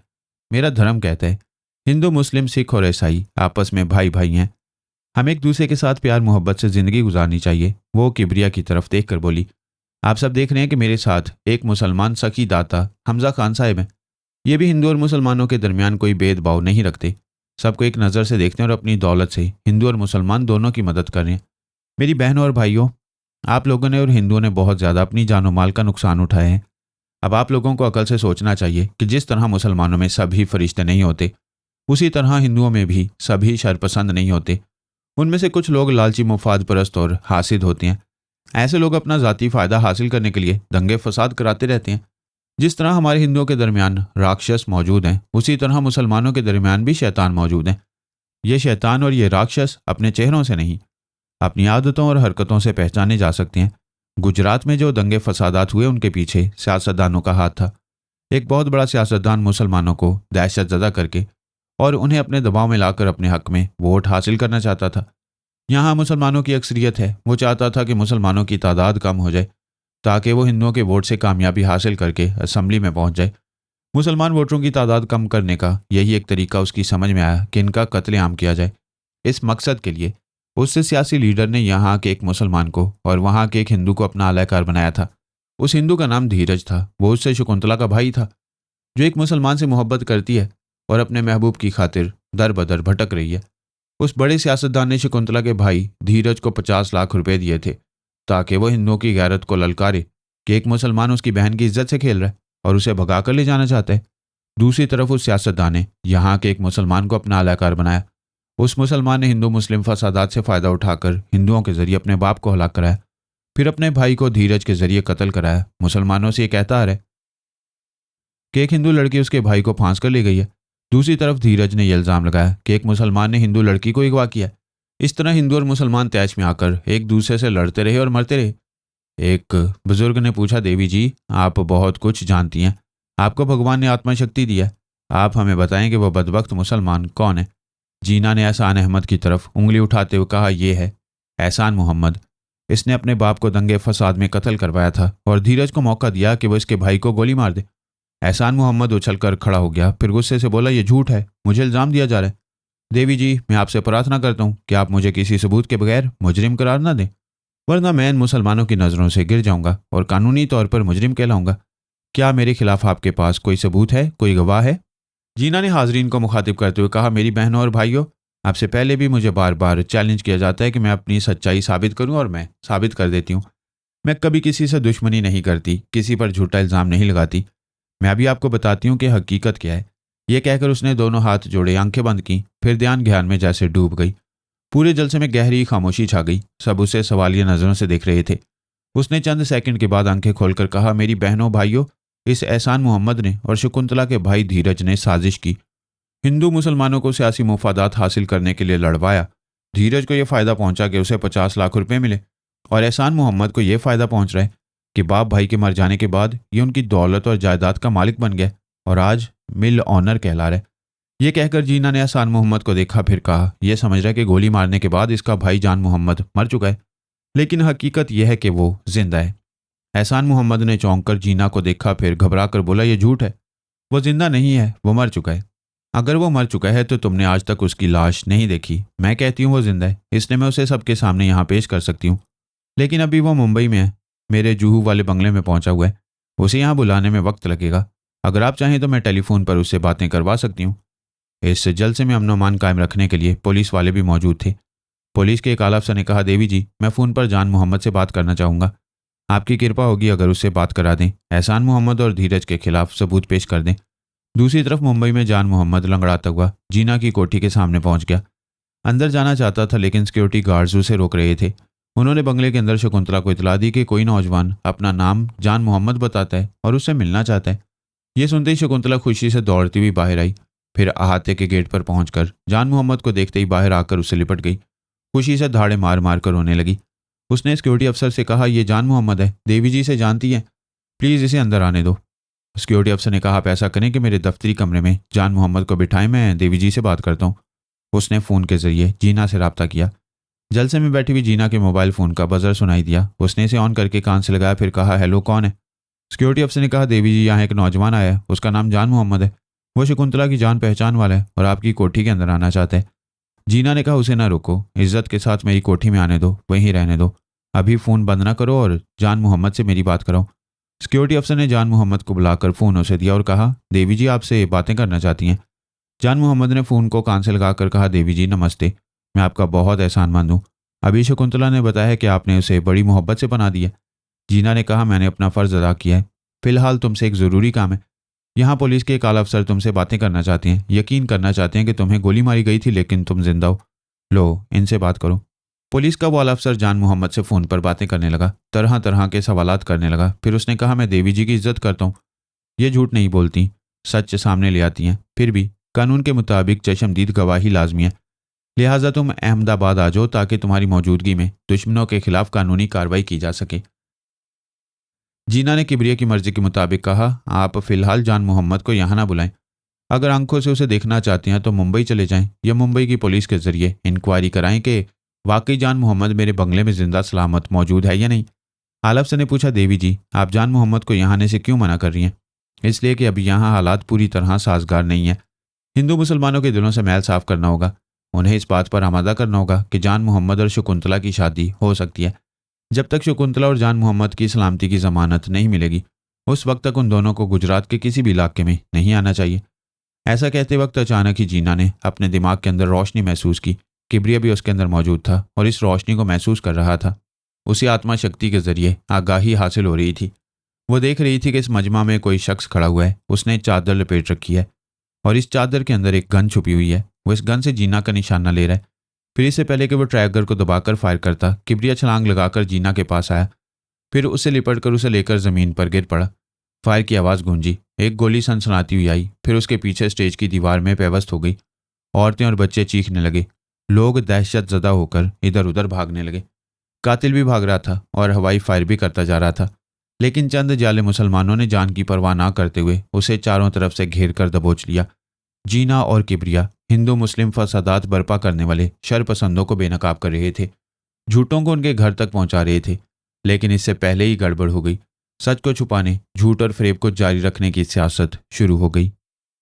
मेरा धर्म कहता है हिंदू, मुस्लिम, सिख और ईसाई आपस में भाई भाई हैं। हम एक दूसरे के साथ प्यार मोहब्बत से ज़िंदगी गुजारनी चाहिए। वो किबरिया की तरफ देख कर बोली, आप सब देख रहे हैं कि मेरे साथ एक मुसलमान सखी दाता हमजा खान साहब हैं। ये भी हिंदू और मुसलमानों के दरमियान कोई भेदभाव नहीं रखते, सबको एक नज़र से देखते हैं और अपनी दौलत से हिंदू और मुसलमान दोनों की मदद कर रहे हैं। मेरी बहनों और भाइयों, आप लोगों ने और हिंदुओं ने बहुत ज़्यादा अपनी जानो माल का नुकसान उठाए हैं। अब आप लोगों को अकल से सोचना चाहिए कि जिस तरह मुसलमानों में सभी फरिश्ते नहीं होते, उसी तरह हिंदुओं में भी सभी शरपसंद नहीं होते। उनमें से कुछ लोग लालची, मुफाद परस्त और हासिद होते हैं। ऐसे लोग अपना ज़ाती फ़ायदा हासिल करने के लिए दंगे फसाद कराते रहते हैं। जिस तरह हमारे हिंदुओं के दरमियान राक्षस मौजूद हैं, उसी तरह मुसलमानों के दरमियान भी शैतान मौजूद हैं। ये शैतान और ये राक्षस अपने चेहरों से नहीं, अपनी आदतों और हरकतों से पहचाने जा सकते हैं। गुजरात में जो दंगे फसादात हुए, उनके पीछे सियासतदानों का हाथ था। एक बहुत बड़ा सियासतदान मुसलमानों को दहशतज़दा करके और उन्हें अपने दबाव में लाकर अपने हक में वोट हासिल करना चाहता था। यहाँ मुसलमानों की अक्सरियत है, वो चाहता था कि मुसलमानों की तादाद कम हो जाए ताकि वो हिंदुओं के वोट से कामयाबी हासिल करके असेंबली में पहुंच जाए। मुसलमान वोटरों की तादाद कम करने का यही एक तरीका उसकी समझ में आया कि इनका कत्लेआम किया जाए। इस मकसद के लिए उससे सियासी लीडर ने यहाँ के एक मुसलमान को और वहाँ के एक हिंदू को अपना आलाकार बनाया था। उस हिंदू का नाम धीरज था। वो उससे शकुंतला का भाई था, जो एक मुसलमान से मोहब्बत करती है और अपने महबूब की खातिर दर बदर भटक रही है। उस बड़े सियासतदान ने शकुंतला के भाई धीरज को 50 लाख रुपए दिए थे ताकि वो हिंदुओं की गैरत को ललकारे कि एक मुसलमान उसकी बहन की इज्जत से खेल रहा है और उसे भगा कर ले जाना चाहता है। दूसरी तरफ उस सियासतदान ने यहाँ के एक मुसलमान को अपना आलाकार बनाया। उस मुसलमान ने हिंदू मुस्लिम फसादात से फ़ायदा उठाकर हिंदुओं के जरिए अपने बाप को हलाक कराया, फिर अपने भाई को धीरज के जरिए कत्ल कराया। मुसलमानों से ये कहता आ रहा है कि एक हिंदू लड़की उसके भाई को फांस कर ले गई है। दूसरी तरफ धीरज ने यह इल्ज़ाम लगाया कि एक मुसलमान ने हिंदू लड़की को अगवा किया। इस तरह हिंदू और मुसलमान तैश में आकर एक दूसरे से लड़ते रहे और मरते रहे। एक बुजुर्ग ने पूछा, देवी जी, आप बहुत कुछ जानती हैं, आपको भगवान ने आत्मशक्ति दी है, आप हमें बताएं कि वह बदबख्त मुसलमान कौन है। जीना ने एहसान अहमद की तरफ उंगली उठाते हुए कहा, यह है एहसान मोहम्मद। इसने अपने बाप को दंगे फसाद में कत्ल करवाया था और धीरज को मौका दिया कि वह इसके भाई को गोली मार दे। एहसान मोहम्मद उछलकर खड़ा हो गया, फिर गुस्से से बोला, यह झूठ है, मुझे इल्ज़ाम दिया जा रहा है। देवी जी, मैं आपसे प्रार्थना करता हूँ कि आप मुझे किसी सबूत के बगैर मुजरिम करार ना दें, वरना मैं इन मुसलमानों की नज़रों से गिर जाऊंगा और कानूनी तौर पर मुजरिम कहलाऊंगा। क्या मेरे खिलाफ आपके पास कोई सबूत है, कोई गवाह है? जीना ने हाजरीन को मुखातिब करते हुए कहा, मेरी बहनों और भाइयों, आपसे पहले भी मुझे बार बार चैलेंज किया जाता है कि मैं अपनी सच्चाई साबित करूं और मैं साबित कर देती हूं। मैं कभी किसी से दुश्मनी नहीं करती, किसी पर झूठा इल्ज़ाम नहीं लगाती। मैं अभी आपको बताती हूँ कि हकीकत क्या है। ये कहकर उसने दोनों हाथ जोड़े, आंखें बंद की, फिर ध्यान ज्ञान में जैसे डूब गई। पूरे जलसे में गहरी खामोशी छा गई। सब उसे सवालिया नज़रों से देख रहे थे। उसने चंद सेकंड के बाद आंखें खोलकर कहा, मेरी बहनों भाइयों, इस एहसान मोहम्मद ने और शकुंतला के भाई धीरज ने साजिश की, हिंदू मुसलमानों को सियासी मुफादात हासिल करने के लिए लड़वाया। धीरज को यह फ़ायदा पहुंचा कि उसे 50 लाख रुपए मिले और एहसान मोहम्मद को यह फ़ायदा पहुंच रहा है कि बाप भाई के मर जाने के बाद ये उनकी दौलत और जायदाद का मालिक बन गया और आज मिल ऑनर कहला रहा है। यह कहकर जीना ने एहसान मोहम्मद को देखा, फिर कहा, यह समझ रहा है कि गोली मारने के बाद इसका भाई जान मोहम्मद मर चुका है, लेकिन हकीकत यह है कि वो जिंदा है। एहसान मोहम्मद ने चौंक कर जीना को देखा, फिर घबरा कर बोला, यह झूठ है, वो जिंदा नहीं है, वो मर चुका है। अगर वो मर चुका है तो तुमने आज तक उसकी लाश नहीं देखी। मैं कहती हूँ वो जिंदा है, इसलिए मैं उसे सबके सामने यहाँ पेश कर सकती हूँ, लेकिन अभी वो मुंबई में है, मेरे जूहू वाले बंगले में पहुंचा हुआ है। उसे यहाँ बुलाने में वक्त लगेगा। अगर आप चाहें तो मैं टेलीफोन पर उससे बातें करवा सकती हूँ। इस जलसे में अमन अमान कायम रखने के लिए पुलिस वाले भी मौजूद थे। पुलिस के एक आला अफसर ने कहा, देवी जी, मैं फ़ोन पर जान मोहम्मद से बात करना चाहूँगा, आपकी कृपा होगी अगर उससे बात करा दें, एहसान मोहम्मद और धीरज के खिलाफ सबूत पेश कर दें। दूसरी तरफ मुंबई में जान मोहम्मद लंगड़ाता हुआ जीना की कोठी के सामने पहुंच गया। अंदर जाना चाहता था, लेकिन सिक्योरिटी गार्ड्स उसे रोक रहे थे। उन्होंने बंगले के अंदर शकुंतला को इतला दी कि कोई नौजवान अपना नाम जान मोहम्मद बताता है और उससे मिलना चाहता है। ये सुनते ही शकुंतला खुशी से दौड़ती हुई बाहर आई, फिर अहाते के गेट पर पहुंचकर जान मोहम्मद को देखते ही बाहर आकर उससे लिपट गई। खुशी से धाड़े मार मार कर रोने लगी। उसने सिक्योरिटी अफसर से कहा, यह जान मोहम्मद है, देवी जी से जानती है, प्लीज़ इसे अंदर आने दो। सिक्योरिटी अफसर ने कहा, आप ऐसा करें कि मेरे दफ्तरी कमरे में जान मोहम्मद को बिठाएं, मैं देवी जी से बात करता हूँ। उसने फ़ोन के ज़रिए जीना से रब्ता किया। जलसे में बैठी हुई जीना के मोबाइल फ़ोन का बजर सुनाई दिया। उसने इसे ऑन करके कान से लगाया, फिर कहा, हेलो, कौन है? सिक्योरिटी अफसर ने कहा, देवी जी, यहाँ एक नौजवान आया है, उसका नाम जान मोहम्मद है। वो शकुंतला की जान पहचान वाला है और आपकी कोठी के अंदर आना चाहता है। जीना ने कहा, उसे ना रोको, इज्जत के साथ मेरी कोठी में आने दो, वहीं रहने दो। अभी फ़ोन बंद ना करो और जान मोहम्मद से मेरी बात कराओ। सिक्योरिटी अफसर ने जान मोहम्मद को बुलाकर फ़ोन उसे दिया और कहा, देवी जी आपसे बातें करना चाहती हैं। जान मोहम्मद ने फ़ोन को कान से लगाकर कहा, देवी जी नमस्ते, मैं आपका बहुत एहसानमंद हूँ। अभी शकुंतला ने बताया कि आपने उसे बड़ी मोहब्बत से बना दिया। जीना ने कहा, मैंने अपना फ़र्ज़ अदा किया है। फ़िलहाल तुमसे एक ज़रूरी काम है। यहाँ पुलिस के एक आला अफसर तुमसे बातें करना चाहते हैं, यकीन करना चाहते हैं कि तुम्हें गोली मारी गई थी लेकिन तुम जिंदा हो। लो, इनसे बात करो। पुलिस का वो आला अफसर जान मोहम्मद से फ़ोन पर बातें करने लगा, तरह तरह के सवालात करने लगा। फिर उसने कहा, मैं देवी जी की इज्जत करता हूँ, ये झूठ नहीं बोलती, सच सामने ले आती हैं। फिर भी कानून के मुताबिक चशमदीद गवाही लाजमी है, लिहाजा तुम अहमदाबाद आ जाओ ताकि तुम्हारी मौजूदगी में दुश्मनों के खिलाफ कानूनी कार्रवाई की जा सके। जीना ने किबरिया की मर्जी के मुताबिक कहा, आप फिलहाल जान मोहम्मद को यहाँ ना बुलाएं। अगर आंखों से उसे देखना चाहते हैं तो मुंबई चले जाएं या मुंबई की पुलिस के जरिए इंक्वायरी कराएं कि वाकई जान मोहम्मद मेरे बंगले में जिंदा सलामत मौजूद है या नहीं। आलफ से ने पूछा, देवी जी आप जान मोहम्मद को यहाँ आने से क्यों मना कर रही हैं? इसलिए कि अभी यहाँ हालात पूरी तरह साजगार नहीं है। हिंदू मुसलमानों के दिलों से मैल साफ करना होगा। उन्हें इस बात पर आमादा करना होगा कि जान मोहम्मद और शकुंतला की शादी हो सकती है। जब तक शकुंतला और जान मोहम्मद की सलामती की जमानत नहीं मिलेगी, उस वक्त तक उन दोनों को गुजरात के किसी भी इलाके में नहीं आना चाहिए। ऐसा कहते वक्त अचानक ही जीना ने अपने दिमाग के अंदर रोशनी महसूस की। किबरिया भी उसके अंदर मौजूद था और इस रोशनी को महसूस कर रहा था। उसी आत्मा शक्ति के जरिए आगाही हासिल हो रही थी। वो देख रही थी कि इस मजमा में कोई शख्स खड़ा हुआ है। उसने चादर लपेट रखी है और इस चादर के अंदर एक गन छुपी हुई है। वो इस गन से जीना का निशाना ले रहा है। फिर इससे पहले कि वो ट्रैगर को दबाकर फायर करता, किबरिया छलांग लगाकर जीना के पास आया। फिर उससे लिपट कर उसे लेकर ज़मीन पर गिर पड़ा। फायर की आवाज़ गूंजी, एक गोली सनसनाती हुई आई। फिर उसके पीछे स्टेज की दीवार में पेवस्त हो गई। औरतें और बच्चे चीखने लगे। लोग दहशत ज़दा होकर इधर उधर भागने लगे। कातिल भी भाग रहा था और हवाई फायर भी करता जा रहा था। लेकिन चंद जाले मुसलमानों ने जान की परवाह ना करते हुए उसे चारों तरफ से घेर कर दबोच लिया। जीना और किबरिया हिंदू मुस्लिम फसादात बर्पा करने वाले शरपसंदों को बेनकाब कर रहे थे, झूठों को उनके घर तक पहुंचा रहे थे। लेकिन इससे पहले ही गड़बड़ हो गई। सच को छुपाने, झूठ और फरेब को जारी रखने की सियासत शुरू हो गई।